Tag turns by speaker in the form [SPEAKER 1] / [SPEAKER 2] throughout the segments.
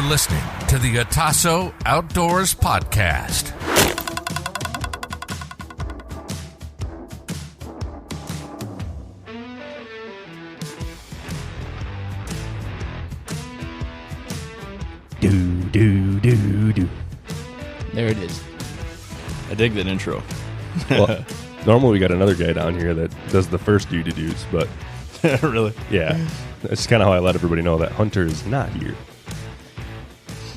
[SPEAKER 1] You're listening to the Otasso Outdoors Podcast.
[SPEAKER 2] Do.
[SPEAKER 3] There it is.
[SPEAKER 4] I dig that intro.
[SPEAKER 2] Well, normally we got another guy down here that does the first do-to-dos, but
[SPEAKER 4] Really?
[SPEAKER 2] yeah, that's kind of how I let everybody know that Hunter is not here.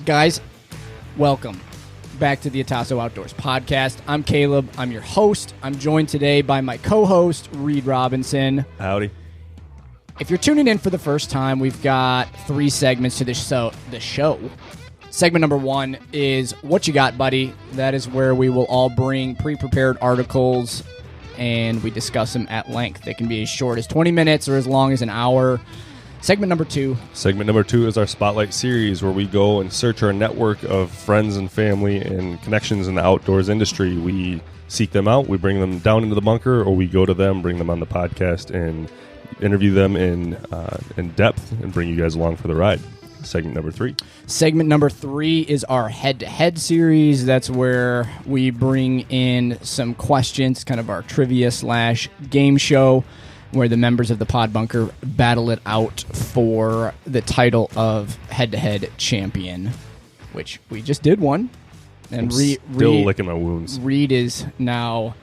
[SPEAKER 3] Guys, welcome back to the Otasso Outdoors Podcast. I'm Caleb. I'm your host. I'm joined today by my co-host, Reed Robinson.
[SPEAKER 2] Howdy.
[SPEAKER 3] If you're tuning in for the first time, we've got 3 segments to the show. Segment number 1 is What You Got, Buddy? That is where we will all bring pre-prepared articles and we discuss them at length. They can be as short as 20 minutes or as long as an hour. Segment number 2.
[SPEAKER 2] Segment number 2 is our Spotlight series where we go and search our network of friends and family and connections in the outdoors industry. We seek them out, we bring them down into the bunker, or we go to them, bring them on the podcast, and interview them in depth and bring you guys along for the ride. Segment number 3.
[SPEAKER 3] Segment number 3 is our head-to-head series. That's where we bring in some questions, kind of our trivia/game show, where the members of the PodBunker battle it out for the title of head-to-head champion, which we just did one. And
[SPEAKER 2] Still licking my wounds.
[SPEAKER 3] Reed is now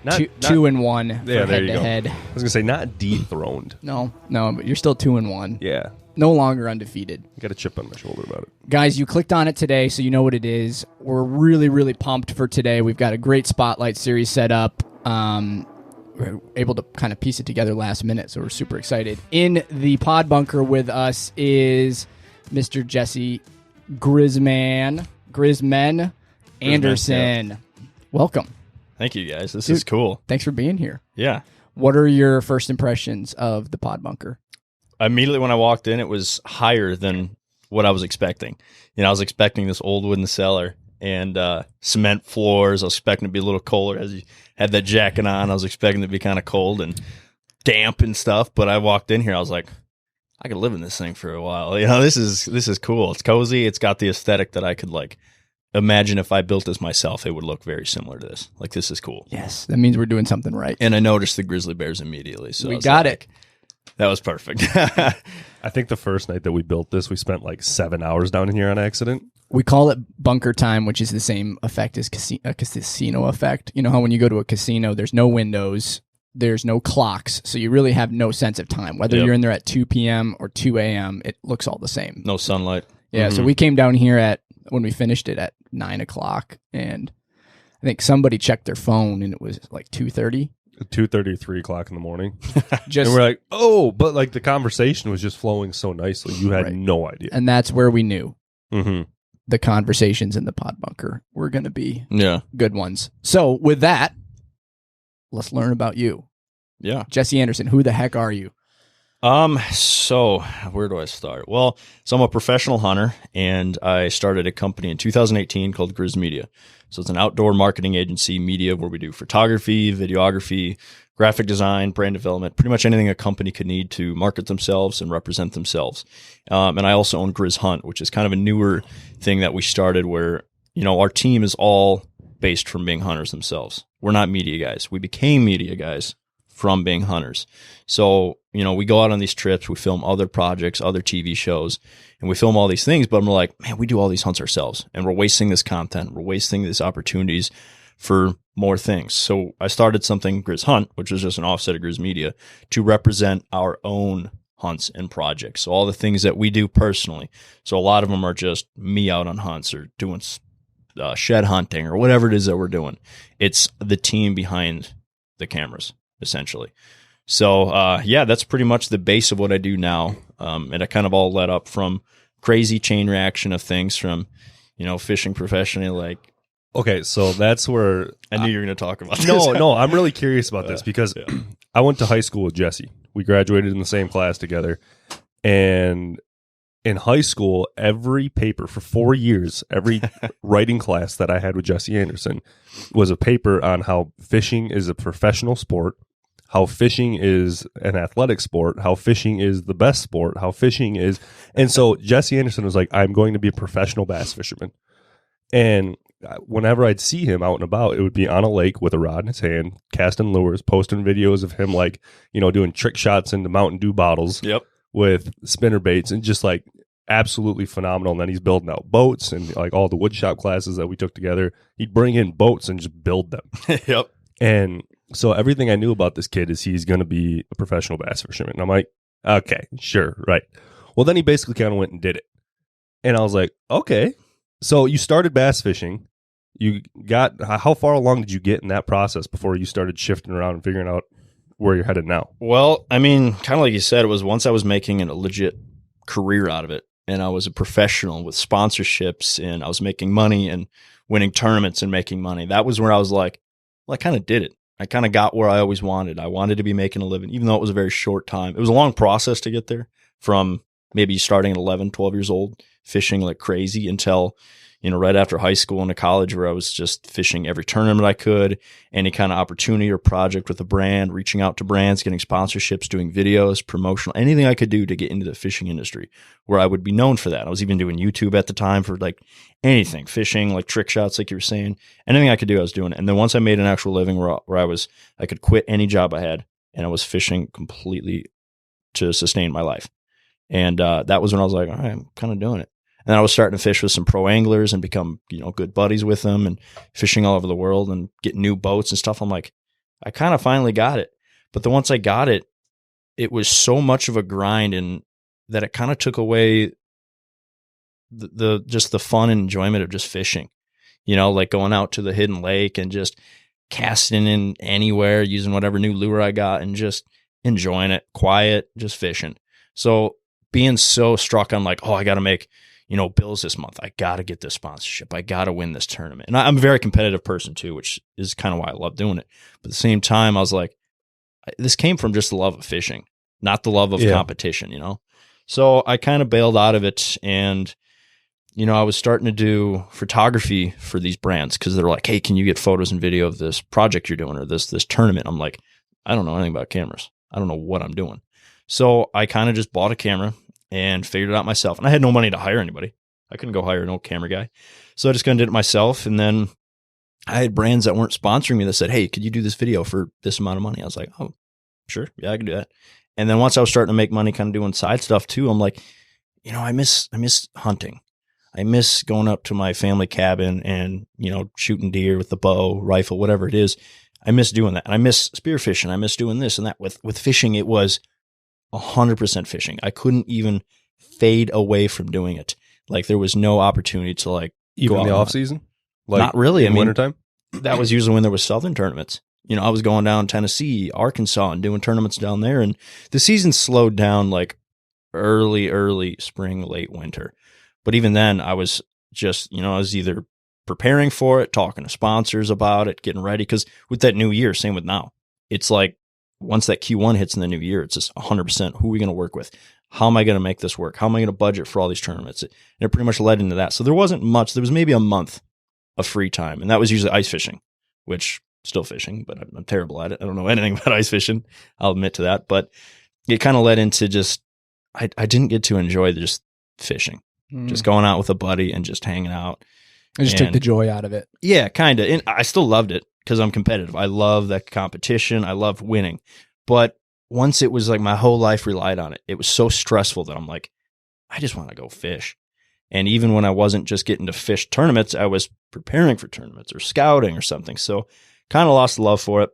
[SPEAKER 2] Not
[SPEAKER 3] 2-1
[SPEAKER 2] Yeah,
[SPEAKER 3] for
[SPEAKER 2] there you go.
[SPEAKER 3] head-to-head.
[SPEAKER 2] I was gonna say not dethroned.
[SPEAKER 3] No, but you're still 2-1.
[SPEAKER 2] Yeah,
[SPEAKER 3] No longer undefeated.
[SPEAKER 2] got a chip on my shoulder about it.
[SPEAKER 3] Guys, you clicked on it today, so you know what it is. We're really, really pumped for today. We've got a great Spotlight series set up. We're able to kind of piece it together last minute, so we're super excited. In the PodBunker with us is Mr. Jesse Grizzmen Anderson.
[SPEAKER 4] Yeah.
[SPEAKER 3] Welcome.
[SPEAKER 4] Thank you, guys. This
[SPEAKER 3] Dude.
[SPEAKER 4] is cool.
[SPEAKER 3] Thanks for being here.
[SPEAKER 4] Yeah.
[SPEAKER 3] What are your first impressions of the PodBunker?
[SPEAKER 4] Immediately when I walked in, it was higher than what I was expecting. You know, I was expecting this old wooden cellar and cement floors. I was expecting it to be a little colder as you had that jacket on. I was expecting it to be kind of cold and damp and stuff. But I walked in here, I was like, I could live in this thing for a while. You know, this is cool. It's cozy. It's got the aesthetic that I could like imagine if I built this myself, it would look very similar to this. Like, this is cool.
[SPEAKER 3] Yes, that means we're doing something right.
[SPEAKER 4] And I noticed the grizzly bears immediately. So
[SPEAKER 3] We got it.
[SPEAKER 4] That was perfect.
[SPEAKER 2] I think the first night that we built this, we spent like 7 hours down in here on accident.
[SPEAKER 3] We call it bunker time, which is the same effect as a casino effect. You know how when you go to a casino, there's no windows, there's no clocks, so you really have no sense of time. Whether you're in there at 2 p.m. or 2 a.m., it looks all the same.
[SPEAKER 4] No sunlight.
[SPEAKER 3] Yeah, so we came down here when we finished it at 9 o'clock, and I think somebody checked their phone, and it was like 2:30.
[SPEAKER 2] 2:30, 3 o'clock in the morning.
[SPEAKER 3] Just,
[SPEAKER 2] And we're like, oh, but like the conversation was just flowing so nicely. You had
[SPEAKER 3] Right.
[SPEAKER 2] no idea.
[SPEAKER 3] and that's where we knew
[SPEAKER 2] Mm-hmm.
[SPEAKER 3] the conversations in the PodBunker were going to be
[SPEAKER 4] Yeah.
[SPEAKER 3] good ones. So with that, let's learn about you.
[SPEAKER 4] Yeah.
[SPEAKER 3] Jesse Anderson, who the heck are you?
[SPEAKER 4] So where do I start? Well, so I'm a professional hunter, and I started a company in 2018 called Grizz Media. So it's an outdoor marketing agency media where we do photography, videography, graphic design, brand development, pretty much anything a company could need to market themselves and represent themselves. And I also own Grizz Hunt, which is kind of a newer thing that we started where, you know, our team is all based from being hunters themselves. We're not media guys. We became media guys from being hunters. So, you know, we go out on these trips, we film other projects, other TV shows, and we film all these things, but we're like, man, we do all these hunts ourselves, and we're wasting this content, we're wasting these opportunities for more things. So I started something, Grizz Hunt, which was just an offset of Grizz Media, to represent our own hunts and projects. So all the things that we do personally. So a lot of them are just me out on hunts or doing shed hunting or whatever it is that we're doing. It's the team behind the cameras, essentially. So, yeah, that's pretty much the base of what I do now. And it kind of all led up from crazy chain reaction of things from, you know, fishing professionally. Like,
[SPEAKER 2] Okay, so that's where
[SPEAKER 4] I knew you were going to talk about this.
[SPEAKER 2] No, I'm really curious about this because I went to high school with Jesse. We graduated in the same class together. And in high school, every paper for 4 years, every writing class that I had with Jesse Anderson was a paper on how fishing is a professional sport, how fishing is an athletic sport, how fishing is the best sport, how fishing is. And so Jesse Anderson was like, I'm going to be a professional bass fisherman. And whenever I'd see him out and about, it would be on a lake with a rod in his hand, casting lures, posting videos of him like, doing trick shots into Mountain Dew bottles with spinner baits, and just like absolutely phenomenal. And then he's building out boats, and like all the wood shop classes that we took together, he'd bring in boats and just build them.
[SPEAKER 4] Yep.
[SPEAKER 2] And so everything I knew about this kid is he's going to be a professional bass fisherman. And I'm like, okay, sure, right. Well, then he basically kind of went and did it. And I was like, okay. So you started bass fishing. How far along did you get in that process before you started shifting around and figuring out where you're headed now?
[SPEAKER 4] Well, I mean, kind of like you said, it was once I was making a legit career out of it, and I was a professional with sponsorships, and I was making money and winning tournaments and making money. That was where I was like, well, I kind of did it. I kind of got where I always wanted. I wanted to be making a living, even though it was a very short time. It was a long process to get there, from maybe starting at 11, 12 years old, fishing like crazy, until, right after high school into college, where I was just fishing every tournament I could, any kind of opportunity or project with a brand, reaching out to brands, getting sponsorships, doing videos, promotional, anything I could do to get into the fishing industry where I would be known for that. I was even doing YouTube at the time for like anything, fishing, like trick shots, like you were saying, anything I could do, I was doing it. And then once I made an actual living where I could quit any job I had, and I was fishing completely to sustain my life. And that was when I was like, all right, I'm kind of doing it. And then I was starting to fish with some pro anglers and become, good buddies with them, and fishing all over the world and get new boats and stuff. I'm like, I kind of finally got it. But then once I got it, it was so much of a grind, and that it kind of took away the just the fun and enjoyment of just fishing, like going out to the hidden lake and just casting in anywhere, using whatever new lure I got, and just enjoying it, quiet, just fishing. So being so struck on like, oh, I got to make, bills this month. I got to get this sponsorship. I got to win this tournament. And I'm a very competitive person too, which is kind of why I love doing it. But at the same time, I was like, this came from just the love of fishing, not the love of competition, So I kind of bailed out of it. And, I was starting to do photography for these brands, because they're like, hey, can you get photos and video of this project you're doing, or this tournament? I'm like, I don't know anything about cameras. I don't know what I'm doing. So I kind of just bought a camera and figured it out myself. And I had no money to hire anybody. I couldn't go hire an old camera guy. So I just kind of did it myself. And then I had brands that weren't sponsoring me that said, hey, could you do this video for this amount of money? I was like, oh, sure. Yeah, I can do that. And then once I was starting to make money kind of doing side stuff too, I'm like, I miss hunting. I miss going up to my family cabin and, shooting deer with the bow, rifle, whatever it is. I miss doing that. And I miss spearfishing. I miss doing this and that. With fishing, it was 100% fishing. I couldn't even fade away from doing it. Like there was no opportunity to like
[SPEAKER 2] even
[SPEAKER 4] go
[SPEAKER 2] in the
[SPEAKER 4] out
[SPEAKER 2] off season. Like
[SPEAKER 4] not really. I mean,
[SPEAKER 2] wintertime.
[SPEAKER 4] That was usually when there was southern tournaments. I was going down Tennessee, Arkansas, and doing tournaments down there. And the season slowed down like early spring, late winter. But even then, I was just I was either preparing for it, talking to sponsors about it, getting ready. Because with that new year, same with now, it's like, once that Q1 hits in the new year, it's just 100%. Who are we going to work with? How am I going to make this work? How am I going to budget for all these tournaments? And it pretty much led into that. So there wasn't much. There was maybe a month of free time. And that was usually ice fishing, which still fishing, but I'm terrible at it. I don't know anything about ice fishing. I'll admit to that. But it kind of led into just, I didn't get to enjoy just fishing, just going out with a buddy and just hanging out.
[SPEAKER 3] I just took the joy out of it.
[SPEAKER 4] Yeah, kind of. And I still loved it, because I'm competitive. I love that competition. I love winning. But once it was like my whole life relied on it, it was so stressful that I'm like, I just want to go fish. And even when I wasn't just getting to fish tournaments, I was preparing for tournaments or scouting or something. So kind of lost the love for it.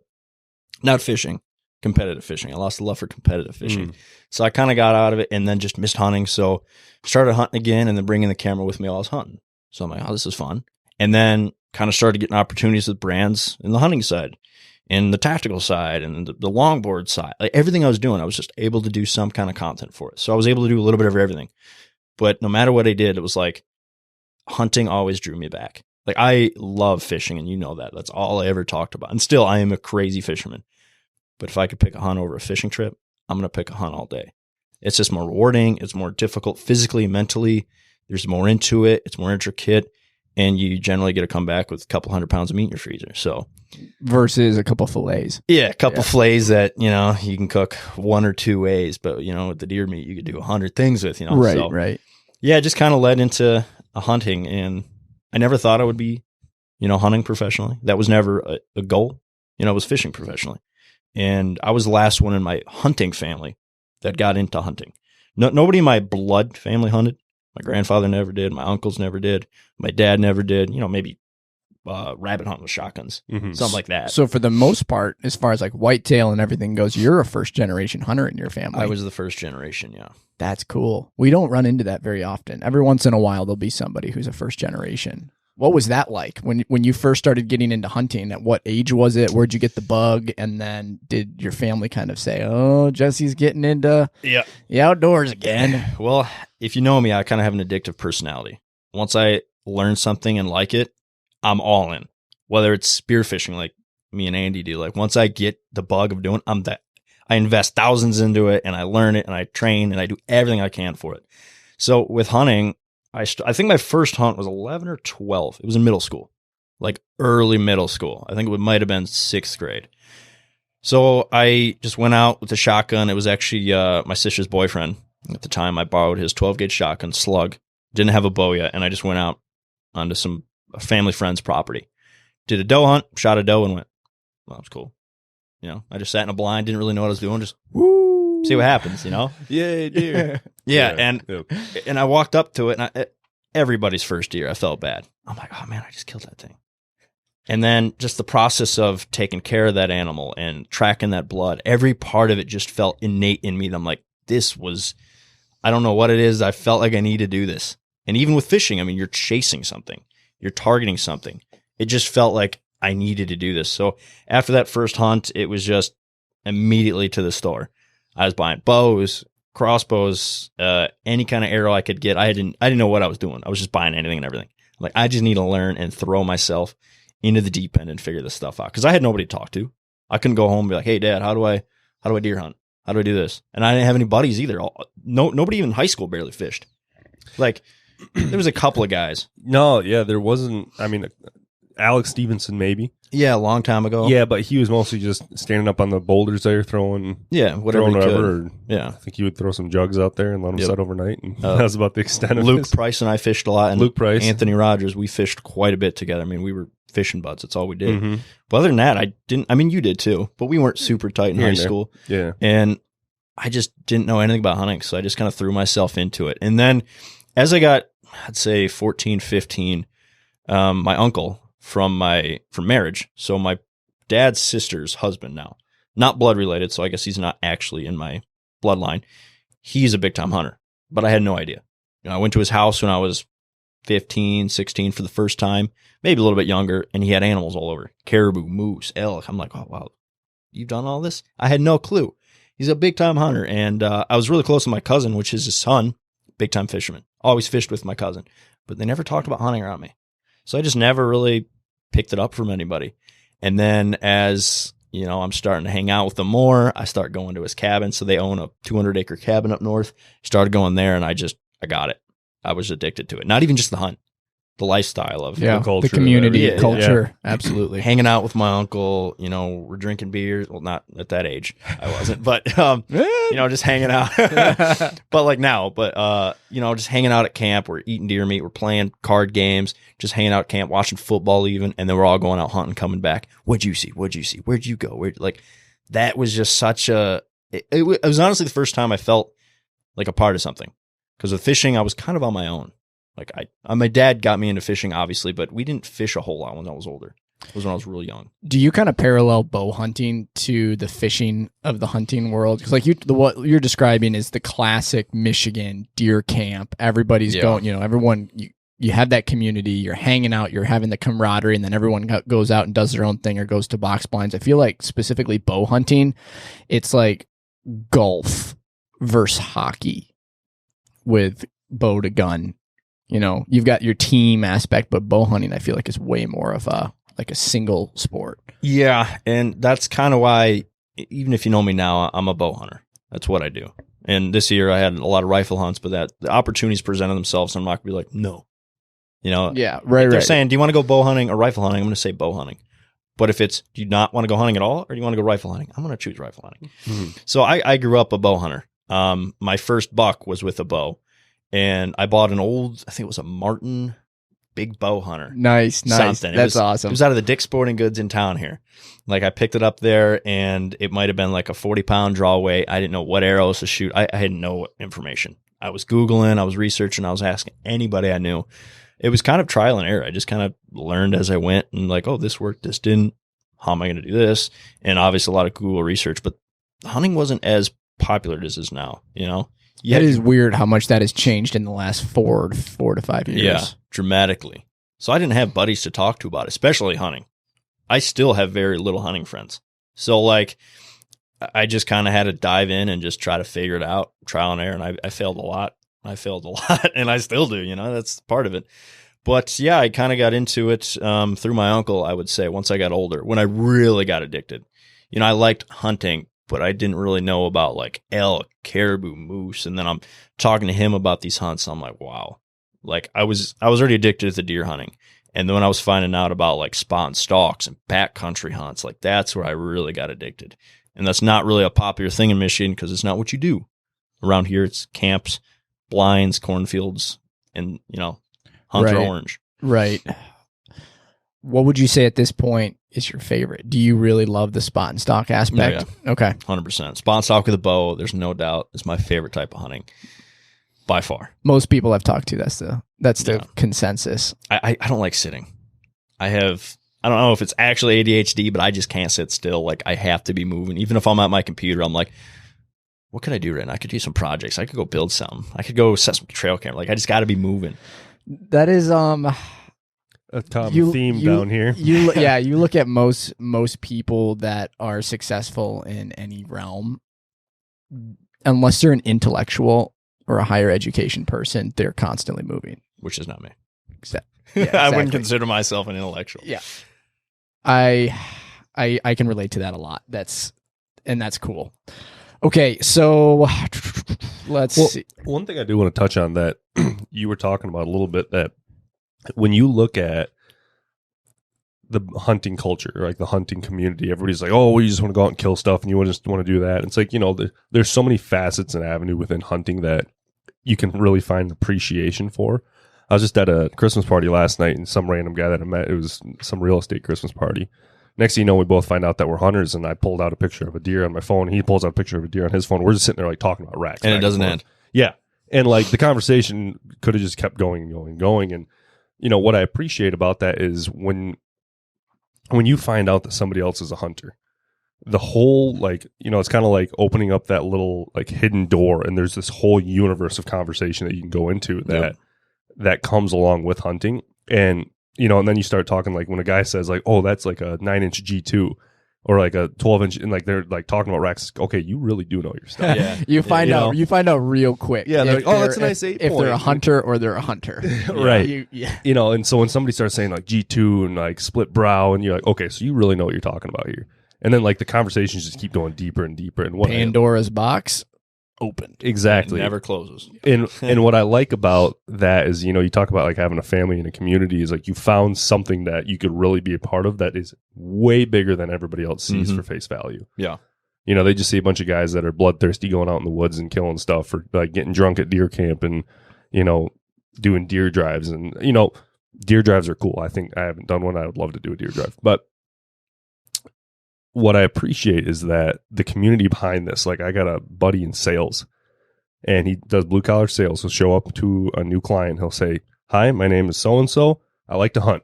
[SPEAKER 4] Not fishing, competitive fishing. I lost the love for competitive fishing. So I kind of got out of it and then just missed hunting. So started hunting again, and then bringing the camera with me while I was hunting. So I'm like, oh, this is fun. And then kind of started getting opportunities with brands in the hunting side, in the tactical side, and the longboard side. Like everything I was doing, I was just able to do some kind of content for it. So I was able to do a little bit of everything. But no matter what I did, it was like hunting always drew me back. Like I love fishing, and that. That's all I ever talked about. And still, I am a crazy fisherman. But if I could pick a hunt over a fishing trip, I'm going to pick a hunt all day. It's just more rewarding. It's more difficult physically, mentally. There's more into it. It's more intricate. and you generally get to come back with a couple 100 pounds of meat in your freezer. So
[SPEAKER 3] versus a couple fillets.
[SPEAKER 4] Yeah, a couple fillets that, you can cook one or two ways, but, with the deer meat, you could do 100 things with,
[SPEAKER 3] Right,
[SPEAKER 4] So,
[SPEAKER 3] right.
[SPEAKER 4] yeah, it just kind of led into hunting, and I never thought I would be, hunting professionally. That was never a goal. I was fishing professionally. And I was the last one in my hunting family that got into hunting. Nobody in my blood family hunted. My grandfather never did. My uncles never did. My dad never did. Maybe rabbit hunt with shotguns, something like that.
[SPEAKER 3] So for the most part, as far as like whitetail and everything goes, you're a first generation hunter in your family.
[SPEAKER 4] I was the first generation, yeah.
[SPEAKER 3] That's cool. We don't run into that very often. Every once in a while, there'll be somebody who's a first generation. What was that like when you first started getting into hunting? At what age was it? Where'd you get the bug? And then did your family kind of say, "Oh, Jesse's getting into the outdoors again"?
[SPEAKER 4] Well, if you know me, I kind of have an addictive personality. Once I learn something and like it, I'm all in. Whether it's spearfishing, like me and Andy do. Like once I get the bug of doing, I invest thousands into it, and I learn it, and I train, and I do everything I can for it. So with hunting, I think my first hunt was 11 or 12. It was in middle school, like early middle school. I think it might have been 6th grade. So I just went out with a shotgun. It was actually my sister's boyfriend at the time. I borrowed his 12-gauge shotgun slug. Didn't have a bow yet, and I just went out onto some family friend's property. Did a doe hunt, shot a doe, and went, well, that was cool. I just sat in a blind, didn't really know what I was doing, just see what happens,
[SPEAKER 2] Yay, deer.
[SPEAKER 4] And I walked up to it, and everybody's first deer, I felt bad. I'm like, oh man, I just killed that thing. And then just the process of taking care of that animal and tracking that blood, every part of it just felt innate in me. I'm like, I don't know what it is. I felt like I need to do this. And even with fishing, I mean, you're chasing something, you're targeting something. It just felt like I needed to do this. So after that first hunt, it was just immediately to the store. I was buying bows, crossbows, any kind of arrow I could get. I didn't know what I was doing. I was just buying anything and everything. Like, I just need to learn and throw myself into the deep end and figure this stuff out. Because I had nobody to talk to. I couldn't go home and be like, hey, Dad, how do I deer hunt? How do I do this? And I didn't have any buddies either. Nobody even in high school barely fished. Like, there was a couple of guys.
[SPEAKER 2] No, yeah, there wasn't. I mean, Alex Stevenson, maybe.
[SPEAKER 4] Yeah, a long time ago.
[SPEAKER 2] Yeah, but he was mostly just standing up on the boulders there, throwing.
[SPEAKER 4] Yeah, whatever he could.
[SPEAKER 2] I think he would throw some jugs out there and let them set overnight. And that was about the extent of
[SPEAKER 4] Luke Price and I fished a lot. And
[SPEAKER 2] Luke Price,
[SPEAKER 4] Anthony Rogers, we fished quite a bit together. I mean, we were fishing buds. That's all we did. But other than that, I didn't. I mean, you did too, but we weren't super tight in high school.
[SPEAKER 2] Yeah,
[SPEAKER 4] and I just didn't know anything about hunting, so I just kind of threw myself into it. And then, as I got, I'd say 14, 15, my uncle from marriage, so my dad's sister's husband now, not blood related, so I guess he's not actually in my bloodline. He's a big time hunter, but I had no idea. I went to his house when I was 15, 16 for the first time, maybe a little bit younger, and he had animals all over, caribou, moose, elk. I'm like, oh, wow, you've done all this? I had no clue. He's a big time hunter, and I was really close to my cousin, which is his son, big time fisherman. Always fished with my cousin, but they never talked about hunting around me. So I just never really picked it up from anybody. And then as, I'm starting to hang out with them more, I start going to his cabin. So they own a 200-acre cabin up north. Started going there, and I got it. I was addicted to it. Not even just the hunt, the lifestyle of
[SPEAKER 3] the culture, the community, culture. Yeah. Absolutely.
[SPEAKER 4] Hanging out with my uncle, we're drinking beers. Well, not at that age. I wasn't, but, just hanging out. But like now, just hanging out at camp. We're eating deer meat. We're playing card games, just hanging out at camp, watching football even. And then we're all going out hunting, coming back. What'd you see? What'd you see? Where'd you go? That was just such it was honestly the first time I felt like a part of something. Because with fishing, I was kind of on my own. Like my dad got me into fishing, obviously, but we didn't fish a whole lot when I was older. It was when I was really young.
[SPEAKER 3] Do you kind of parallel bow hunting to the fishing of the hunting world? Because like what you're describing is the classic Michigan deer camp. Everybody's going, everyone, you have that community, you're hanging out, you're having the camaraderie, and then everyone goes out and does their own thing or goes to box blinds. I feel like specifically bow hunting, it's like golf versus hockey with bow to gun. You've got your team aspect, but bow hunting, I feel like, is way more of a single sport.
[SPEAKER 4] Yeah, and that's kind of why, even if you know me now, I'm a bow hunter. That's what I do. And this year I had a lot of rifle hunts, but the opportunities presented themselves, and I'm not going to be like, no. You know,
[SPEAKER 3] Yeah, right.
[SPEAKER 4] If they're
[SPEAKER 3] right.
[SPEAKER 4] saying, "Do you want to go bow hunting or rifle hunting?" I'm going to say bow hunting. But if it's, "Do you not want to go hunting at all, or do you want to go rifle hunting?" I'm going to choose rifle hunting.
[SPEAKER 2] Mhm.
[SPEAKER 4] So I grew up a bow hunter. My first buck was with a bow, and I bought an old, I think it was a Martin big bow hunter.
[SPEAKER 3] Nice.
[SPEAKER 4] Something.
[SPEAKER 3] That's
[SPEAKER 4] It
[SPEAKER 3] awesome.
[SPEAKER 4] was out of the Dick's Sporting Goods in town here. Like I picked it up there, and it might have been like a 40-pound draw weight. I didn't know what arrows to shoot. I had no information. I was Googling, I was researching, I was asking anybody I knew. It was kind of trial and error. I just kind of learned as I went, and like, oh, this worked, this didn't. How am I going to do this? And obviously a lot of Google research, but hunting wasn't as popular as it is now, you know?
[SPEAKER 3] It is weird how much that has changed in the last 4 to 5 years.
[SPEAKER 4] Yeah, dramatically. So I didn't have buddies to talk to about it, especially hunting. I still have very little hunting friends. So like, I just kind of had to dive in and just try to figure it out, trial and error. And I failed a lot. And I still do, you know, that's part of it. But yeah, I kind of got into it through my uncle, I would say, once I got older, when I really got addicted. You know, I liked hunting, but I didn't really know about like elk, caribou, moose. And then I'm talking to him about these hunts. And I'm like, wow. Like I was already addicted to deer hunting. And then when I was finding out about like spot and stalks and backcountry hunts, like that's where I really got addicted. And that's not really a popular thing in Michigan because it's not what you do. Around here, it's camps, blinds, cornfields, and, you know, hunt or orange.
[SPEAKER 3] Right. What would you say at this point is your favorite? Do you really love the spot and stalk aspect?
[SPEAKER 4] Yeah.
[SPEAKER 3] Okay.
[SPEAKER 4] 100%. Spot and stalk with a bow, there's no doubt, is my favorite type of hunting. By far.
[SPEAKER 3] Most people I've talked to, that's the consensus.
[SPEAKER 4] I don't like sitting. I don't know if it's actually ADHD, but I just can't sit still. Like I have to be moving. Even if I'm at my computer, I'm like, what could I do right now? I could do some projects. I could go build something. I could go set some trail camera. Like I just got to be moving.
[SPEAKER 3] That is
[SPEAKER 2] a common theme down here.
[SPEAKER 3] You look at most people that are successful in any realm, unless they're an intellectual or a higher education person, they're constantly moving.
[SPEAKER 4] Which is not me.
[SPEAKER 3] Yeah,
[SPEAKER 4] I wouldn't consider myself an intellectual.
[SPEAKER 3] Yeah. I can relate to that a lot. That's cool. Okay, so let's see.
[SPEAKER 2] One thing I do want to touch on that you were talking about a little bit, that when you look at the hunting culture, like the hunting community, everybody's like, oh, we just want to go out and kill stuff and you just want to do that. And it's like, you know, there's so many facets and avenue within hunting that you can really find appreciation for. I was just at a Christmas party last night, and some random guy that I met, it was some real estate Christmas party. Next thing you know, we both find out that we're hunters, and I pulled out a picture of a deer on my phone. He pulls out a picture of a deer on his phone. We're just sitting there like talking about racks.
[SPEAKER 4] And it doesn't end.
[SPEAKER 2] Yeah. And like the conversation could have just kept going. And, you know, what I appreciate about that is when you find out that somebody else is a hunter, the whole, like, you know, it's kind of like opening up that little like hidden door, and there's this whole universe of conversation that you can go into that comes along with hunting. And, you know, and then you start talking, like when a guy says like, oh, that's like a 9-inch G2 or like a 12-inch, and like they're like talking about racks. Okay, you really do know your stuff.
[SPEAKER 4] Yeah.
[SPEAKER 3] You find out real quick.
[SPEAKER 2] Yeah, they're like, oh, that's a nice 8
[SPEAKER 3] if
[SPEAKER 2] point.
[SPEAKER 3] They're a hunter or they're a hunter.
[SPEAKER 2] Right. You know, and so when somebody starts saying like G2 and like split brow, and you're like, okay, so you really know what you're talking about here. And then like the conversations just keep going deeper and deeper. And what
[SPEAKER 3] Pandora's box opened.
[SPEAKER 2] Exactly.
[SPEAKER 4] It never closes.
[SPEAKER 2] And what I like about that is, you know, you talk about like having a family and a community, is like you found something that you could really be a part of that is way bigger than everybody else sees for face value.
[SPEAKER 4] Yeah.
[SPEAKER 2] You know, they just see a bunch of guys that are bloodthirsty going out in the woods and killing stuff, or like getting drunk at deer camp and, you know, doing deer drives. And, you know, deer drives are cool. I think I haven't done one. I would love to do a deer drive. But what I appreciate is that the community behind this, like I got a buddy in sales, and he does blue collar sales. He'll show up to a new client. He'll say, hi, my name is so-and-so. I like to hunt.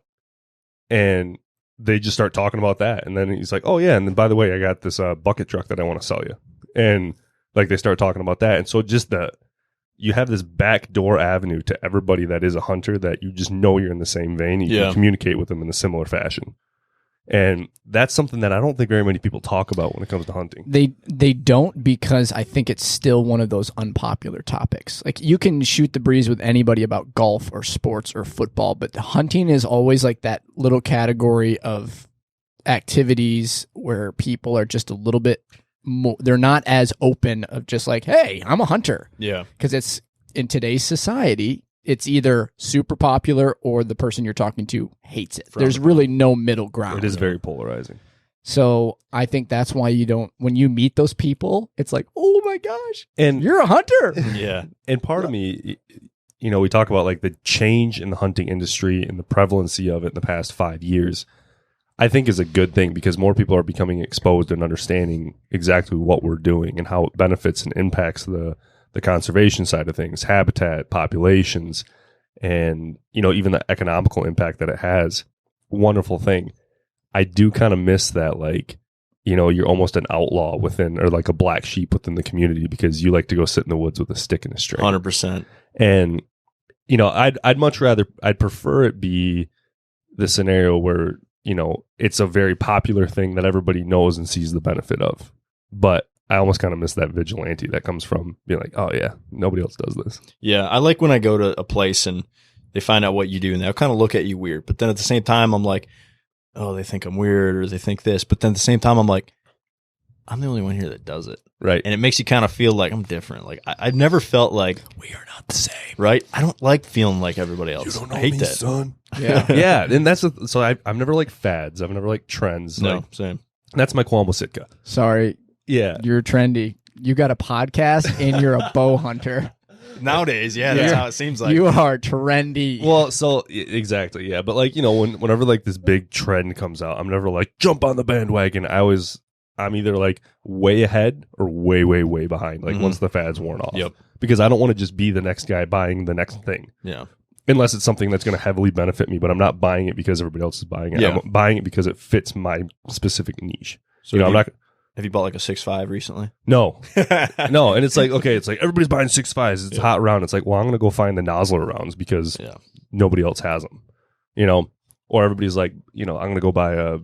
[SPEAKER 2] And they just start talking about that. And then he's like, oh yeah. And then by the way, I got this bucket truck that I want to sell you. And like they start talking about that. And so just you have this backdoor avenue to everybody that is a hunter, that you just know you're in the same vein. You can communicate with them in a similar fashion. And that's something that I don't think very many people talk about when it comes to hunting.
[SPEAKER 3] They don't, because I think it's still one of those unpopular topics. Like you can shoot the breeze with anybody about golf or sports or football, but hunting is always like that little category of activities where people are just a little bit more, they're not as open of just like, hey, I'm a hunter.
[SPEAKER 4] Yeah.
[SPEAKER 3] Because it's in today's society, it's either super popular or the person you're talking to hates it.
[SPEAKER 4] From
[SPEAKER 3] There's really no middle ground.
[SPEAKER 2] It is very polarizing.
[SPEAKER 3] So I think that's why when you meet those people, it's like, oh my gosh,
[SPEAKER 2] And
[SPEAKER 3] you're a hunter.
[SPEAKER 4] Yeah.
[SPEAKER 2] And part of me, we talk about like the change in the hunting industry and the prevalency of it in the past 5 years, I think is a good thing because more people are becoming exposed and understanding exactly what we're doing and how it benefits and impacts the conservation side of things, habitat, populations, and, even the economical impact that it has. Wonderful thing. I do kind of miss that, like, you're almost an outlaw within, or like a black sheep within the community because you like to go sit in the woods with a stick and a string.
[SPEAKER 4] 100%.
[SPEAKER 2] And, I'd prefer it be the scenario where, it's a very popular thing that everybody knows and sees the benefit of. But I almost kind of miss that vigilante that comes from being like, oh yeah, nobody else does this.
[SPEAKER 4] Yeah. I like when I go to a place and they find out what you do and they'll kind of look at you weird. But then at the same time, I'm like, oh, they think I'm weird or they think this. But then at the same time, I'm like, I'm the only one here that does it.
[SPEAKER 2] Right.
[SPEAKER 4] And it makes you kind of feel like I'm different. Like I've never felt like
[SPEAKER 2] We are not the same.
[SPEAKER 4] right. I don't like feeling like everybody else.
[SPEAKER 2] You don't know
[SPEAKER 4] I hate
[SPEAKER 2] me,
[SPEAKER 4] that.
[SPEAKER 2] son.
[SPEAKER 3] Yeah.
[SPEAKER 2] Yeah. And so I've never liked fads. I've never liked trends.
[SPEAKER 4] No,
[SPEAKER 2] Like,
[SPEAKER 4] same.
[SPEAKER 2] that's my qualm with Sitka.
[SPEAKER 3] Sorry,
[SPEAKER 2] Yeah.
[SPEAKER 3] you're trendy. You got a podcast and you're a bow hunter.
[SPEAKER 4] Nowadays, yeah, that's how it seems like.
[SPEAKER 3] You are trendy.
[SPEAKER 2] Well, so exactly, yeah. But like, whenever like this big trend comes out, I'm never like jump on the bandwagon. I'm either like way ahead or way, way, way behind. Like once the fad's worn off.
[SPEAKER 4] Yep.
[SPEAKER 2] Because I don't want to just be the next guy buying the next thing.
[SPEAKER 4] Yeah.
[SPEAKER 2] Unless it's something that's going to heavily benefit me, but I'm not buying it because everybody else is buying it.
[SPEAKER 4] Yeah.
[SPEAKER 2] I'm buying it because it fits my specific niche.
[SPEAKER 4] So
[SPEAKER 2] I'm not.
[SPEAKER 4] have you bought like a 6.5 recently?
[SPEAKER 2] No, no, and it's like it's like everybody's buying 6.5s. It's a hot round. It's like, well, I'm going to go find the Nozzler rounds because nobody else has them, Or everybody's like, I'm going to go buy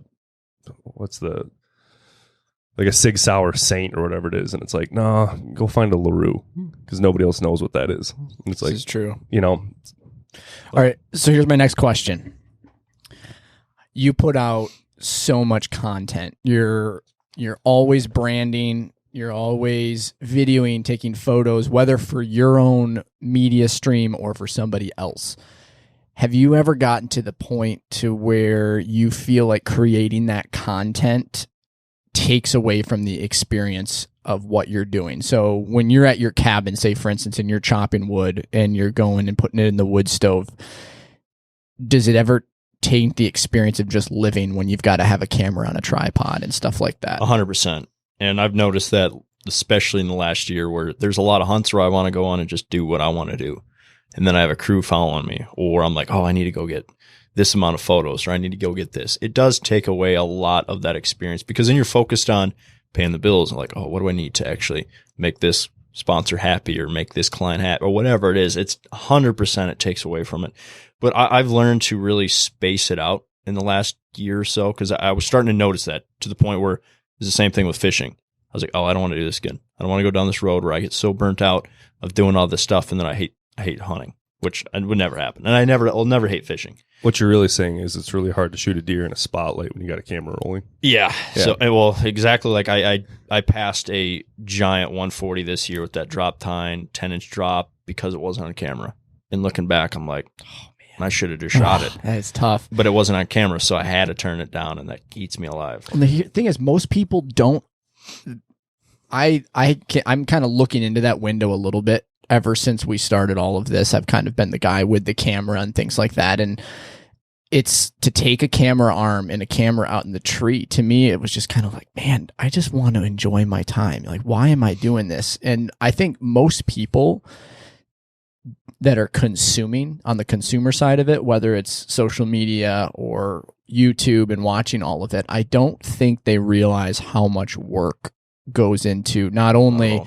[SPEAKER 2] like a Sig Sauer Saint or whatever it is, and it's like, no, go find a LaRue because nobody else knows what that is. And it's like,
[SPEAKER 3] This is true.
[SPEAKER 2] All
[SPEAKER 3] right, so here's my next question. You put out so much content. You're always branding, you're always videoing, taking photos, whether for your own media stream or for somebody else. Have you ever gotten to the point to where you feel like creating that content takes away from the experience of what you're doing? So when you're at your cabin, say for instance, and you're chopping wood and you're going and putting it in the wood stove, does it ever taint the experience of just living when you've got to have a camera on a tripod and stuff like that?
[SPEAKER 4] 100%. And I've noticed that especially in the last year where there's a lot of hunts where I want to go on and just do what I want to do. And then I have a crew following me, or I'm like, oh, I need to go get this amount of photos, or I need to go get this. It does take away a lot of that experience because then you're focused on paying the bills and like, oh, what do I need to actually make this sponsor happy or make this client happy or whatever it is. It's 100% it takes away from it. But I've learned to really space it out in the last year or so because I was starting to notice that to the point where it's the same thing with fishing. I was like, oh, I don't want to do this again. I don't want to go down this road where I get so burnt out of doing all this stuff and then I hate hunting, which would never happen. And I'll never hate fishing.
[SPEAKER 2] What you're really saying is it's really hard to shoot a deer in a spotlight when you got a camera rolling.
[SPEAKER 4] Yeah. So, well, exactly. Like I passed a giant 140 this year with that drop tine, 10-inch drop because it wasn't on camera. And looking back, I'm like, oh man, I should have just shot it.
[SPEAKER 3] That's tough.
[SPEAKER 4] But it wasn't on camera, so I had to turn it down, and that eats me alive.
[SPEAKER 3] And the thing is, most people don't. I'm kind of looking into that window a little bit. Ever since we started all of this, I've kind of been the guy with the camera and things like that. And it's to take a camera arm and a camera out in the tree. To me, it was just kind of like, man, I just want to enjoy my time. Like, why am I doing this? And I think most people that are consuming on the consumer side of it, whether it's social media or YouTube and watching all of it, I don't think they realize how much work goes into not only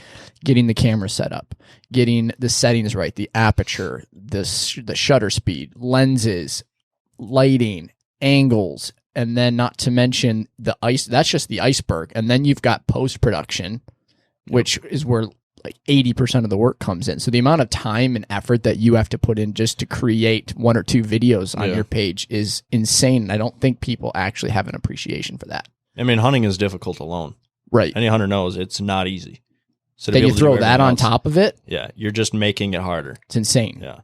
[SPEAKER 3] getting the camera set up, getting the settings right, the aperture, the shutter speed, lenses, lighting, angles, and then not to mention the ice. That's just the iceberg. And then you've got post-production, which is where like 80% of the work comes in. So the amount of time and effort that you have to put in just to create one or two videos on your page is insane. And I don't think people actually have an appreciation for that.
[SPEAKER 4] I mean, hunting is difficult alone.
[SPEAKER 3] Right.
[SPEAKER 4] Any hunter knows it's not easy. So
[SPEAKER 3] then you throw that on top of it.
[SPEAKER 4] Yeah, you're just making it harder.
[SPEAKER 3] It's insane.
[SPEAKER 4] Yeah.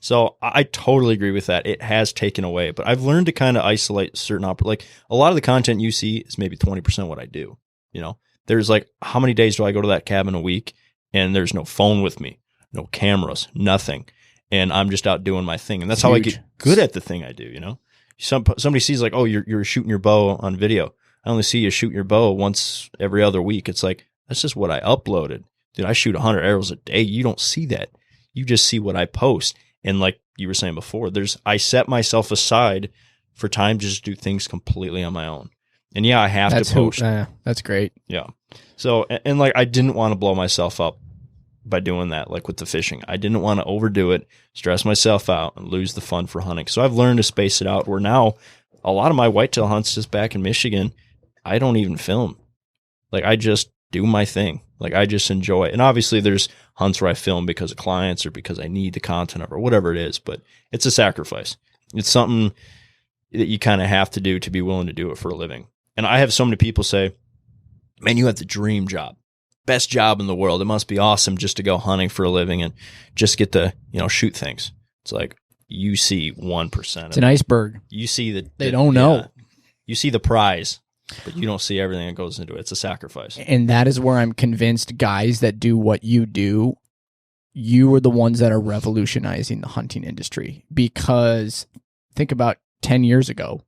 [SPEAKER 4] So I totally agree with that. It has taken away, but I've learned to kind of isolate certain like a lot of the content you see is maybe 20% what I do. You know, there's like, how many days do I go to that cabin a week and there's no phone with me, no cameras, nothing. And I'm just out doing my thing. And that's how I get good at the thing I do. You know, somebody sees like, oh, you're shooting your bow on video. I only see you shoot your bow once every other week. It's like, that's just what I uploaded. Dude, I shoot 100 arrows a day. You don't see that. You just see what I post. And like you were saying before, I set myself aside for time to just do things completely on my own. And yeah, I have to post.
[SPEAKER 3] That's great.
[SPEAKER 4] Yeah. So, and like, I didn't want to blow myself up by doing that, like with the fishing. I didn't want to overdo it, stress myself out, and lose the fun for hunting. So I've learned to space it out, where now a lot of my whitetail hunts just back in Michigan, I don't even film. Like, I just do my thing. Like, I just enjoy it. And obviously there's hunts where I film because of clients or because I need the content of, or whatever it is, but it's a sacrifice. It's something that you kind of have to do to be willing to do it for a living. And I have so many people say, man, you have the dream job, best job in the world. It must be awesome just to go hunting for a living and just get to, shoot things. It's like, you see 1%.
[SPEAKER 3] It's an iceberg.
[SPEAKER 4] You see
[SPEAKER 3] they don't know.
[SPEAKER 4] You see the prize, but you don't see everything that goes into it. It's a sacrifice.
[SPEAKER 3] And that is where I'm convinced guys that do what you do, you are the ones that are revolutionizing the hunting industry. Because think about 10 years ago,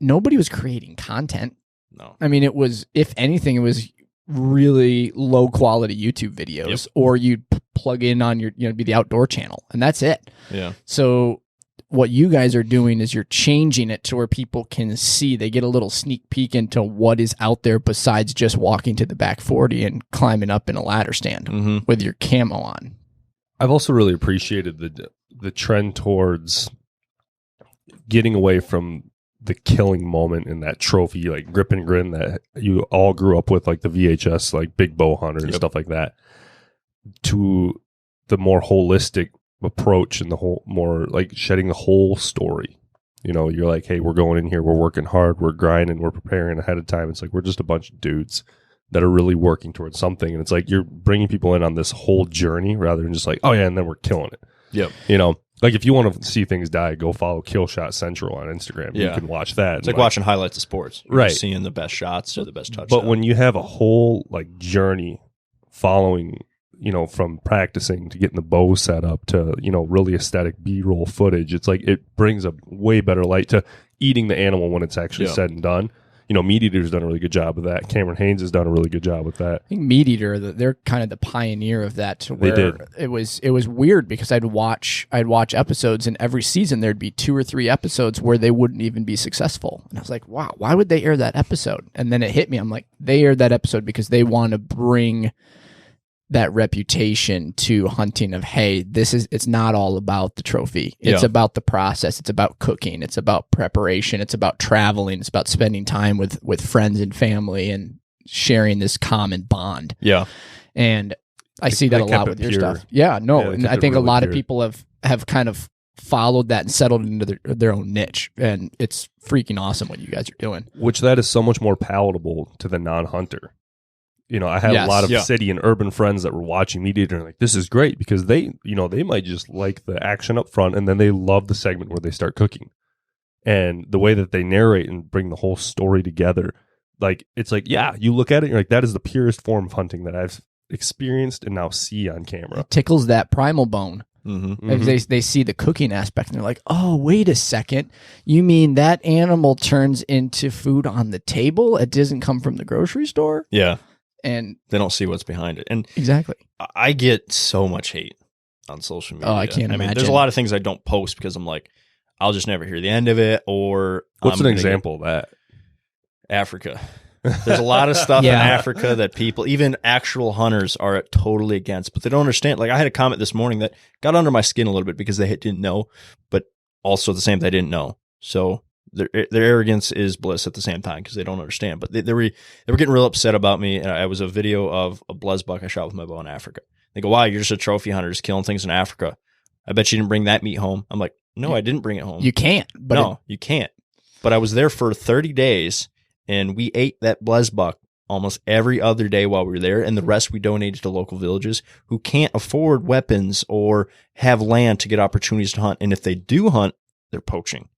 [SPEAKER 3] nobody was creating content.
[SPEAKER 4] No.
[SPEAKER 3] I mean, it was, if anything, it was really low quality YouTube videos, or you'd plug in on your, be the outdoor channel, and that's it.
[SPEAKER 4] Yeah.
[SPEAKER 3] So what you guys are doing is you're changing it to where people can see, they get a little sneak peek into what is out there besides just walking to the back 40 and climbing up in a ladder stand with your camo on.
[SPEAKER 2] I've also really appreciated the trend towards getting away from the killing moment in that trophy, like grip and grin that you all grew up with, like the VHS, like Big Bow Hunter and stuff like that, to the more holistic approach and the whole more like shedding the whole story. You're like, hey, we're going in here, we're working hard, we're grinding, we're preparing ahead of time. It's like, we're just a bunch of dudes that are really working towards something. And it's like, you're bringing people in on this whole journey rather than just like, oh yeah, and then we're killing it.
[SPEAKER 4] Yep.
[SPEAKER 2] Like, if you want to see things die, go follow Kill Shot Central on Instagram. You can watch that.
[SPEAKER 4] It's like watching highlights of sports. You're
[SPEAKER 2] right.
[SPEAKER 4] Seeing the best shots or the best touchdowns.
[SPEAKER 2] But when you have a whole like journey following, from practicing to getting the bow set up to, really aesthetic B-roll footage, it's like it brings a way better light to eating the animal when it's actually said and done. Meat Eater's done a really good job with that. Cameron Haynes has done a really good job with that.
[SPEAKER 3] I think Meat Eater, they're kind of the pioneer of that. To where
[SPEAKER 2] they did.
[SPEAKER 3] It was weird because I'd watch episodes, and every season there'd be 2 or 3 episodes where they wouldn't even be successful. And I was like, wow, why would they air that episode? And then it hit me. I'm like, they aired that episode because they want to bring that reputation to hunting of, hey, it's not all about the trophy. It's about the process. It's about cooking. It's about preparation. It's about traveling. It's about spending time with friends and family and sharing this common bond.
[SPEAKER 4] Yeah.
[SPEAKER 3] And I see that a lot with your stuff. Yeah, no. And I think a lot of people have kind of followed that and settled into their own niche. And it's freaking awesome what you guys are doing.
[SPEAKER 2] Which that is so much more palatable to the non-hunter. I had a lot of city and urban friends that were watching Meat Eater and like, this is great because they might just like the action up front, and then they love the segment where they start cooking. And the way that they narrate and bring the whole story together, like, it's like, yeah, you look at it, you're like, that is the purest form of hunting that I've experienced and now see on camera.
[SPEAKER 3] It tickles that primal bone. They see the cooking aspect and they're like, oh, wait a second. You mean that animal turns into food on the table? It doesn't come from the grocery store?
[SPEAKER 4] Yeah.
[SPEAKER 3] And
[SPEAKER 4] they don't see what's behind it. And
[SPEAKER 3] exactly.
[SPEAKER 4] I get so much hate on social media.
[SPEAKER 3] Oh, I can't imagine.
[SPEAKER 4] There's a lot of things I don't post because I'm like, I'll just never hear the end of it. Or
[SPEAKER 2] what's an example of that?
[SPEAKER 4] Africa. There's a lot of stuff in Africa that people, even actual hunters, are totally against, but they don't understand. Like, I had a comment this morning that got under my skin a little bit because they didn't know, but also at the same time, they didn't know. So their arrogance is bliss at the same time because they don't understand. But they were getting real upset about me. And I was a video of a buck I shot with my bow in Africa. They go, wow, you're just a trophy hunter just killing things in Africa. I bet you didn't bring that meat home. I'm like, no, I didn't bring it home.
[SPEAKER 3] You can't.
[SPEAKER 4] You can't. But I was there for 30 days and we ate that buck almost every other day while we were there, and the rest we donated to local villages who can't afford weapons or have land to get opportunities to hunt. And if they do hunt, they're poaching,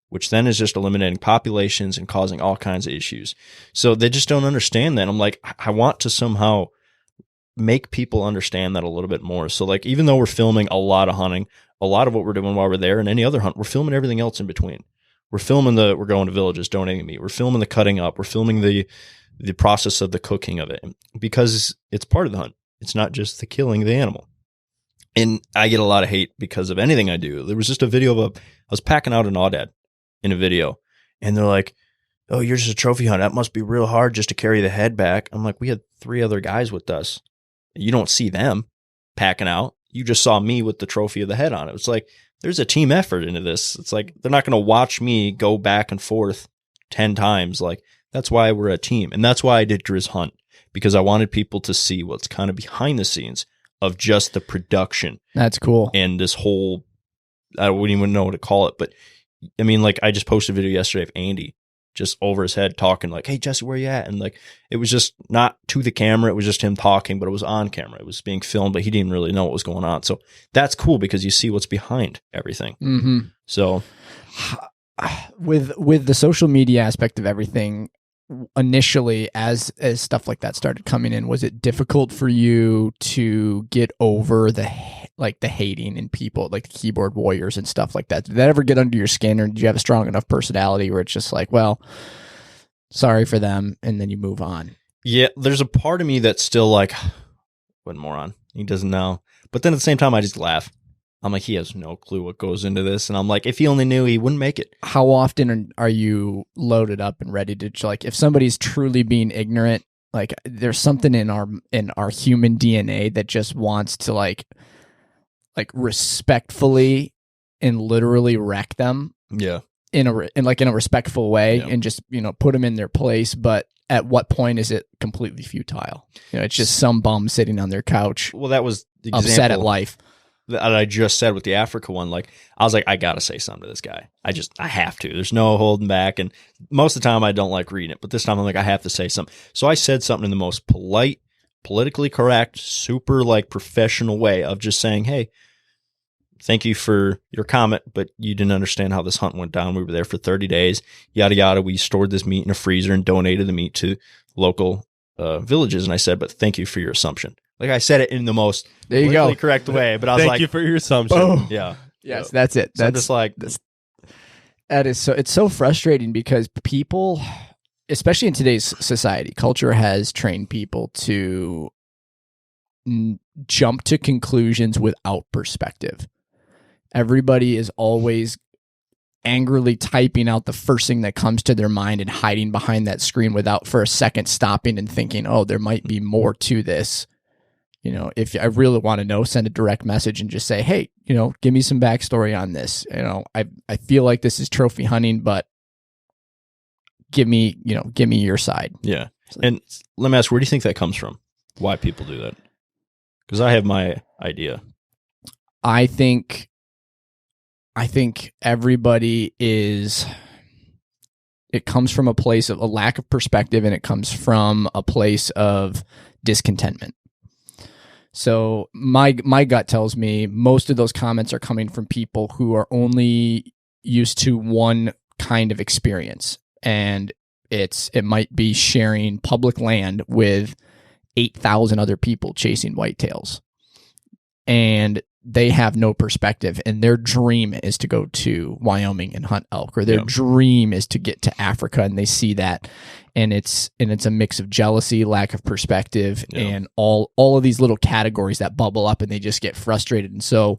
[SPEAKER 4] which then is just eliminating populations and causing all kinds of issues. So they just don't understand that. I'm like, I want to somehow make people understand that a little bit more. So like, even though we're filming a lot of hunting, a lot of what we're doing while we're there and any other hunt, we're filming everything else in between. We're filming we're going to villages, donating meat. We're filming the cutting up. We're filming the process of the cooking of it, because it's part of the hunt. It's not just the killing of the animal. And I get a lot of hate because of anything I do. There was just a video of I was packing out an aoudad in a video, and they're like, "Oh, you're just a trophy hunter. That must be real hard just to carry the head back." I'm like, we had 3 other guys with us. You don't see them packing out. You just saw me with the trophy of the head on it. It's like, there's a team effort into this. It's like, they're not going to watch me go back and forth 10 times. Like, that's why we're a team. And that's why I did Grizz Hunt, because I wanted people to see what's kind of behind the scenes of just the production.
[SPEAKER 3] That's cool.
[SPEAKER 4] And this whole, I wouldn't even know what to call it. But I mean, like, I just posted a video yesterday of Andy just over his head talking like, "Hey, Jesse, where you at?" And like, it was just not to the camera. It was just him talking, but it was on camera. It was being filmed, but he didn't really know what was going on. So that's cool, because you see what's behind everything.
[SPEAKER 3] Mm-hmm.
[SPEAKER 4] So
[SPEAKER 3] with the social media aspect of everything, initially, as stuff like that started coming in, was it difficult for you to get over the hating in people, like the keyboard warriors and stuff like that? Did that ever get under your skin, or did you have a strong enough personality where it's just like, well, sorry for them, and then you move on?
[SPEAKER 4] Yeah, there's a part of me that's still like, what a moron. He doesn't know. But then at the same time, I just laugh. I'm like, he has no clue what goes into this. And I'm like, if he only knew, he wouldn't make it.
[SPEAKER 3] How often are you loaded up and ready to, like, if somebody's truly being ignorant, like, there's something in our human DNA that just wants to like respectfully and literally wreck them.
[SPEAKER 4] Yeah.
[SPEAKER 3] In a respectful way,
[SPEAKER 4] yeah.
[SPEAKER 3] And just, put them in their place. But at what point is it completely futile? It's just some bum sitting on their couch.
[SPEAKER 4] Well, that was the
[SPEAKER 3] upset at life.
[SPEAKER 4] That I just said with the Africa one. Like, I was like, I got to say something to this guy. I have to. There's no holding back. And most of the time I don't like reading it, but this time I'm like, I have to say something. So I said something in the most polite, politically correct, super like professional way of just saying, "Hey, thank you for your comment, but you didn't understand how this hunt went down. We were there for 30 days, yada, yada. We stored this meat in a freezer and donated the meat to local villages." And I said, "But thank you for your assumption." Like, I said it in the most politically correct way, but I was like,
[SPEAKER 2] "Thank you for your assumption."
[SPEAKER 3] Boom.
[SPEAKER 4] Yeah.
[SPEAKER 3] Yes, that's it.
[SPEAKER 4] So I'm just like,
[SPEAKER 3] that is so, it's so frustrating, because people, especially in today's society, culture has trained people to jump to conclusions without perspective. Everybody is always angrily typing out the first thing that comes to their mind and hiding behind that screen without for a second stopping and thinking, "Oh, there might be more to this." If I really want to know, send a direct message and just say, "Hey, give me some backstory on this. I feel like this is trophy hunting, but give me your side."
[SPEAKER 4] Yeah. And let me ask, where do you think that comes from? Why people do that? Because I have my idea.
[SPEAKER 3] I think everybody is, it comes from a place of a lack of perspective, and it comes from a place of discontentment. So my gut tells me most of those comments are coming from people who are only used to one kind of experience, and it might be sharing public land with 8,000 other people chasing whitetails, and they have no perspective, and their dream is to go to Wyoming and hunt elk, or their dream is to get to Africa, and they see that, and it's a mix of jealousy, lack of perspective, and all of these little categories that bubble up, and they just get frustrated. And so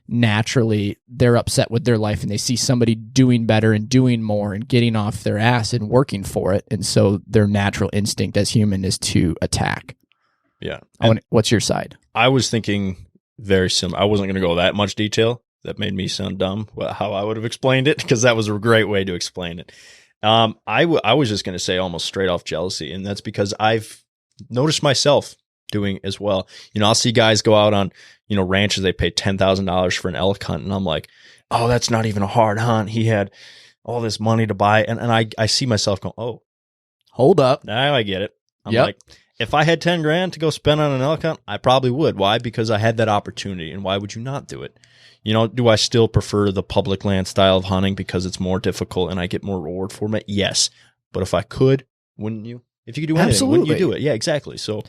[SPEAKER 3] naturally they're upset with their life, and they see somebody doing better and doing more and getting off their ass and working for it, and so their natural instinct as human is to attack.
[SPEAKER 4] Yeah.
[SPEAKER 3] What's your side?
[SPEAKER 4] I was thinking very similar. I wasn't going to go that much detail. That made me sound dumb, how I would have explained it, because that was a great way to explain it. I was just going to say almost straight off jealousy, and that's because I've noticed myself doing as well. I'll see guys go out on, ranches, they pay $10,000 for an elk hunt, and I'm like, "Oh, that's not even a hard hunt. He had all this money to buy." And I see myself going, "Oh,
[SPEAKER 3] hold up.
[SPEAKER 4] now I get it. I'm like, if I had 10 grand to go spend on an elk hunt, I probably would. Why? Because I had that opportunity. And why would you not do it? You know, do I still prefer the public land style of hunting because it's more difficult and I get more reward for it? Yes. But if I could, wouldn't you? If you could do anything,
[SPEAKER 3] Absolutely.
[SPEAKER 4] wouldn't you do it? Yeah, exactly. So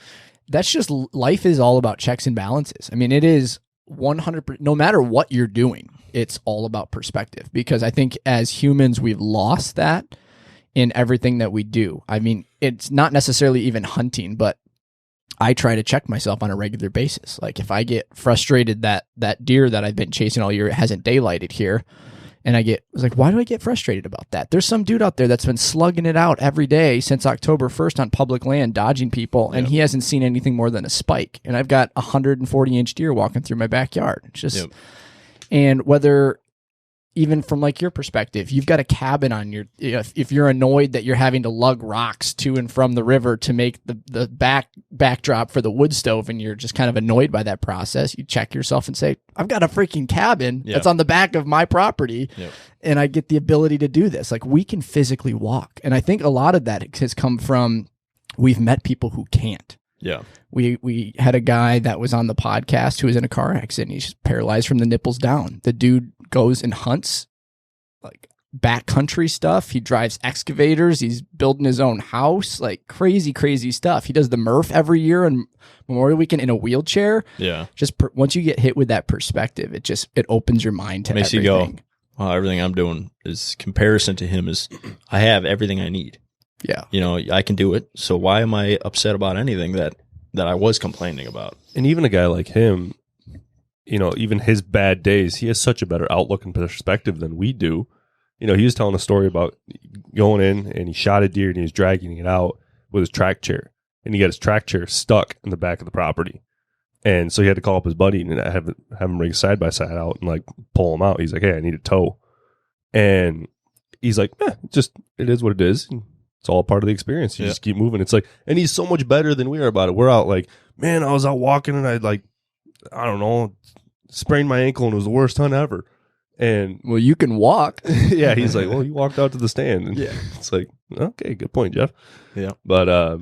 [SPEAKER 3] that's just, life is all about checks and balances. I mean, it is 100%, no matter what you're doing, it's all about perspective, because I think as humans, we've lost that in everything that we do. I mean, it's not necessarily even hunting, but I try to check myself on a regular basis. Like if I get frustrated that that deer that I've been chasing all year hasn't daylighted here, and I was like, why do I get frustrated about that? There's some dude out there that's been slugging it out every day since October 1st on public land, dodging people, and he hasn't seen anything more than a spike. And I've got 140-inch deer walking through my backyard. It's just, and whether, even from like your perspective, you've got a cabin on your, if you're annoyed that you're having to lug rocks to and from the river to make the backdrop for the wood stove, and you're just kind of annoyed by that process, you check yourself and say, I've got a freaking cabin that's on the back of my property, and I get the ability to do this. Like, we can physically walk. And I think a lot of that has come from, we've met people who can't.
[SPEAKER 4] Yeah.
[SPEAKER 3] We had a guy that was on the podcast who was in a car accident. He's paralyzed from the nipples down. The dude goes and hunts like backcountry stuff. He drives excavators. He's building his own house, like crazy, crazy stuff. He does the Murph every year on Memorial Weekend in a wheelchair.
[SPEAKER 4] Yeah.
[SPEAKER 3] Just once you get hit with that perspective, it opens your mind to
[SPEAKER 4] makes
[SPEAKER 3] everything.
[SPEAKER 4] You go, well, everything I'm doing is comparison to him is I have everything I need.
[SPEAKER 3] Yeah.
[SPEAKER 4] You know, I can do it. So why am I upset about anything that I was complaining about?
[SPEAKER 2] And even a guy like him, you know, even his bad days, he has such a better outlook and perspective than we do. You know, he was telling a story about going in and he shot a deer and he was dragging it out with his track chair. And he got his track chair stuck in the back of the property. And so he had to call up his buddy and have him bring side by side out and like pull him out. He's like, hey, I need a tow. And he's like, it is what it is. It's all part of the experience. You just keep moving. It's like, and he's so much better than we are about it. We're out like, man, I was out walking and I don't know, sprained my ankle and it was the worst hunt ever. And
[SPEAKER 3] well, you can walk.
[SPEAKER 2] Yeah. He's like, well, you walked out to the stand. And it's like, okay, good point, Jeff.
[SPEAKER 4] Yeah.
[SPEAKER 2] But,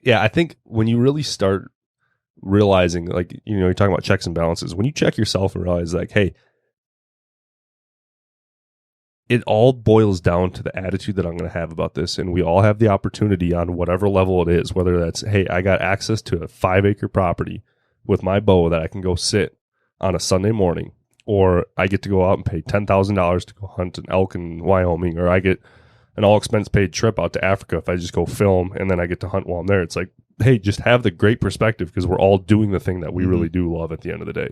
[SPEAKER 2] yeah, I think when you really start realizing, like, you know, you're talking about checks and balances, when you check yourself and realize like, hey, it all boils down to the attitude that I'm going to have about this. And we all have the opportunity on whatever level it is, whether that's, hey, I got access to a 5-acre property with my bow that I can go sit on a Sunday morning, or I get to go out and pay $10,000 to go hunt an elk in Wyoming, or I get an all expense paid trip out to Africa if I just go film and then I get to hunt while I'm there. It's like, hey, just have the great perspective, because we're all doing the thing that we really do love at the end of the day.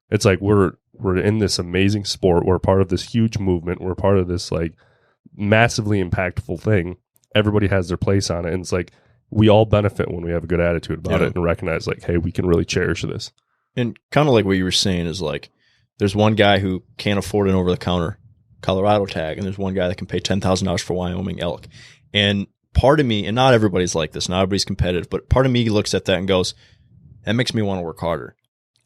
[SPEAKER 2] It's like we're in this amazing sport. We're part of this huge movement. We're part of this like massively impactful thing. Everybody has their place on it. And it's like we all benefit when we have a good attitude about it and recognize like, hey, we can really cherish this.
[SPEAKER 4] And kind of like what you were saying is like, there's one guy who can't afford an over-the-counter Colorado tag, and there's one guy that can pay $10,000 for Wyoming elk. And part of me, and not everybody's like this, not everybody's competitive, but part of me looks at that and goes, that makes me want to work harder.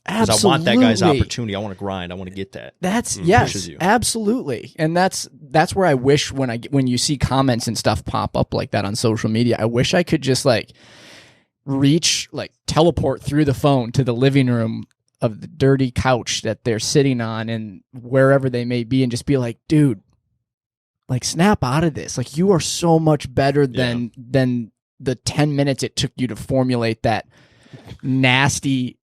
[SPEAKER 4] Because I want that guy's opportunity. I want to grind. I want to get that.
[SPEAKER 3] That's yes, absolutely. And that's where I wish when you see comments and stuff pop up like that on social media, I wish I could just like teleport through the phone to the living room of the dirty couch that they're sitting on and wherever they may be, and just be like, dude, like snap out of this. Like, you are so much better than the 10 minutes it took you to formulate that nasty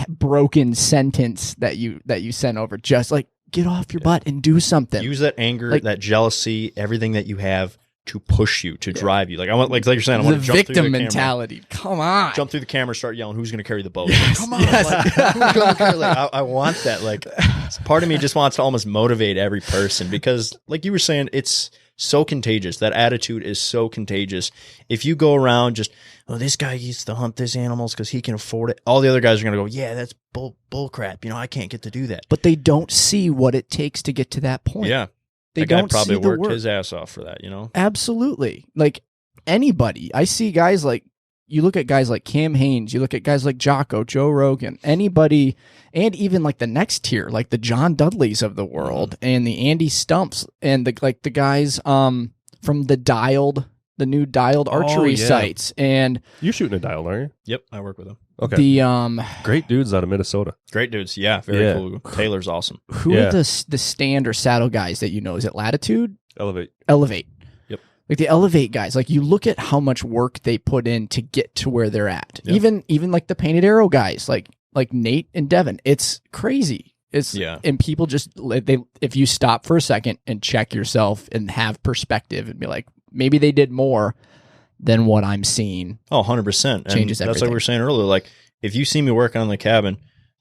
[SPEAKER 3] broken sentence that you sent over. Just like, get off your butt and do something.
[SPEAKER 4] Use that anger, that jealousy, everything that you have to push you, to drive you. Like I want, like you're saying, I want to jump
[SPEAKER 3] victim
[SPEAKER 4] through the
[SPEAKER 3] mentality. Come on,
[SPEAKER 4] jump through the camera, start yelling, "Who's going to carry the boat?"
[SPEAKER 3] Yes.
[SPEAKER 4] Come on, who's going to carry? Like, I want that. Like, part of me just wants to almost motivate every person, because, like you were saying, it's so contagious. That attitude is so contagious. If you go around just, oh, this guy used to hunt this animals because he can afford it, all the other guys are going to go, yeah, that's bull crap. You know, I can't get to do that.
[SPEAKER 3] But they don't see what it takes to get to that point.
[SPEAKER 4] Yeah.
[SPEAKER 3] They
[SPEAKER 4] that guy
[SPEAKER 3] don't
[SPEAKER 4] probably
[SPEAKER 3] see the
[SPEAKER 4] worked
[SPEAKER 3] work.
[SPEAKER 4] his ass off for that, you know?
[SPEAKER 3] Absolutely. Like anybody. I see guys like, you look at guys like Cam Hanes, you look at guys like Jocko, Joe Rogan, anybody, and even like the next tier, like the John Dudleys of the world and the Andy Stumps and the guys from the Dialed the new dialed archery
[SPEAKER 2] yeah.
[SPEAKER 3] sights, and
[SPEAKER 2] You're shooting a dial, aren't you?
[SPEAKER 4] Yep, I work with them.
[SPEAKER 2] Okay.
[SPEAKER 3] the
[SPEAKER 2] Great dudes out of Minnesota.
[SPEAKER 4] Great dudes. Yeah, very
[SPEAKER 2] Yeah.
[SPEAKER 4] cool. Taylor's awesome.
[SPEAKER 3] who
[SPEAKER 2] Yeah.
[SPEAKER 3] are the stand or saddle guys that you know? Is it Latitude?
[SPEAKER 2] Elevate.
[SPEAKER 3] Elevate.
[SPEAKER 4] Yep.
[SPEAKER 3] Like the Elevate guys, like you look at how much work they put in to get to where they're at.
[SPEAKER 4] Yep.
[SPEAKER 3] Even like the Painted Arrow guys, like Nate and Devin. It's crazy. And people just if you stop for a second and check yourself and have perspective and be like, maybe they did more than what I'm seeing.
[SPEAKER 4] Oh, 100%.
[SPEAKER 3] Changes
[SPEAKER 4] That's like
[SPEAKER 3] everything.
[SPEAKER 4] we were saying earlier. Like, if you see me working on the cabin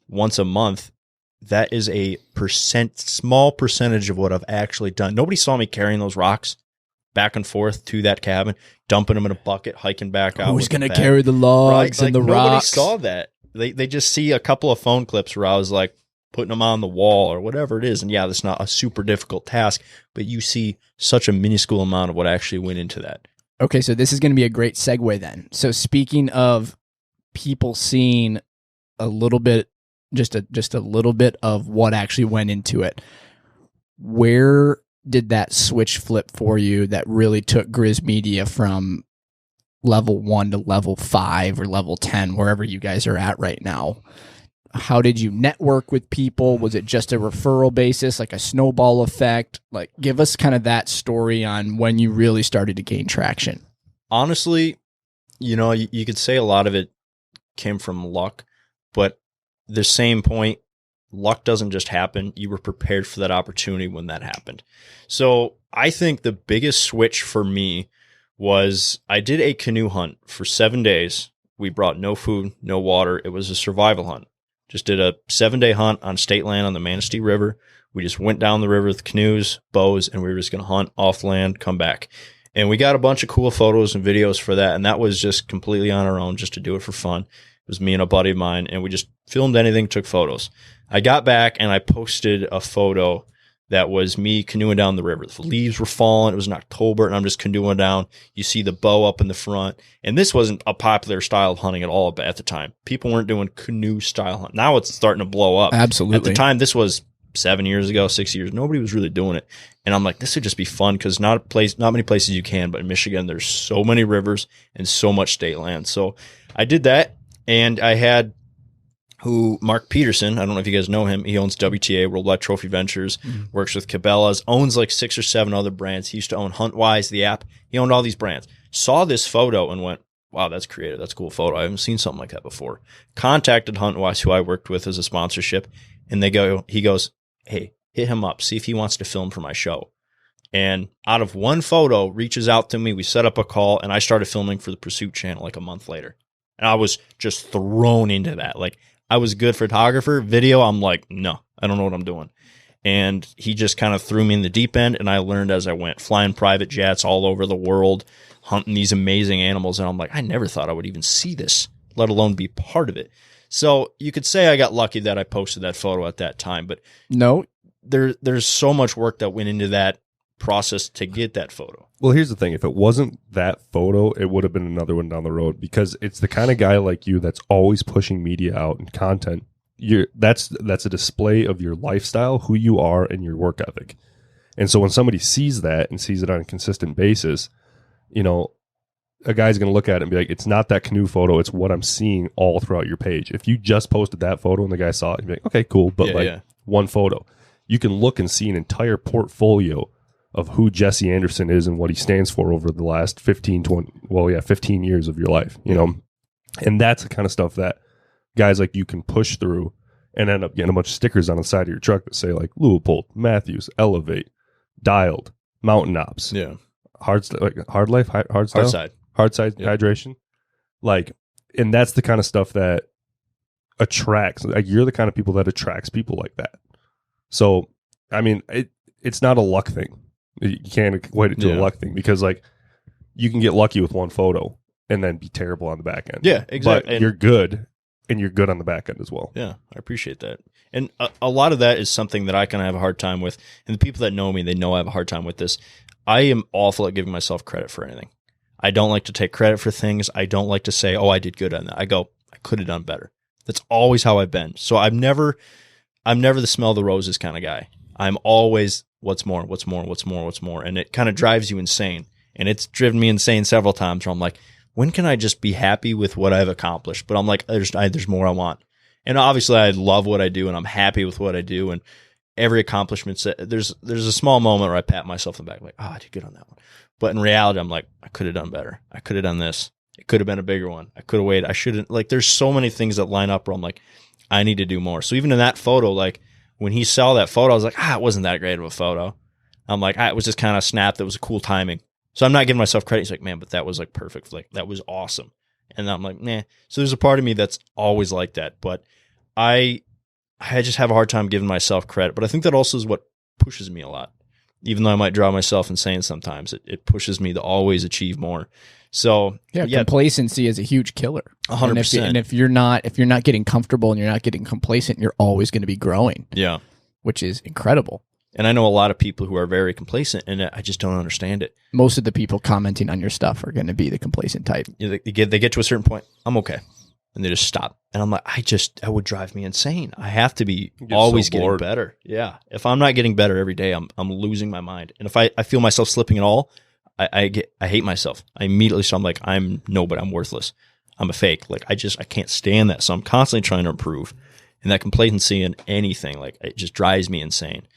[SPEAKER 4] once a month, that is a small percentage of what I've actually done. Nobody saw me carrying those rocks back and forth to that cabin, dumping them in a bucket, hiking back out.
[SPEAKER 3] Who's going to carry the logs and the
[SPEAKER 4] nobody
[SPEAKER 3] rocks?
[SPEAKER 4] saw that. They just see a couple of phone clips where I was like putting them on the wall or whatever it is. And yeah, that's not a super difficult task, but you see such a minuscule amount of what actually went into that.
[SPEAKER 3] Okay, so this is going to be a great segue then. So speaking of people seeing a little bit, just a little bit of what actually went into it, where did that switch flip for you that really took Grizz Media from level 1 to level 5 or level 10, wherever you guys are at right now? How did you network with people? Was it just a referral basis, like a snowball effect? Like, give us kind of that story on when you really started to gain traction.
[SPEAKER 4] Honestly, you could say a lot of it came from luck, but the same point, luck doesn't just happen. You were prepared for that opportunity when that happened. So I think the biggest switch for me was I did a canoe hunt for 7 days. We brought no food, no water. It was a survival hunt. Just did a 7-day hunt on state land on the Manistee River. We just went down the river with canoes, bows, and we were just going to hunt off land, come back. And we got a bunch of cool photos and videos for that. And that was just completely on our own, just to do it for fun. It was me and a buddy of mine, and we just filmed anything, took photos. I got back and I posted a photo that was me canoeing down the river. The leaves were falling. It was in October, and I'm just canoeing down. You see the bow up in the front. And this wasn't a popular style of hunting at all at the time. People weren't doing canoe style hunt. Now it's starting to blow up.
[SPEAKER 3] Absolutely.
[SPEAKER 4] At the time, this was 7 years ago, 6 years. Nobody was really doing it. And I'm like, this would just be fun because not many places you can, but in Michigan, there's so many rivers and so much state land. So I did that, and I had Mark Peterson, I don't know if you guys know him. He owns WTA, Worldwide Trophy Ventures, works with Cabela's, owns like 6 or 7 other brands. He used to own HuntWise, the app. He owned all these brands. Saw this photo and went, wow, that's creative. That's a cool photo. I haven't seen something like that before. Contacted HuntWise, who I worked with as a sponsorship, and he goes, hey, hit him up, see if he wants to film for my show. And out of one photo, reaches out to me. We set up a call, and I started filming for the Pursuit channel like a month later. And I was just thrown into that. Like, I was a good photographer. Video, I'm like, no, I don't know what I'm doing. And he just kind of threw me in the deep end, and I learned as I went, flying private jets all over the world, hunting these amazing animals. And I'm like, I never thought I would even see this, let alone be part of it. So you could say I got lucky that I posted that photo at that time, but
[SPEAKER 3] No,
[SPEAKER 4] there's so much work that went into that process to get that photo.
[SPEAKER 2] Well, here's the thing. If it wasn't that photo, it would have been another one down the road, because it's the kind of guy like you that's always pushing media out and content. That's a display of your lifestyle, who you are, and your work ethic. And so when somebody sees that and sees it on a consistent basis, a guy's going to look at it and be like, it's not that canoe photo. It's what I'm seeing all throughout your page. If you just posted that photo and the guy saw it, he'd be like, okay, cool. But one photo, you can look and see an entire portfolio of who Jesse Anderson is and what he stands for over the last 15 years of your life, and that's the kind of stuff that guys like you can push through and end up getting a bunch of stickers on the side of your truck that say like Louisville, Matthews, Elevate, Dialed, Mountain Ops, hard side hydration. Like, and that's the kind of stuff that attracts, like, you're the kind of people that attracts people like that. So, I mean, it's not a luck thing. You can't equate it to a luck thing, because like you can get lucky with one photo and then be terrible on the back end.
[SPEAKER 4] Yeah, exactly.
[SPEAKER 2] But you're good, and you're good on the back end as well.
[SPEAKER 4] Yeah, I appreciate that. And a lot of that is something that I kind of have a hard time with. And the people that know me, they know I have a hard time with this. I am awful at giving myself credit for anything. I don't like to take credit for things. I don't like to say, oh, I did good on that. I go, I could have done better. That's always how I've been. So I'm never the smell the roses kind of guy. I'm always what's more. And it kind of drives you insane. And it's driven me insane several times where I'm like, when can I just be happy with what I've accomplished? But I'm like, there's more I want. And obviously I love what I do and I'm happy with what I do. And every accomplishment, there's a small moment where I pat myself on the back, like, oh, I did good on that one. But in reality, I'm like, I could have done better. I could have done this. It could have been a bigger one. I could have waited. I shouldn't. Like, there's so many things that line up where I'm like, I need to do more. So even in that photo, like when he saw that photo, I was like, it wasn't that great of a photo. I'm like, it was just kind of snapped. That was a cool timing. So I'm not giving myself credit. He's like, man, but that was like perfect. Like, that was awesome. And I'm like, nah. So there's a part of me that's always like that. But I just have a hard time giving myself credit. But I think that also is what pushes me a lot. Even though I might drive myself insane sometimes, it pushes me to always achieve more. So
[SPEAKER 3] complacency is a huge killer.
[SPEAKER 4] 100%.
[SPEAKER 3] And if you're not getting comfortable and you're not getting complacent, you're always going to be growing.
[SPEAKER 4] Yeah,
[SPEAKER 3] which is incredible.
[SPEAKER 4] And I know a lot of people who are very complacent, and I just don't understand it.
[SPEAKER 3] Most of the people commenting on your stuff are going to be the complacent type.
[SPEAKER 4] They get to a certain point, I'm okay, and they just stop. And I'm like, that would drive me insane. I have to be always getting better. Yeah, if I'm not getting better every day, I'm losing my mind. And if I feel myself slipping at all, I hate myself. I immediately, so I'm like, I'm worthless. I'm a fake. Like I can't stand that. So I'm constantly trying to improve. And that complacency in anything, like it just drives me insane.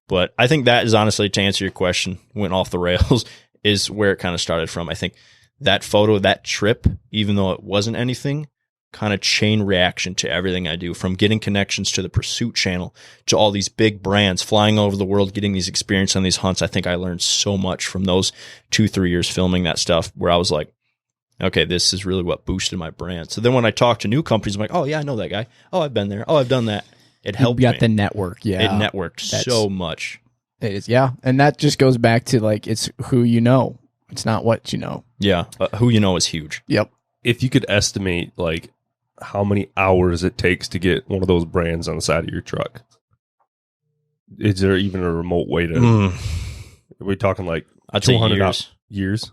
[SPEAKER 4] But I think that is honestly, to answer your question, went off the rails, is where it kind of started from. I think that photo, that trip, even though it wasn't anything, kind of chain reaction to everything I do, from getting connections to the Pursuit channel to all these big brands, flying over the world, getting these experience on these hunts. I think I learned so much from those 2-3 years filming that stuff, where I was like, okay, this is really what boosted my brand. So then when I talk to new companies, I'm like, oh yeah, I know that guy. Oh, I've been there. Oh, I've done that. It helped me.
[SPEAKER 3] You got the network. Yeah.
[SPEAKER 4] It networked so much.
[SPEAKER 3] It is. Yeah. And that just goes back to like, it's who you know. It's not what you know.
[SPEAKER 4] Yeah. Who you know is huge.
[SPEAKER 3] Yep.
[SPEAKER 2] If you could estimate like how many hours it takes to get one of those brands on the side of your truck, is there even a remote way to, are we talking like
[SPEAKER 4] I'd say
[SPEAKER 2] 200 years?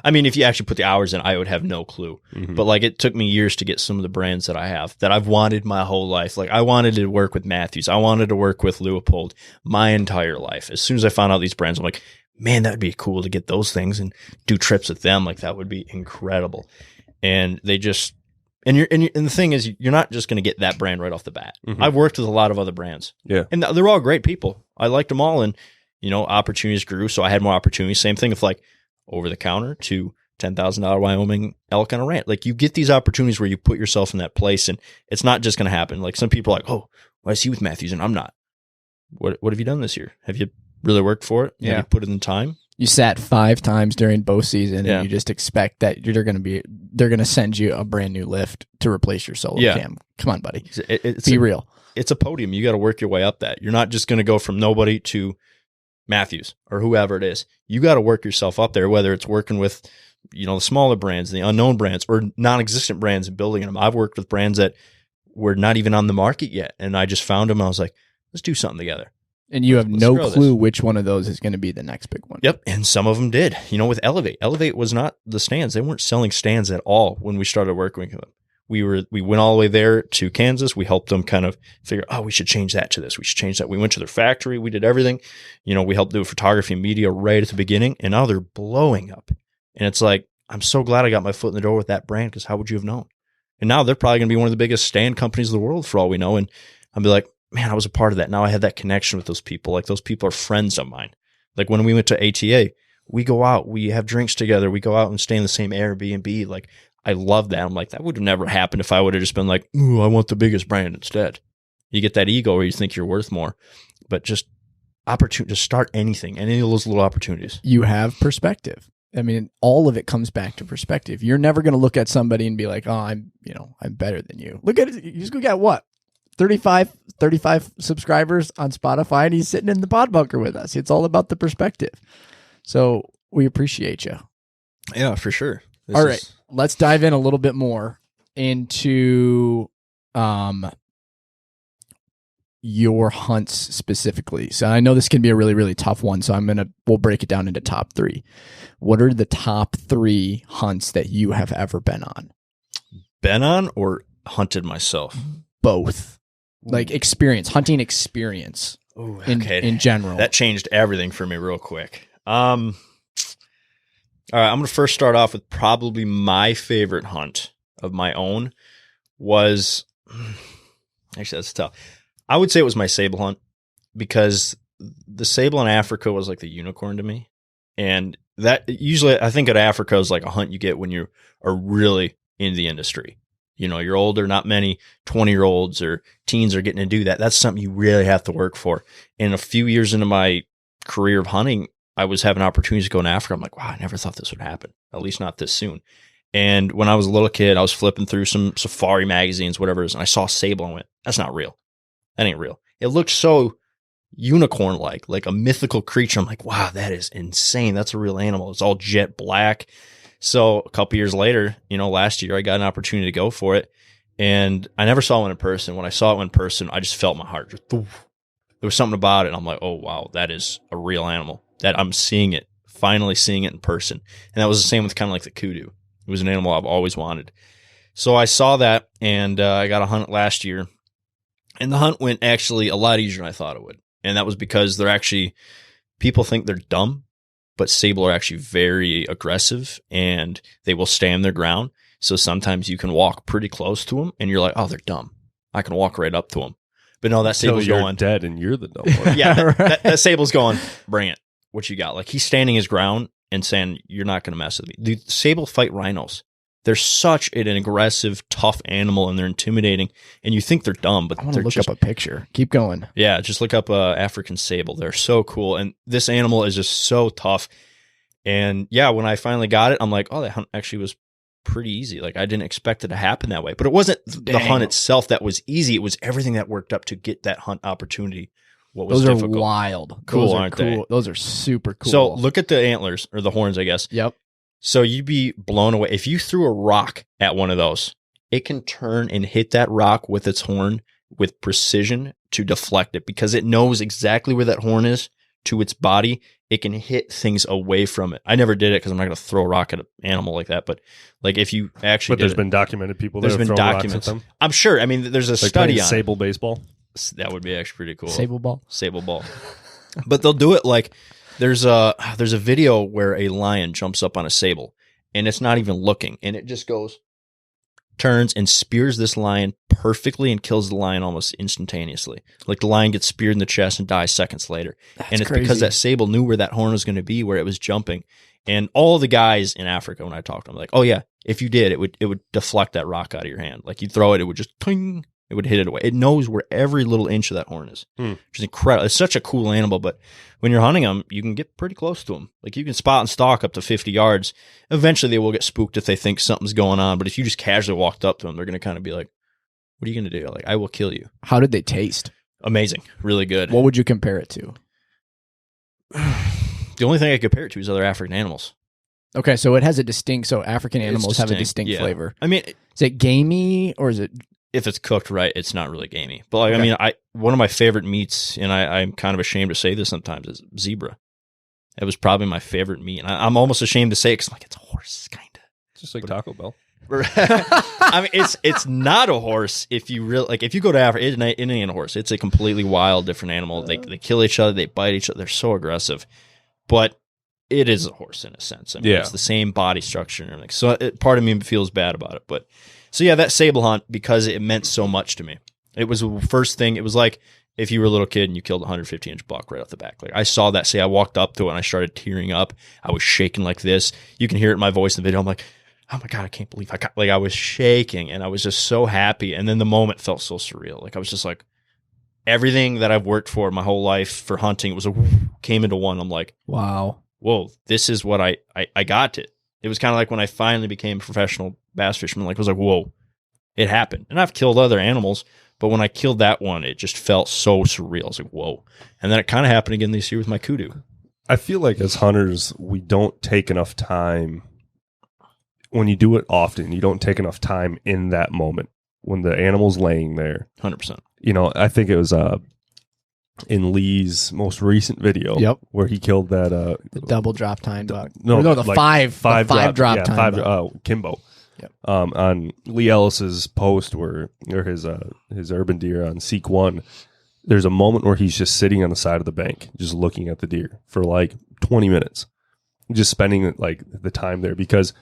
[SPEAKER 4] I mean, if you actually put the hours in, I would have no clue.
[SPEAKER 2] Mm-hmm.
[SPEAKER 4] But like, it took me years to get some of the brands that I have that I've wanted my whole life. Like I wanted to work with Matthews. I wanted to work with Leupold my entire life. As soon as I found out these brands, I'm like, man, that'd be cool to get those things and do trips with them. Like that would be incredible. And they just, and the thing is, you're not just going to get that brand right off the bat.
[SPEAKER 2] Mm-hmm.
[SPEAKER 4] I've worked with a lot of other brands.
[SPEAKER 2] Yeah.
[SPEAKER 4] And they're all great people. I liked them all. And, opportunities grew. So I had more opportunities. Same thing with like over the counter to $10,000 Wyoming elk on a rant. Like you get these opportunities where you put yourself in that place, and it's not just going to happen. Like some people are like, oh, well, I see with Matthews and I'm not. What have you done this year? Have you really worked for it?
[SPEAKER 3] Yeah.
[SPEAKER 4] Have you put it in time?
[SPEAKER 3] You sat 5 times during bow season, and you just expect that they're going to send you a brand new lift to replace your solo cam. Come on, buddy. Be real.
[SPEAKER 4] It's a podium. You got to work your way up that. You're not just going to go from nobody to Matthews or whoever it is. You got to work yourself up there, whether it's working with, the smaller brands, the unknown brands, or non-existent brands and building them. I've worked with brands that were not even on the market yet, and I just found them. And I was like, let's do something together.
[SPEAKER 3] And you have no clue which one of those is going to be the next big one.
[SPEAKER 4] Yep. And some of them did. With Elevate. Elevate was not the stands. They weren't selling stands at all when we started working with them. We went all the way there to Kansas. We helped them kind of figure, we should change that to this. We should change that. We went to their factory. We did everything. We helped do photography and media right at the beginning, and now they're blowing up. And it's like, I'm so glad I got my foot in the door with that brand, because how would you have known? And now they're probably going to be one of the biggest stand companies in the world for all we know. And I'll be like, man, I was a part of that. Now I have that connection with those people. Like those people are friends of mine. Like when we went to ATA, we go out, we have drinks together. We go out and stay in the same Airbnb. Like I love that. I'm like, that would have never happened if I would have just been like, ooh, I want the biggest brand instead. You get that ego where you think you're worth more, but just opportunity to start anything, any of those little opportunities.
[SPEAKER 3] You have perspective. I mean, all of it comes back to perspective. You're never going to look at somebody and be like, oh, I'm better than you. Look at it. You just got what? 35 subscribers on Spotify, and he's sitting in the PodBunker with us. It's all about the perspective. So we appreciate you.
[SPEAKER 4] Yeah, for sure.
[SPEAKER 3] All right. Let's dive in a little bit more into your hunts specifically. So I know this can be a really, really tough one. So we'll break it down into top 3. What are the top 3 hunts that you have ever been on?
[SPEAKER 4] Been on or hunted myself?
[SPEAKER 3] Both. Like hunting experience.
[SPEAKER 4] Ooh, okay.
[SPEAKER 3] in general.
[SPEAKER 4] That changed everything for me real quick. All right, I'm going to first start off with probably my favorite hunt of my own was, actually that's tough. I would say it was my sable hunt because the sable in Africa was like the unicorn to me. And that usually I think of Africa as like a hunt you get when you are really in the industry. You know, you're older, not many 20-year-olds or teens are getting to do that. That's something you really have to work for. And a few years into my career of hunting, I was having opportunities to go in Africa. I'm like, wow, I never thought this would happen, at least not this soon. And when I was a little kid, I was flipping through some safari magazines, whatever it is, and I saw a sable and went, that's not real. That ain't real. It looks so unicorn-like, like a mythical creature. I'm like, wow, that is insane. That's a real animal. It's all jet black. So a couple years later, you know, last year, I got an opportunity to go for it. And I never saw one in person. When I saw it in person, I just felt my heart. Just, there was something about it. And I'm like, oh, wow, that is a real animal. That I'm seeing it, finally seeing it in person. And that was the same with kind of like the kudu. It was an animal I've always wanted. So I saw that, and I got a hunt last year. And the hunt went actually a lot easier than I thought it would. And that was because they're actually, people think they're dumb, but sable are actually very aggressive, and they will stand their ground. So sometimes you can walk pretty close to them, and you're like, oh, they're dumb. I can walk right up to them. But no, that sable's going
[SPEAKER 2] dead, and you're the dumb one.
[SPEAKER 4] Yeah, that sable's going, bring it. What you got? Like, he's standing his ground and saying, you're not going to mess with me. The sable fight rhinos. They're such an aggressive, tough animal, and they're intimidating. And you think they're dumb, but
[SPEAKER 3] I want
[SPEAKER 4] they're
[SPEAKER 3] to look
[SPEAKER 4] just,
[SPEAKER 3] up a picture. Keep going.
[SPEAKER 4] Yeah, just look up African sable. They're so cool. And this animal is just so tough. And yeah, when I finally got it, I'm like, oh, that hunt actually was pretty easy. Like, I didn't expect it to happen that way. But it wasn't the hunt itself that was easy. It was everything that worked up to get that hunt opportunity. What was
[SPEAKER 3] Those
[SPEAKER 4] difficult.
[SPEAKER 3] are wild.
[SPEAKER 4] Cool,
[SPEAKER 3] Those are
[SPEAKER 4] aren't
[SPEAKER 3] cool.
[SPEAKER 4] they?
[SPEAKER 3] Those are super cool.
[SPEAKER 4] So look at the antlers, or the horns, I guess.
[SPEAKER 3] Yep.
[SPEAKER 4] So you'd be blown away. If you threw a rock at one of those, it can turn and hit that rock with its horn with precision to deflect it, because it knows exactly where that horn is to its body. It can hit things away from it. I never did it because I'm not going to throw a rock at an animal like that. But like, if you actually,
[SPEAKER 2] But there's been documented people that
[SPEAKER 4] there's
[SPEAKER 2] have
[SPEAKER 4] been
[SPEAKER 2] thrown
[SPEAKER 4] documents.
[SPEAKER 2] rocks at them.
[SPEAKER 4] I'm sure. I mean, there's a
[SPEAKER 2] Like
[SPEAKER 4] study
[SPEAKER 2] playing
[SPEAKER 4] on
[SPEAKER 2] sable baseball.
[SPEAKER 4] it. That would be actually pretty cool.
[SPEAKER 3] Sable ball.
[SPEAKER 4] Sable ball. But they'll do it like, there's a video where a lion jumps up on a sable, and it's not even looking, and it just goes, turns and spears this lion perfectly and kills the lion almost instantaneously. Like, the lion gets speared in the chest and dies seconds later. And it's
[SPEAKER 3] crazy.
[SPEAKER 4] because that sable knew where that horn was going to be, where it was jumping. And all the guys in Africa, when I talked to them, like, oh yeah, if you did, it would deflect that rock out of your hand. Like, you throw it, it would just ting, it would hit it away. It knows where every little inch of that horn is, which is incredible. It's such a cool animal, but when you're hunting them, you can get pretty close to them. Like, you can spot and stalk up to 50 yards. Eventually, they will get spooked if they think something's going on. But if you just casually walked up to them, they're going to kind of be like, what are you going to do? Like, I will kill you.
[SPEAKER 3] How did they taste?
[SPEAKER 4] Amazing. Really good.
[SPEAKER 3] What would you compare it to?
[SPEAKER 4] The only thing I compare it to is other African animals.
[SPEAKER 3] Okay, so it has a distinct. So African animals have a
[SPEAKER 4] distinct,
[SPEAKER 3] distinct
[SPEAKER 4] yeah.
[SPEAKER 3] flavor.
[SPEAKER 4] I mean,
[SPEAKER 3] Is it gamey or is it?
[SPEAKER 4] if it's cooked right, it's not really gamey. But like,
[SPEAKER 3] Okay.
[SPEAKER 4] I mean, one of my favorite meats, and I'm kind of ashamed to say this sometimes, is zebra. It was probably my favorite meat. And I'm almost ashamed to say it because I'm like, it's a horse, kind of.
[SPEAKER 2] Just like Taco Bell.
[SPEAKER 4] I mean, it's not a horse. If you really, like, if you go to Africa, it ain't a horse. It's a completely wild, different animal. They kill each other. They bite each other. They're so aggressive. But it is a horse in a sense. I mean,
[SPEAKER 2] Yeah.
[SPEAKER 4] it's the same body structure and everything. So part of me feels bad about it. But so yeah, that sable hunt, because it meant so much to me. It was the first thing. It was like if you were a little kid and you killed a 150-inch buck right off the back. Like, I saw that. Say, I walked up to it and I started tearing up. I was shaking like this. You can hear it in my voice in the video. I'm like, oh my God, I can't believe I was shaking, and I was just so happy. And then the moment felt so surreal. Like, I was just like, everything that I've worked for my whole life for hunting came into one. I'm like,
[SPEAKER 3] Wow.
[SPEAKER 4] whoa, this is what I got it. It was kind of like when I finally became a professional bass fisherman. Like, I was like, whoa, it happened. And I've killed other animals, but when I killed that one, it just felt so surreal. I was like, whoa. And then it kind of happened again this year with my kudu.
[SPEAKER 2] I feel like as hunters, we don't take enough time. When you do it often, you don't take enough time in that moment when the animal's laying there.
[SPEAKER 4] 100%.
[SPEAKER 2] You know, I think it was in Lee's most recent video,
[SPEAKER 3] Yep.
[SPEAKER 2] where he killed that
[SPEAKER 3] The double drop time buck.
[SPEAKER 2] no,
[SPEAKER 3] Or no, the
[SPEAKER 2] like
[SPEAKER 3] five drop time
[SPEAKER 2] five
[SPEAKER 3] buck.
[SPEAKER 2] Kimbo.
[SPEAKER 3] Yep.
[SPEAKER 2] On Lee Ellis's post or his urban deer on Seek One, there's a moment where he's just sitting on the side of the bank, just looking at the deer for like 20 minutes. just spending like the time there, because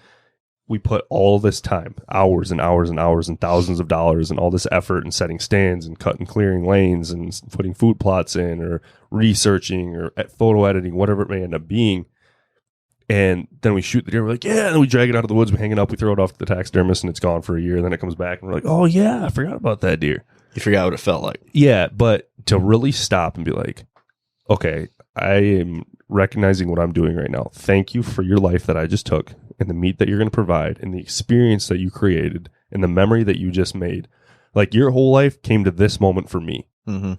[SPEAKER 2] we put all this time, hours and hours and hours and thousands of dollars and all this effort in setting stands and cutting, clearing lanes and putting food plots in or researching or photo editing, whatever it may end up being. And then we shoot the deer. We're like, yeah. And then we drag it out of the woods. We hang it up. We throw it off to the taxidermist and it's gone for a year. And then it comes back and we're like, oh yeah, I forgot about that deer.
[SPEAKER 4] You forgot what it felt like.
[SPEAKER 2] Yeah. But to really stop and be like, okay, I am recognizing what I'm doing right now. Thank you for your life that I just took, and the meat that you're going to provide, and the experience that you created, and the memory that you just made. Like, your whole life came to this moment for me.
[SPEAKER 4] Mm-hmm.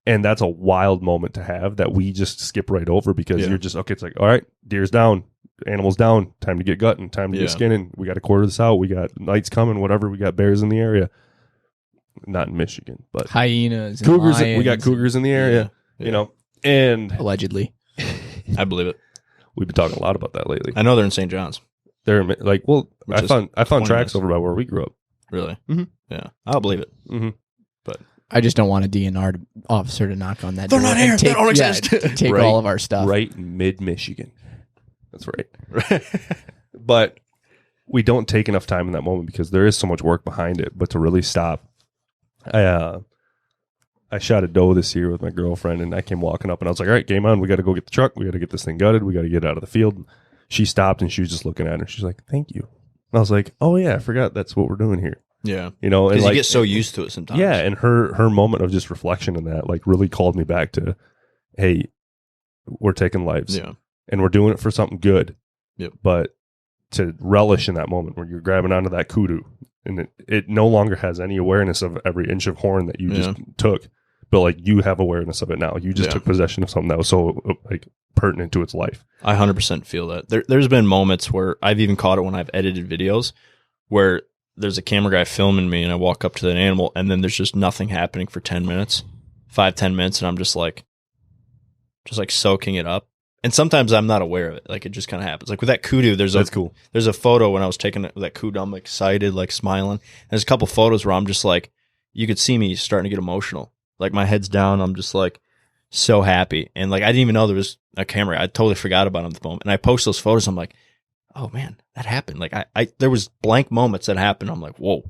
[SPEAKER 2] And that's a wild moment to have that we just skip right over, because you're just, okay, it's like, all right, deer's down, animal's down, time to get gutting, time to get skinning. We got to quarter this out. We got nights coming, whatever. We got bears in the area. Not in Michigan, but
[SPEAKER 3] hyenas, and
[SPEAKER 2] cougars.
[SPEAKER 3] lions.
[SPEAKER 2] We got cougars in the area, you know, and
[SPEAKER 3] allegedly.
[SPEAKER 4] I believe it.
[SPEAKER 2] We've been talking a lot about that lately.
[SPEAKER 4] I know they're in St. John's.
[SPEAKER 2] They're like, well, I found tracks
[SPEAKER 4] minutes.
[SPEAKER 2] over by where we grew up.
[SPEAKER 4] Really?
[SPEAKER 2] Mm-hmm.
[SPEAKER 4] Yeah, I'll believe it.
[SPEAKER 2] Mm-hmm.
[SPEAKER 4] But
[SPEAKER 3] I just don't want a DNR officer to knock on that
[SPEAKER 4] They're
[SPEAKER 3] door
[SPEAKER 4] not
[SPEAKER 3] and
[SPEAKER 4] here. They don't exist.
[SPEAKER 3] take
[SPEAKER 2] Right.
[SPEAKER 3] all of our stuff.
[SPEAKER 2] Right in mid-Michigan. That's right. But we don't take enough time in that moment because there is so much work behind it. But to really stop, I shot a doe this year with my girlfriend, and I came walking up, and I was like, all right, game on. We got to go get the truck. We got to get this thing gutted. We got to get it out of the field. She stopped, and she was just looking at her. She's like, thank you. And I was like, oh, yeah, I forgot that's what we're doing here.
[SPEAKER 4] yeah,
[SPEAKER 2] You know, and
[SPEAKER 4] because
[SPEAKER 2] like,
[SPEAKER 4] you get so used to it sometimes.
[SPEAKER 2] yeah, and her moment of just reflection in that, like, really called me back to, hey, we're taking lives.
[SPEAKER 4] Yeah.
[SPEAKER 2] And we're doing it for something good.
[SPEAKER 4] Yep.
[SPEAKER 2] But to relish in that moment where you're grabbing onto that kudu, and it no longer has any awareness of every inch of horn that you just took, but like, you have awareness of it now. You just took possession of something that was so like pertinent to its life.
[SPEAKER 4] I 100% feel that. There's been moments where I've even caught it when I've edited videos where there's a camera guy filming me and I walk up to that animal and then there's just nothing happening for 10 minutes, 5-10 minutes. And I'm just like soaking it up. And sometimes I'm not aware of it. Like, it just kind of happens. Like with that kudu,
[SPEAKER 2] That's cool.
[SPEAKER 4] There's a photo when I was taking that kudu, I'm excited, like smiling. There's a couple photos where I'm just like, you could see me starting to get emotional. Like, my head's down. I'm just like so happy. And like, I didn't even know there was a camera. I totally forgot about it at the moment. And I post those photos. I'm like, oh man, that happened. Like, I there was blank moments that happened. I'm like, whoa.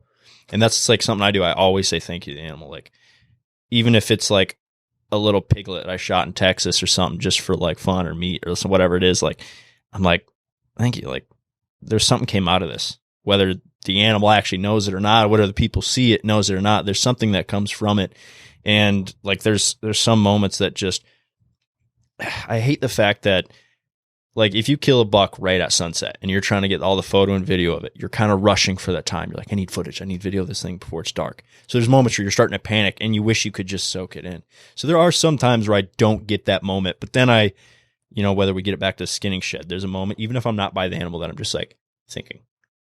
[SPEAKER 4] And that's like something I do. I always say thank you to the animal. Like, even if it's like a little piglet I shot in Texas or something just for like fun or meat or whatever it is, like, I'm like, thank you. Like, there's something came out of this, whether the animal actually knows it or not, or whether the people see it knows it or not, there's something that comes from it. And like, there's some moments that just, I hate the fact that, like, if you kill a buck right at sunset and you're trying to get all the photo and video of it, you're kind of rushing for that time. You're like, I need footage. I need video of this thing before it's dark. So there's moments where you're starting to panic and you wish you could just soak it in. So there are some times where I don't get that moment, but then I, you know, whether we get it back to the skinning shed, there's a moment, even if I'm not by the animal, that I'm just like thinking,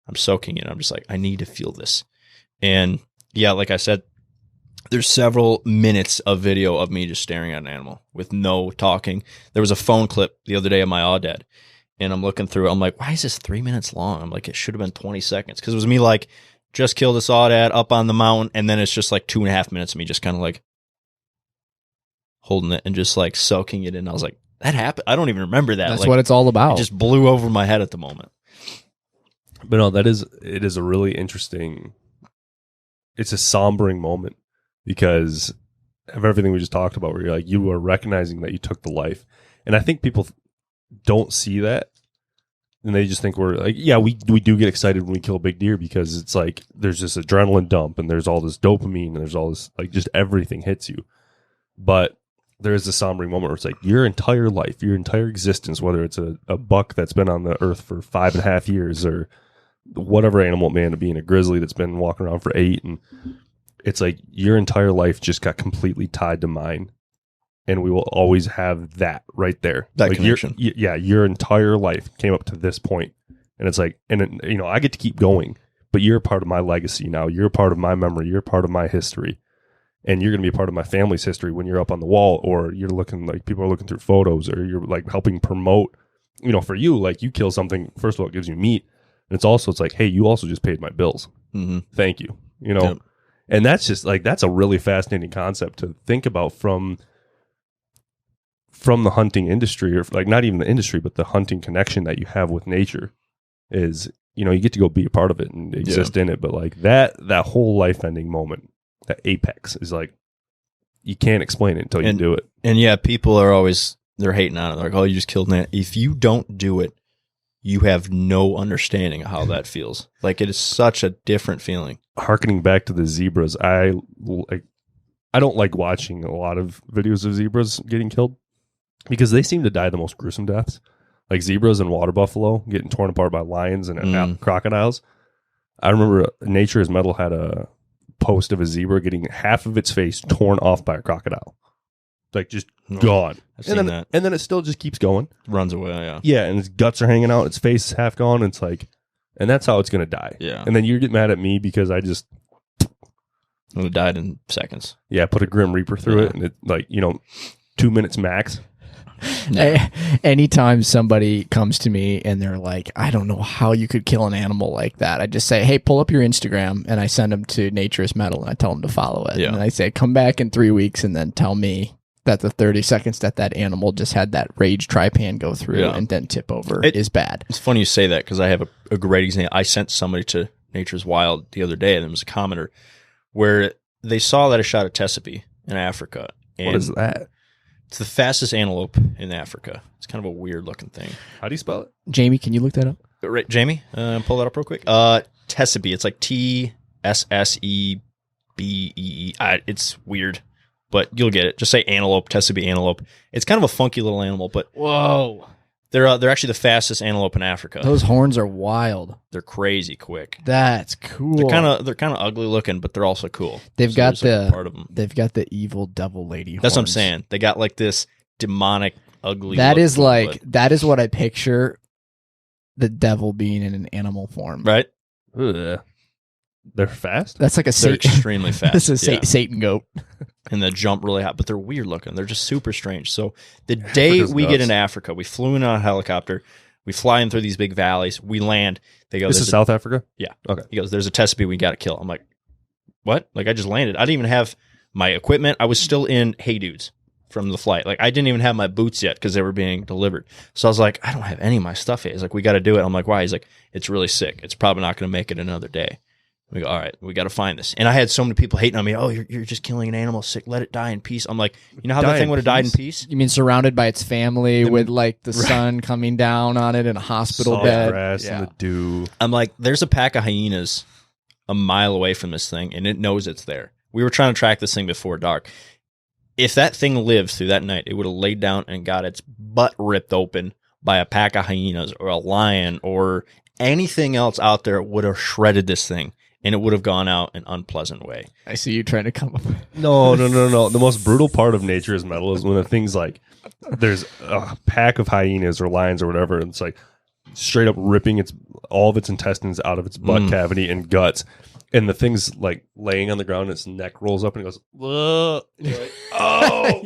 [SPEAKER 4] I'm soaking it. I'm just like, I need to feel this. And yeah, like I said, there's several minutes of video of me just staring at an animal with no talking. There was a phone clip the other day of my aoudad, and I'm looking through it. I'm like, why is this 3 minutes long? I'm like, it should have been 20 seconds. Because it was me like, just killed this aoudad up on the mountain, and then it's just like 2.5 minutes of me just kind of like holding it and just like soaking it in. I was like, that happened. I don't even remember that.
[SPEAKER 3] That's
[SPEAKER 4] like,
[SPEAKER 3] what it's all about.
[SPEAKER 4] it just blew over my head at the moment.
[SPEAKER 2] But no, it is a really interesting, it's a sombering moment because of everything we just talked about, where you're like, you are recognizing that you took the life. And I think people don't see that. And they just think we're like, yeah, we do get excited when we kill a big deer because it's like, there's this adrenaline dump and there's all this dopamine and there's all this, like, just everything hits you. But there is a sombering moment where it's like your entire life, your entire existence, whether it's a buck that's been on the earth for 5.5 years or whatever animal it may end up being, a grizzly that's been walking around for 8, and it's like your entire life just got completely tied to mine, and we will always have that right there.
[SPEAKER 4] That
[SPEAKER 2] like
[SPEAKER 4] connection.
[SPEAKER 2] Your entire life came up to this point, and it's like, and you know, I get to keep going, but you're a part of my legacy now. You're a part of my memory. You're a part of my history, and you're going to be a part of my family's history when you're up on the wall, or you're looking, like, people are looking through photos, or you're like helping promote. You know, for you, like, you kill something. First of all, it gives you meat, and it's like, hey, you also just paid my bills.
[SPEAKER 4] Mm-hmm.
[SPEAKER 2] Thank you. You know.
[SPEAKER 4] Yep.
[SPEAKER 2] And that's just like, that's a really fascinating concept to think about from from the hunting industry, or like not even the industry, but the hunting connection that you have with nature is, you know, you get to go be a part of it and exist in it. But like that whole life ending moment, that apex is like, you can't explain it until you do it.
[SPEAKER 4] And yeah, people are always, they're hating on it. They're like, oh, you just killed an. If you don't do it, you have no understanding of how that feels. Like, it is such a different feeling.
[SPEAKER 2] Harkening back to the zebras, I don't like watching a lot of videos of zebras getting killed because they seem to die the most gruesome deaths. Like zebras and water buffalo getting torn apart by lions and crocodiles. I remember Nature is Metal had a post of a zebra getting half of its face torn off by a crocodile. Like, just gone.
[SPEAKER 4] I've seen that.
[SPEAKER 2] And then it still just keeps going.
[SPEAKER 4] Runs away, yeah.
[SPEAKER 2] Yeah, and its guts are hanging out. Its face is half gone. It's like, and that's how it's going to die.
[SPEAKER 4] Yeah.
[SPEAKER 2] And then you get mad at me because I just...
[SPEAKER 4] It died in seconds.
[SPEAKER 2] Yeah, put a Grim Reaper through it, and it, like, 2 minutes max.
[SPEAKER 3] Anytime somebody comes to me and they're like, I don't know how you could kill an animal like that, I just say, hey, pull up your Instagram, and I send them to Nature's Metal, and I tell them to follow it.
[SPEAKER 4] Yeah.
[SPEAKER 3] And I say, come back in 3 weeks and then tell me that the 30 seconds that animal just had that rage trypan go through and then tip over is bad.
[SPEAKER 4] It's funny you say that because I have a great example. I sent somebody to Nature's Wild the other day, and there was a commenter where they saw that I shot a Tesape in Africa. And
[SPEAKER 2] What is that?
[SPEAKER 4] it's the fastest antelope in Africa. It's kind of a weird looking thing.
[SPEAKER 2] How do you spell it?
[SPEAKER 3] Jamie, can you look that up?
[SPEAKER 4] Right, Jamie, pull that up real quick. Tesape. It's like Tssebee. It's weird, but you'll get it. Just say antelope, Tesape antelope. It's kind of a funky little animal, but
[SPEAKER 3] Whoa.
[SPEAKER 4] they're actually the fastest antelope in Africa.
[SPEAKER 3] Those horns are wild.
[SPEAKER 4] They're crazy quick.
[SPEAKER 3] That's cool.
[SPEAKER 4] They're kind of ugly looking, but they're also cool.
[SPEAKER 3] They've
[SPEAKER 4] So
[SPEAKER 3] got
[SPEAKER 4] there's, like, a part of them.
[SPEAKER 3] They've got the evil devil lady.
[SPEAKER 4] That's what I'm
[SPEAKER 3] horns.
[SPEAKER 4] saying. They got like this demonic, ugly.
[SPEAKER 3] That
[SPEAKER 4] look
[SPEAKER 3] is
[SPEAKER 4] to them,
[SPEAKER 3] like that is what I picture the devil being in an animal form.
[SPEAKER 4] right.
[SPEAKER 2] Ugh. They're fast?
[SPEAKER 3] That's like a
[SPEAKER 4] They're
[SPEAKER 3] Satan.
[SPEAKER 4] extremely fast.
[SPEAKER 3] This is
[SPEAKER 4] yeah.
[SPEAKER 3] Satan goat.
[SPEAKER 4] And they jump really high, but they're weird looking. They're just super strange. So the day
[SPEAKER 2] Africa's
[SPEAKER 4] we get
[SPEAKER 2] nuts.
[SPEAKER 4] into Africa, we flew in on a helicopter. We fly in through these big valleys. We land. They go,
[SPEAKER 2] This is South Africa?
[SPEAKER 4] Yeah.
[SPEAKER 2] Okay.
[SPEAKER 4] He goes, there's a Tesape we got to kill. I'm like, what? Like, I just landed. I didn't even have my equipment. I was still in Hey Dudes from the flight. Like, I didn't even have my boots yet because they were being delivered. So I was like, I don't have any of my stuff yet. He's like, we got to do it. I'm like, why? He's like, it's really sick. It's probably not going to make it another day. We go, all right, we got to find this. And I had so many people hating on me. Oh, you're just killing an animal. Sick. Let it die in peace. I'm like, you know how that thing would have died in peace?
[SPEAKER 3] You mean surrounded by its family with like the sun coming down on it in a hospital
[SPEAKER 2] Soft
[SPEAKER 3] bed?
[SPEAKER 2] grass and the dew.
[SPEAKER 4] I'm like, there's a pack of hyenas a mile away from this thing, and it knows it's there. We were trying to track this thing before dark. If that thing lived through that night, it would have laid down and got its butt ripped open by a pack of hyenas or a lion or anything else out there. Would have shredded this thing, and it would have gone out an unpleasant way.
[SPEAKER 3] I see you trying to come up.
[SPEAKER 2] No. The most brutal part of Nature is Metal is when the thing's like, there's a pack of hyenas or lions or whatever, and it's like straight up ripping all of its intestines out of its butt cavity and guts. And the thing's like laying on the ground, and its neck rolls up, and it goes, "Whoa!" And you're like, "Oh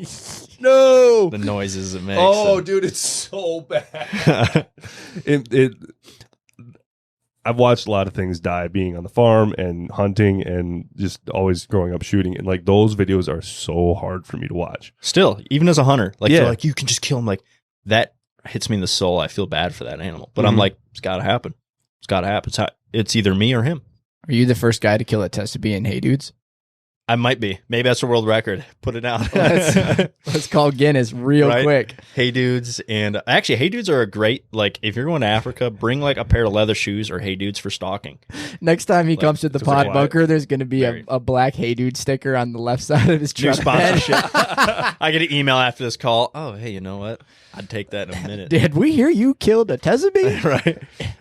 [SPEAKER 2] no!"
[SPEAKER 4] The noises it makes.
[SPEAKER 2] Oh, dude, it's so bad. I've watched a lot of things die being on the farm and hunting and just always growing up shooting. And like those videos are so hard for me to watch.
[SPEAKER 4] Still, even as a hunter, like,
[SPEAKER 2] Yeah.
[SPEAKER 4] they're like, you can just kill him. Like, that hits me in the soul. I feel bad for that animal. But I'm like, it's got to happen. It's got to happen. It's either me or him.
[SPEAKER 3] Are you the first guy to kill a Tesape in Hey Dudes?
[SPEAKER 4] I might be. Maybe that's a world record. Put it down.
[SPEAKER 3] Let's call Guinness real
[SPEAKER 4] Right?
[SPEAKER 3] quick.
[SPEAKER 4] Hey Dudes. And actually, Hey Dudes are a great, like, if you're going to Africa, bring like a pair of leather shoes or Hey Dudes for stalking.
[SPEAKER 3] Next time he comes to the
[SPEAKER 2] it's like
[SPEAKER 3] PodBunker, there's going to be
[SPEAKER 4] Very-
[SPEAKER 3] a black Hey Dude sticker on the left side of his
[SPEAKER 4] New
[SPEAKER 3] truck.
[SPEAKER 4] sponsorship. I get an email after this call. Oh, hey, you know what? I'd take that in a minute.
[SPEAKER 3] Did we hear you killed a Tesape?
[SPEAKER 4] Right.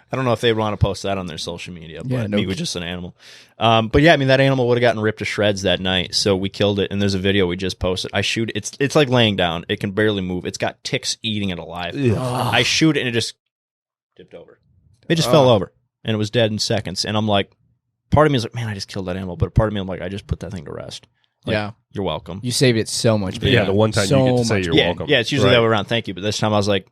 [SPEAKER 4] I don't know if they want to post that on their social media, but
[SPEAKER 3] Yeah, no
[SPEAKER 4] me was just an animal. But yeah, I mean, that animal would have gotten ripped to shreds that night. So we killed it. And there's a video we just posted. I shoot it. It's like laying down. It can barely move. It's got ticks eating it alive. I shoot it and it just tipped over. It just fell over and it was dead in seconds. And I'm like, part of me is like, man, I just killed that animal. But part of me, I'm like, I just put that thing to rest. Like,
[SPEAKER 3] Yeah.
[SPEAKER 4] You're welcome.
[SPEAKER 3] You saved it so much.
[SPEAKER 2] Yeah, the one time
[SPEAKER 3] So
[SPEAKER 2] you get to say
[SPEAKER 3] much.
[SPEAKER 2] you're
[SPEAKER 4] yeah,
[SPEAKER 2] welcome.
[SPEAKER 4] Yeah, it's usually
[SPEAKER 2] Right.
[SPEAKER 4] that way around. Thank you. But this time I was like,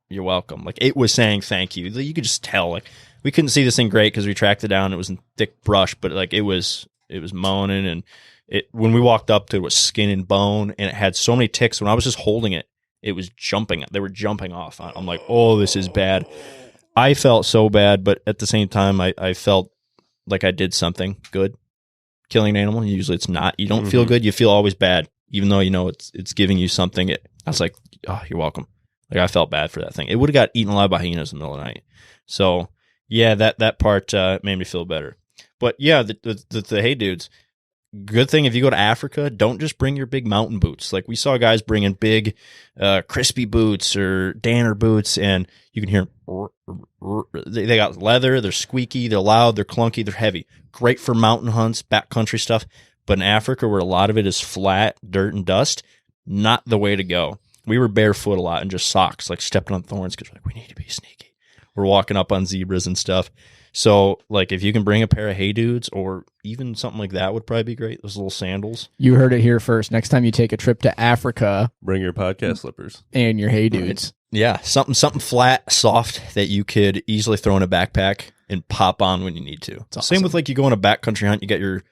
[SPEAKER 4] you're welcome. Like, it was saying thank you. You could just tell. Like, we couldn't see this thing great because we tracked it down. It was in thick brush, but like it was moaning, and when we walked up to it, it was skin and bone, and it had so many ticks. When I was just holding it, it was jumping. They were jumping off. I'm like, oh, this is bad. I felt so bad, but at the same time, I felt like I did something good. Killing an animal, usually it's not. You don't feel good. You feel always bad, even though you know it's giving you something. I was like, oh, you're welcome. Like, I felt bad for that thing. It would have got eaten alive by hyenas in the middle of the night. So yeah, that part made me feel better. But yeah, the hey dudes. Good thing if you go to Africa, don't just bring your big mountain boots. Like, we saw guys bringing big crispy boots or Danner boots, and you can hear they got leather, they're squeaky, they're loud, they're clunky, they're heavy. Great for mountain hunts, backcountry stuff. But in Africa, where a lot of it is flat, dirt, and dust, not the way to go. We were barefoot a lot and just socks, like stepping on thorns because we're like, we need to be sneaky. We're walking up on zebras and stuff. So, like, if you can bring a pair of hey dudes or even something like that would probably be great. Those little sandals.
[SPEAKER 3] You heard it here first. Next time you take a trip to Africa,
[SPEAKER 2] bring your podcast slippers
[SPEAKER 3] and your hey dudes.
[SPEAKER 4] Yeah, something flat, soft that you could easily throw in a backpack and pop on when you need to.
[SPEAKER 3] Awesome.
[SPEAKER 4] Same with, like, you go on a backcountry hunt, you got your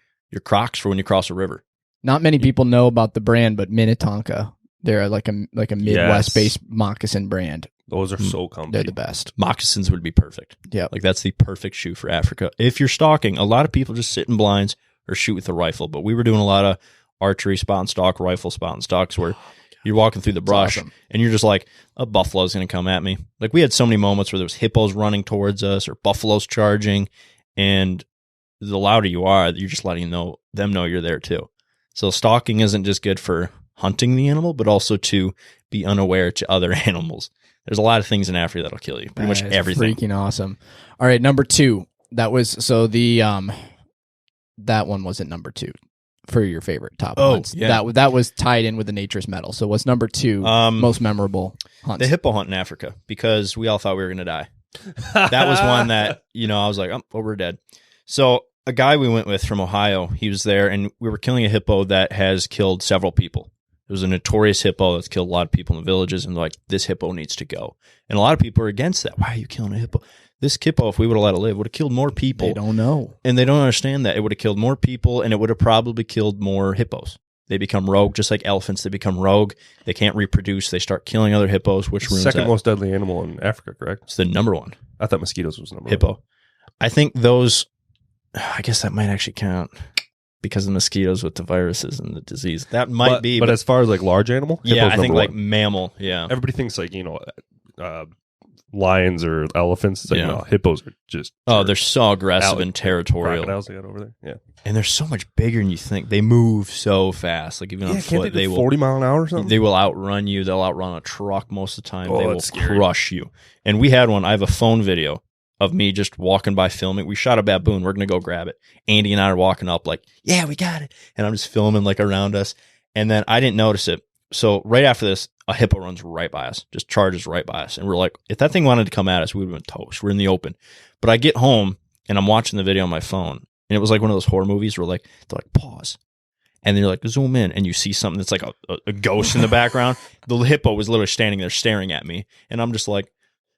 [SPEAKER 4] Crocs for when you cross a river.
[SPEAKER 3] Not many people know about the brand, but Minnetonka. They're like a Midwest-based moccasin brand.
[SPEAKER 2] Those are so comfy.
[SPEAKER 3] They're the best.
[SPEAKER 4] Moccasins would be perfect.
[SPEAKER 3] Yeah,
[SPEAKER 4] like, that's the perfect shoe for Africa. If you're stalking, a lot of people just sit in blinds or shoot with a rifle, but we were doing a lot of archery spot and stock, rifle spot and stocks where you're walking through the brush and you're just like, a buffalo's going to come at me. Like, we had so many moments where there was hippos running towards us or buffaloes charging, and the louder you are, you're just letting them know you're there too. So stalking isn't just good for hunting the animal, but also to be unaware to other animals. There's a lot of things in Africa that'll kill you. Pretty much everything.
[SPEAKER 3] Freaking awesome. All right, number 2. That was so the that one wasn't number 2 for your favorite top hunts.
[SPEAKER 4] Yeah.
[SPEAKER 3] That was tied in with the nature's medal. So what's number 2 most memorable hunts?
[SPEAKER 4] The hippo hunt in Africa, because we all thought we were going to die. That was one that, I was like, oh, we're dead. So a guy we went with from Ohio, he was there, and we were killing a hippo that has killed several people. It was a notorious hippo that's killed a lot of people in the villages, and they're like, this hippo needs to go. And a lot of people are against that. Why are you killing a hippo? This hippo, if we would have let it live, would have killed more people.
[SPEAKER 3] They don't know.
[SPEAKER 4] And they don't understand that. It would have killed more people, and it would have probably killed more hippos. They become rogue, just like elephants. They become rogue. They can't reproduce. They start killing other hippos, which ruins
[SPEAKER 2] second most deadly animal in Africa, correct?
[SPEAKER 4] It's the number one.
[SPEAKER 2] I thought mosquitoes was number
[SPEAKER 4] hippo.
[SPEAKER 2] one.
[SPEAKER 4] I think those, I guess that might actually count. Because of mosquitoes with the viruses and the disease. That might be.
[SPEAKER 2] But as far as like large animal?
[SPEAKER 4] Yeah, I think like
[SPEAKER 2] one.
[SPEAKER 4] mammal. Yeah.
[SPEAKER 2] Everybody thinks like, lions or elephants. It's like, no, hippos are just.
[SPEAKER 4] Oh, they're so aggressive and territorial.
[SPEAKER 2] Crocodiles they got over there. Yeah.
[SPEAKER 4] And they're so much bigger than you think. They move so fast. Like even on foot,
[SPEAKER 2] they will 40 mile an hour or something.
[SPEAKER 4] They will outrun you. They'll outrun a truck most of the time.
[SPEAKER 2] Oh,
[SPEAKER 4] they will
[SPEAKER 2] scary.
[SPEAKER 4] Crush you. And we had one. I have a phone video of me just walking by filming. We shot a baboon. We're going to go grab it. Andy and I are walking up like, yeah, we got it. And I'm just filming like around us. And then I didn't notice it. So right after this, a hippo runs right by us, just charges right by us. And we're like, if that thing wanted to come at us, we would have been toast. We're in the open. But I get home and I'm watching the video on my phone. And it was like one of those horror movies where they're like, pause. And then you're like, zoom in. And you see something that's like a ghost in the background. The hippo was literally standing there staring at me. And I'm just like,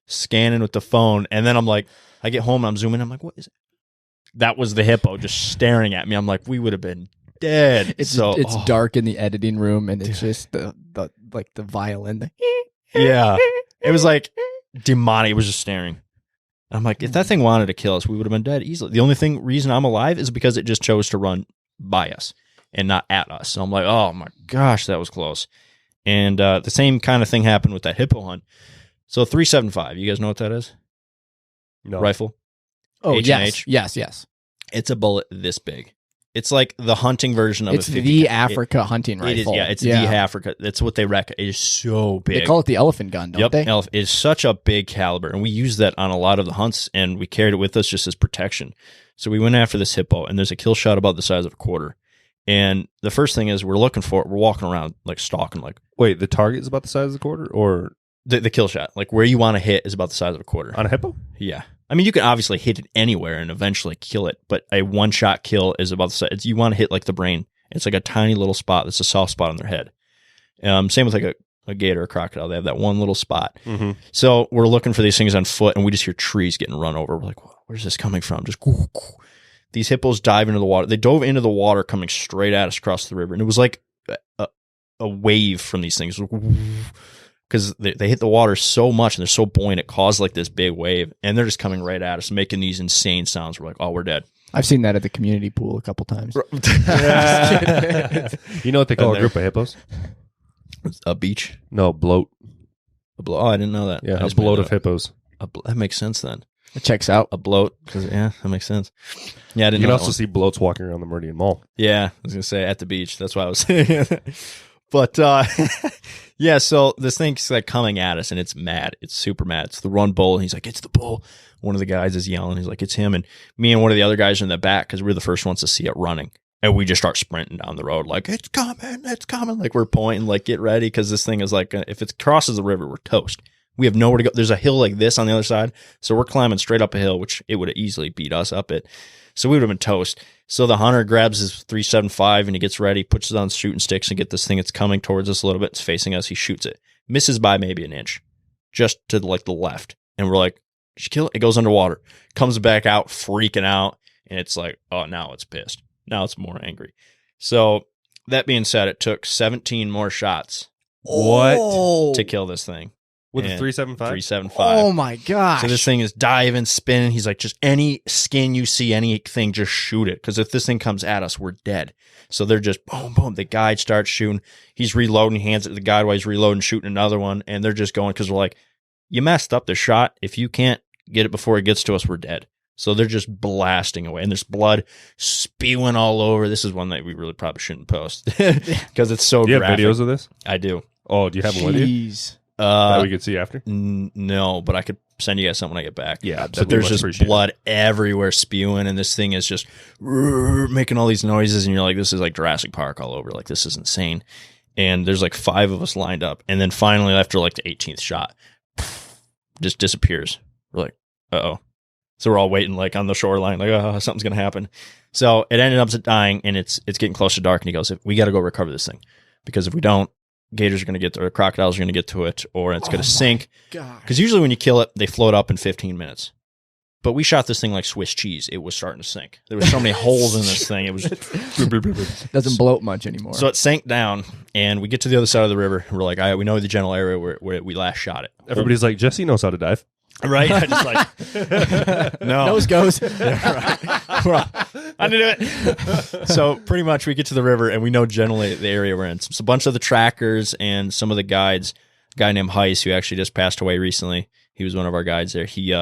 [SPEAKER 4] scanning with the phone, and then I'm like, I get home and I'm zooming. I'm like, what is it? That was the hippo just staring at me. I'm like, we would have been dead.
[SPEAKER 3] It's dark in the editing room, and it's just the violin.
[SPEAKER 4] Yeah, it was like demonic. It was just staring. I'm like, if that thing wanted to kill us, we would have been dead easily. The only reason I'm alive is because it just chose to run by us and not at us. So I'm like, oh my gosh, that was close. And the same kind of thing happened with that hippo hunt. So 375, you guys know what that is?
[SPEAKER 2] No.
[SPEAKER 4] Rifle?
[SPEAKER 3] Oh,
[SPEAKER 4] H&H?
[SPEAKER 3] yes.
[SPEAKER 4] It's a bullet this big. It's like the hunting version of
[SPEAKER 3] it's
[SPEAKER 4] a 50.
[SPEAKER 3] the Africa hunting rifle.
[SPEAKER 4] It's the Africa. That's what they reckon. It is so big.
[SPEAKER 3] They call it the elephant gun, don't they?
[SPEAKER 4] It is such a big caliber, and we use that on a lot of the hunts, and we carried it with us just as protection. So we went after this hippo, and there's a kill shot about the size of a quarter. And the first thing is we're looking for it. We're walking around like stalking. Like,
[SPEAKER 2] wait, the target is about the size of a quarter, or
[SPEAKER 4] the kill shot, like where you want to hit, is about the size of a quarter
[SPEAKER 2] on a hippo?
[SPEAKER 4] Yeah. I mean, you can obviously hit it anywhere and eventually kill it, but a one-shot kill is about the size. You want to hit like the brain. It's like a tiny little spot that's a soft spot on their head. Same with like a gator or a crocodile. They have that one little spot. Mm-hmm. So we're looking for these things on foot, and we just hear trees getting run over. We're like, where's this coming from? Just these hippos dive into the water. They dove into the water coming straight at us across the river, and it was like a wave from these things. because they hit the water so much and they're so buoyant, it caused like this big wave, and they're just coming right at us, making these insane sounds. We're like, oh, we're dead.
[SPEAKER 3] I've seen that at the community pool a couple times.
[SPEAKER 2] You know what they call a group of hippos?
[SPEAKER 4] A beach?
[SPEAKER 2] No, bloat.
[SPEAKER 4] A bloat. Oh, I didn't know that.
[SPEAKER 2] Yeah, a bloat of hippos.
[SPEAKER 4] That makes sense then.
[SPEAKER 3] It checks out.
[SPEAKER 4] A bloat, yeah, that makes sense. Yeah, I didn't.
[SPEAKER 2] You
[SPEAKER 4] know
[SPEAKER 2] can also see bloats walking around the Meridian Mall.
[SPEAKER 4] Yeah, I was gonna say at the beach. That's why I was saying. But yeah, so this thing's like coming at us, and it's mad. It's super mad. It's the run bull, and he's like, "It's the bull." One of the guys is yelling. He's like, "It's him!" And me and one of the other guys are in the back because we're the first ones to see it running, and we just start sprinting down the road like, "It's coming! It's coming!" Like we're pointing, like, "Get ready!" Because this thing is like, if it crosses the river, we're toast. We have nowhere to go. There's a hill like this on the other side. So we're climbing straight up a hill, which it would have easily beat us up it. So we would have been toast. So the hunter grabs his 375 and he gets ready, puts it on shooting sticks and get this thing. It's coming towards us a little bit. It's facing us. He shoots it. Misses by maybe an inch. Just to like the left. And we're like, did you kill it? It goes underwater. Comes back out, freaking out. And it's like, oh, now it's pissed. Now it's more angry. So that being said, it took 17 more shots.
[SPEAKER 2] What?
[SPEAKER 4] To kill this thing.
[SPEAKER 2] With a 375?
[SPEAKER 4] 375.
[SPEAKER 3] Oh my gosh.
[SPEAKER 4] So this thing is diving, spinning. He's like, just any skin you see, anything, just shoot it. Because if this thing comes at us, we're dead. So they're just boom, boom. The guide starts shooting. He's reloading, hands it to the guide while he's reloading, shooting another one. And they're just going, because we're like, you messed up the shot. If you can't get it before it gets to us, we're dead. So they're just blasting away. And there's blood spewing all over. This is one that we really probably shouldn't post. Because it's so
[SPEAKER 2] Do you
[SPEAKER 4] graphic.
[SPEAKER 2] have videos of this?
[SPEAKER 4] I do.
[SPEAKER 2] Oh, do you have them with you?
[SPEAKER 3] Jeez.
[SPEAKER 2] That we could see after?
[SPEAKER 4] No, but I could send you guys something when I get back.
[SPEAKER 2] Yeah,
[SPEAKER 4] so there's just blood everywhere spewing, and this thing is just making all these noises, and you're like, this is like Jurassic Park all over. Like, this is insane. And there's like 5 of us lined up, and then finally, after like the 18th shot, just disappears. We're like, uh-oh. So we're all waiting like on the shoreline, like, oh, something's going to happen. So it ended up dying, and it's getting close to dark, and he goes, we got to go recover this thing, because if we don't, gators are going to get to it, or crocodiles are going to get to it, or it's going to sink. Because usually when you kill it, they float up in 15 minutes. But we shot this thing like Swiss cheese. It was starting to sink. There were so many holes in this thing. It was
[SPEAKER 3] doesn't bloat much anymore.
[SPEAKER 4] So it sank down, and we get to the other side of the river. And we're like, all right, we know the general area where we last shot it.
[SPEAKER 2] Everybody's like, Jesse knows how to dive.
[SPEAKER 4] Right? I just like, no.
[SPEAKER 3] Nose goes.
[SPEAKER 4] I did it. So pretty much we get to the river, and we know generally the area we're in. So a bunch of the trackers and some of the guides, a guy named Heiss, who actually just passed away recently. He was one of our guides there. He,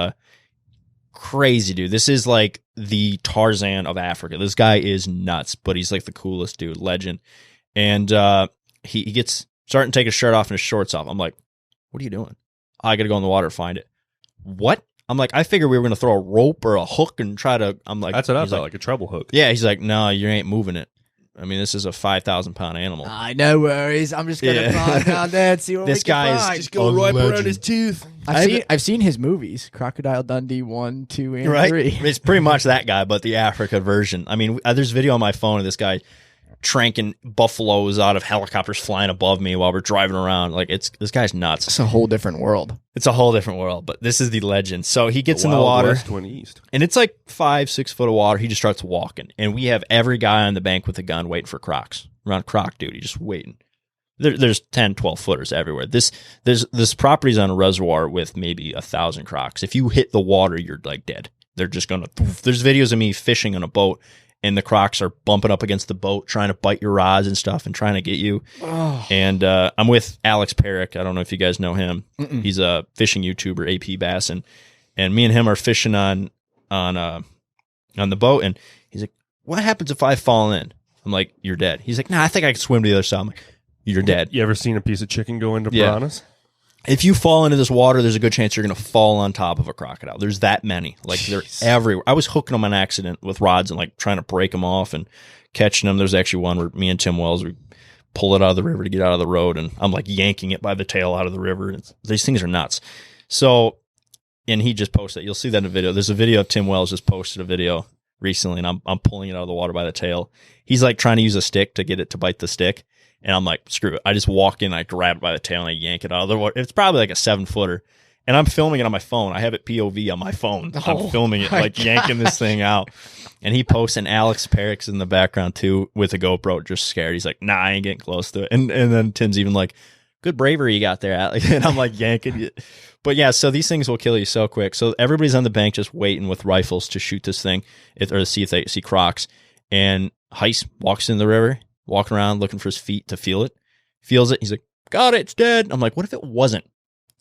[SPEAKER 4] crazy dude. This is like the Tarzan of Africa. This guy is nuts, but he's like the coolest dude, legend. And he gets starting to take his shirt off and his shorts off. I'm like, what are you doing? I got to go in the water to find it. What? I'm like, I figured we were going to throw a rope or a hook and try to, I'm like.
[SPEAKER 2] That's what I thought, like a treble hook.
[SPEAKER 4] Yeah, he's like, no, you ain't moving it. I mean, this is a 5,000-pound animal.
[SPEAKER 3] No worries. I'm just going to climb down there and see what
[SPEAKER 4] this
[SPEAKER 3] we can
[SPEAKER 4] guy
[SPEAKER 3] find.
[SPEAKER 4] is just go right around his tooth.
[SPEAKER 3] I've seen his movies, Crocodile Dundee 1, 2, and 3.
[SPEAKER 4] It's pretty much that guy, but the Africa version. I mean, there's video on my phone of this guy tranking buffaloes out of helicopters flying above me while we're driving around. Like, this guy's nuts.
[SPEAKER 3] It's a whole different world.
[SPEAKER 4] It's a whole different world, but this is the legend. So he gets in the
[SPEAKER 2] Wild
[SPEAKER 4] water,
[SPEAKER 2] West, 20 East.
[SPEAKER 4] and it's like 5-6 foot of water. He just starts walking, and we have every guy on the bank with a gun waiting for crocs. We're on croc duty, just waiting. There's 10, 12 footers everywhere. This property's on a reservoir with maybe 1,000 crocs. If you hit the water, you're like dead. They're just gonna. There's videos of me fishing on a boat, and the crocs are bumping up against the boat, trying to bite your rods and stuff, and trying to get you. Oh. And I'm with Alex Perrick. I don't know if you guys know him. Mm-mm. He's a fishing YouTuber, AP Bass, and me and him are fishing on the boat. And he's like, "What happens if I fall in?" I'm like, "You're dead." He's like, "Nah, I think I can swim to the other side." I'm like, "You're dead."
[SPEAKER 2] You ever seen a piece of chicken go into piranhas?
[SPEAKER 4] If you fall into this water, there's a good chance you're going to fall on top of a crocodile. There's that many. Like, they're everywhere. I was hooking them on accident with rods and, like, trying to break them off and catching them. There's actually one where me and Tim Wells, we pull it out of the river to get out of the road, and I'm, like, yanking it by the tail out of the river. These things are nuts. So, and he just posted it. You'll see that in a video. There's a video of Tim Wells just posted a video recently, and I'm pulling it out of the water by the tail. He's, like, trying to use a stick to get it to bite the stick. And I'm like, screw it. I just walk in, I grab it by the tail, and I yank it out of the water. It's probably like a 7-footer. And I'm filming it on my phone. I have it POV on my phone. I'm filming it, like yanking this thing out. And he posts, and Alex Perrick's in the background too with a GoPro, just scared. He's like, nah, I ain't getting close to it. And then Tim's even like, good bravery you got there, Alex. And I'm like yanking you. But yeah, so these things will kill you so quick. So everybody's on the bank just waiting with rifles to shoot this thing or to see if they see crocs. And Heist walks in the river, walking around looking for his feet to feel it. Feels it. He's like, got it, it's dead. I'm like, what if it wasn't?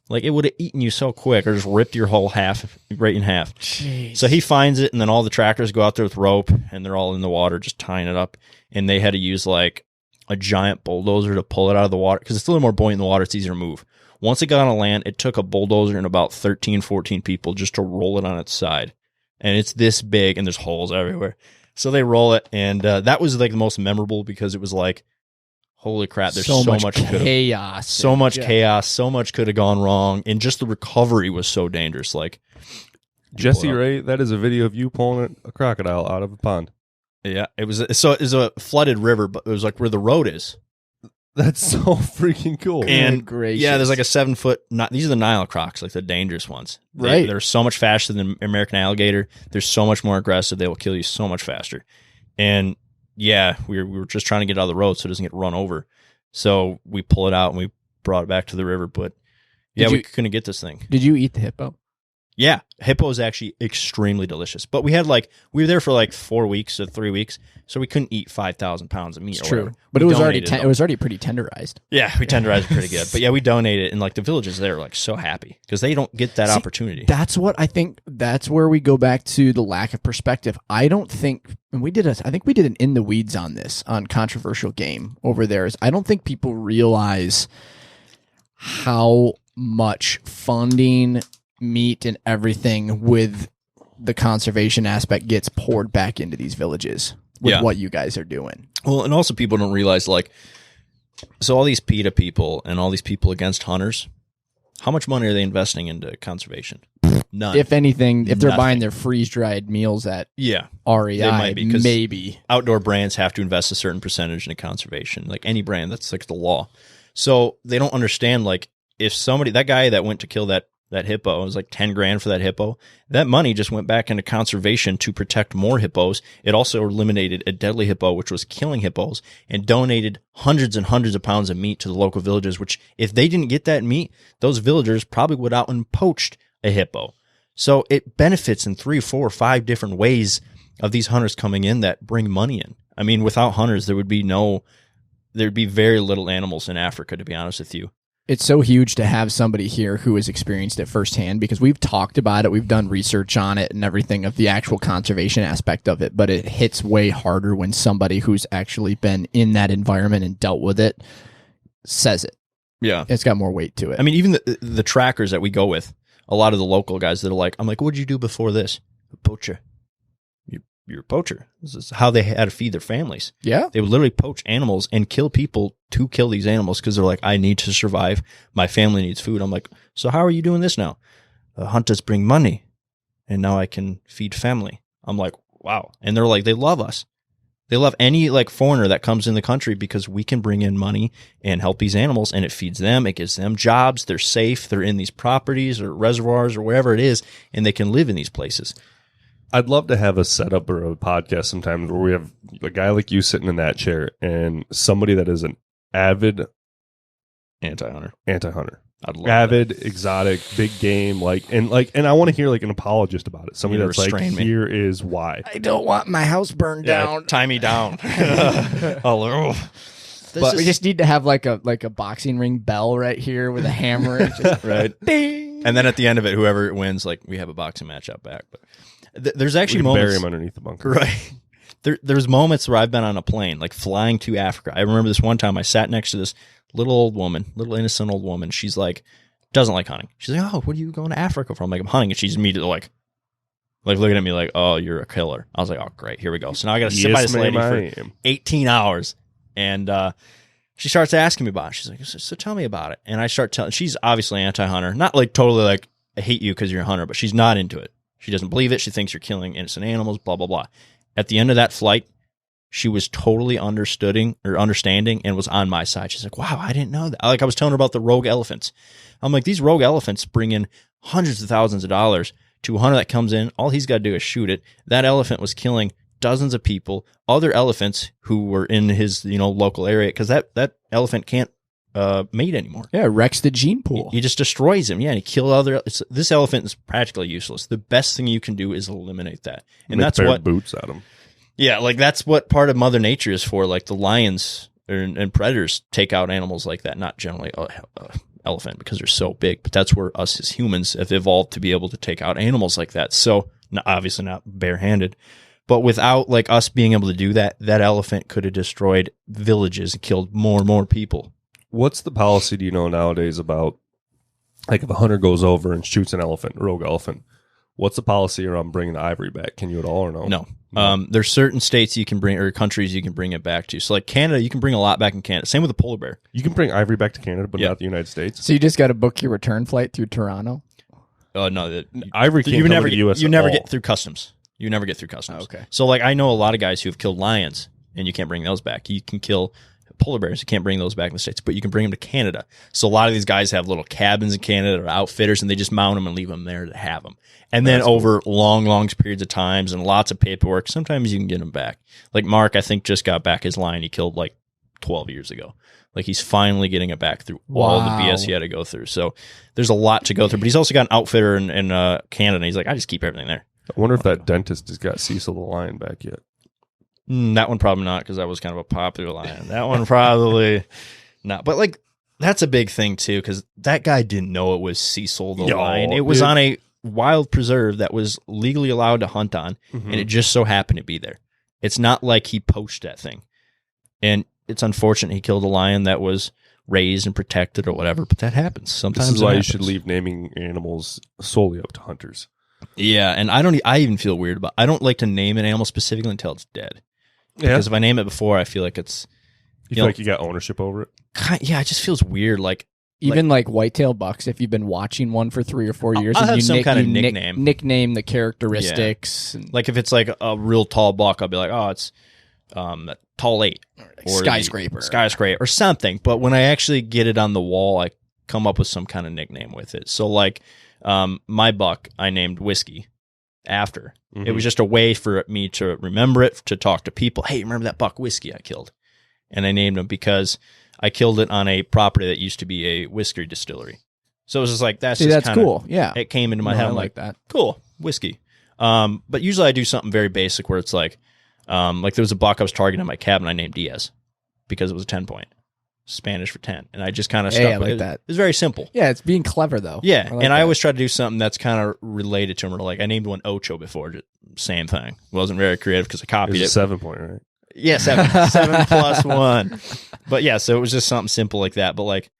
[SPEAKER 4] Like, it would have eaten you so quick or just ripped your whole half right in half.
[SPEAKER 3] Jeez.
[SPEAKER 4] So he finds it, and then all the tractors go out there with rope, and they're all in the water just tying it up. And they had to use like a giant bulldozer to pull it out of the water because it's a little more buoyant in the water. It's easier to move. Once it got on land, it took a bulldozer and about 13, 14 people just to roll it on its side. And it's this big, and there's holes everywhere. So they roll it, and that was like the most memorable because it was like, holy crap, there's so much
[SPEAKER 3] chaos.
[SPEAKER 4] So much chaos. So much could have gone wrong. And just the recovery was so dangerous. Like,
[SPEAKER 2] Jesse Ray, that is a video of you pulling a crocodile out of a pond.
[SPEAKER 4] Yeah, it was a flooded river, but it was like where the road is.
[SPEAKER 2] That's so freaking cool.
[SPEAKER 4] And
[SPEAKER 3] gracious.
[SPEAKER 4] Yeah, there's like a 7 foot. These are the Nile crocs, like the dangerous ones.
[SPEAKER 3] Right.
[SPEAKER 4] They're so much faster than American alligator. They're so much more aggressive. They will kill you so much faster. And yeah, we were just trying to get out of the road so it doesn't get run over. So we pull it out and we brought it back to the river. But yeah, we couldn't get this thing.
[SPEAKER 3] Did you eat the hippo?
[SPEAKER 4] Yeah, hippo is actually extremely delicious. But we were there for like 4 weeks or 3 weeks, so we couldn't eat 5,000 pounds of meat.
[SPEAKER 3] It's
[SPEAKER 4] or
[SPEAKER 3] true,
[SPEAKER 4] whatever.
[SPEAKER 3] but it was already pretty tenderized.
[SPEAKER 4] Yeah, we tenderized it pretty good. But yeah, we donated it, and like the villages there are like so happy because they don't get that opportunity.
[SPEAKER 3] That's what I think. That's where we go back to the lack of perspective. I don't think, and I think we did an in the weeds on this on controversial game over there. I don't think people realize how much funding, meat, and everything with the conservation aspect gets poured back into these villages with what you guys are doing.
[SPEAKER 4] Well, and also people don't realize, like, so all these PETA people and all these people against hunters, how much money are they investing into conservation? None.
[SPEAKER 3] If anything, if they're buying their freeze-dried meals at REI,
[SPEAKER 4] they might be,
[SPEAKER 3] maybe.
[SPEAKER 4] Outdoor brands have to invest a certain percentage into conservation. Like any brand, that's like the law. So they don't understand, like, if that guy that went to kill that hippo, it was like 10 grand for that hippo. That money just went back into conservation to protect more hippos. It also eliminated a deadly hippo, which was killing hippos, and donated hundreds and hundreds of pounds of meat to the local villages, which if they didn't get that meat, those villagers probably would out and poached a hippo. So it benefits in 3, 4, 5 different ways of these hunters coming in that bring money in. I mean, without hunters, there'd be very little animals in Africa, to be honest with you.
[SPEAKER 3] It's so huge to have somebody here who has experienced it firsthand because we've talked about it, we've done research on it and everything of the actual conservation aspect of it, but it hits way harder when somebody who's actually been in that environment and dealt with it says it.
[SPEAKER 4] Yeah.
[SPEAKER 3] It's got more weight to it.
[SPEAKER 4] I mean, even the trackers that we go with, a lot of the local guys that are like, I'm like, what'd you do before this? A poacher. You're a poacher. This is how they had to feed their families.
[SPEAKER 3] Yeah.
[SPEAKER 4] They would literally poach animals and kill people to kill these animals because they're like, I need to survive. My family needs food. I'm like, so how are you doing this now? Hunters bring money and now I can feed family. I'm like, wow. And they're like, they love us. They love any like foreigner that comes in the country because we can bring in money and help these animals and it feeds them. It gives them jobs. They're safe. They're in these properties or reservoirs or wherever it is, and they can live in these places.
[SPEAKER 2] I'd love to have a setup or a podcast sometimes where we have a guy like you sitting in that chair and somebody that is an avid
[SPEAKER 4] anti-hunter.
[SPEAKER 2] I'd love avid, that. Exotic, big game, and I want to hear like an apologist about it. Somebody that's like, here is why.
[SPEAKER 3] I don't want my house burned down.
[SPEAKER 4] Tie me down. Hello.
[SPEAKER 3] But we just need to have like a boxing ring bell right here with a hammer. Just
[SPEAKER 4] right.
[SPEAKER 3] Ding.
[SPEAKER 4] And then at the end of it, whoever wins, like we have a boxing match out back. But there's actually moments.
[SPEAKER 2] Bury him underneath the bunker.
[SPEAKER 4] Right. There's moments where I've been on a plane, like flying to Africa. I remember this one time I sat next to this little innocent old woman. She's like, doesn't like hunting. She's like, oh, what are you going to Africa for? I'm like, I'm hunting. And she's immediately like looking at me like, oh, you're a killer. I was like, oh, great. Here we go. So now I got to sit by this lady for 18 hours. And she starts asking me about it. She's like, so tell me about it. And I start telling, she's obviously anti-hunter. Not like totally like, I hate you because you're a hunter, but she's not into it. She doesn't believe it. She thinks you're killing innocent animals, blah, blah, blah. At the end of that flight, she was totally understanding and was on my side. She's like, wow, I didn't know that. Like I was telling her about the rogue elephants. I'm like, these rogue elephants bring in hundreds of thousands of dollars to a hunter that comes in. All he's got to do is shoot it. That elephant was killing dozens of people, other elephants who were in his local area, because that elephant can't mate anymore.
[SPEAKER 3] Yeah, wrecks the gene pool.
[SPEAKER 4] He just destroys him. Yeah, and he killed other. This elephant is practically useless. The best thing you can do is eliminate that, and
[SPEAKER 2] Make
[SPEAKER 4] that's
[SPEAKER 2] bear
[SPEAKER 4] what
[SPEAKER 2] boots at him.
[SPEAKER 4] Yeah, like that's what part of Mother Nature is for. Like the lions and predators take out animals like that. Not generally elephant because they're so big, but that's where us as humans have evolved to be able to take out animals like that. So obviously not barehanded, but without like us being able to do that, that elephant could have destroyed villages and killed more and more people.
[SPEAKER 2] What's the policy, do you know, nowadays about, like, if a hunter goes over and shoots an elephant, rogue elephant, what's the policy around bringing the ivory back? Can you at all or no?
[SPEAKER 4] No. There's certain states you can bring, or countries you can bring it back to. So like Canada, you can bring a lot back in Canada. Same with the polar bear.
[SPEAKER 2] You can bring ivory back to Canada, but not the United States?
[SPEAKER 3] So you just got to book your return flight through Toronto?
[SPEAKER 4] No.
[SPEAKER 2] Ivory can't come to the U.S.
[SPEAKER 4] You never
[SPEAKER 2] at all.
[SPEAKER 4] get through customs. You never get through customs.
[SPEAKER 3] Oh, okay.
[SPEAKER 4] So like I know a lot of guys who have killed lions, and you can't bring those back. You can kill polar bears. You can't bring those back in the States, but you can bring them to Canada. So a lot of these guys have little cabins in Canada or outfitters, and they just mount them and leave them there to have them. And then over long periods of times and lots of paperwork, sometimes you can get them back. Like Mark, I think, just got back his lion he killed like 12 years ago. Like he's finally getting it back through all the BS he had to go through. So there's a lot to go through. But he's also got an outfitter in Canada, and he's like, I just keep everything there.
[SPEAKER 2] I wonder if that dentist has got Cecil the lion back yet.
[SPEAKER 4] That one probably not, because that was kind of a popular lion. That one probably not. But like that's a big thing too, because that guy didn't know it was Cecil the lion. It was on a wild preserve that was legally allowed to hunt on, and it just so happened to be there. It's not like he poached that thing. And it's unfortunate he killed a lion that was raised and protected or whatever, but that happens. Sometimes
[SPEAKER 2] this is why you should leave naming animals solely up to hunters.
[SPEAKER 4] Yeah, and I even feel weird about, I don't like to name an animal specifically until it's dead. Because if I name it before, I feel like it's...
[SPEAKER 2] You feel like you got ownership over it?
[SPEAKER 4] Yeah, it just feels weird. Like
[SPEAKER 3] Even like whitetail bucks, if you've been watching one for 3 or 4 years,
[SPEAKER 4] I'll
[SPEAKER 3] and
[SPEAKER 4] have
[SPEAKER 3] you
[SPEAKER 4] some kind of nickname.
[SPEAKER 3] Nickname the characteristics.
[SPEAKER 4] Yeah. Like if it's like a real tall buck, I'll be like, oh, it's a tall 8. Or skyscraper or something. But when I actually get it on the wall, I come up with some kind of nickname with it. So like my buck, I named Whiskey after. Mm-hmm. It was just a way for me to remember it, to talk to people. Hey, remember that buck Whiskey I killed? And I named him because I killed it on a property that used to be a whiskey distillery. So it was just like, that's
[SPEAKER 3] cool. Yeah.
[SPEAKER 4] It came into my head.
[SPEAKER 3] I
[SPEAKER 4] I'm
[SPEAKER 3] like that.
[SPEAKER 4] Cool. Whiskey. But usually I do something very basic where it's like there was a buck I was targeting in my cabin. I named Diaz because it was a 10-point. Spanish for 10. And I just kind of stuck with it. That. It's very simple.
[SPEAKER 3] Yeah, it's being clever though.
[SPEAKER 4] Yeah. I always try to do something that's kind of related to him. Or like I named one Ocho before. Just same thing. Wasn't very creative because I copied it.
[SPEAKER 2] 7-point, right?
[SPEAKER 4] Yeah, 7 plus 1. But yeah, so it was just something simple like that. But like,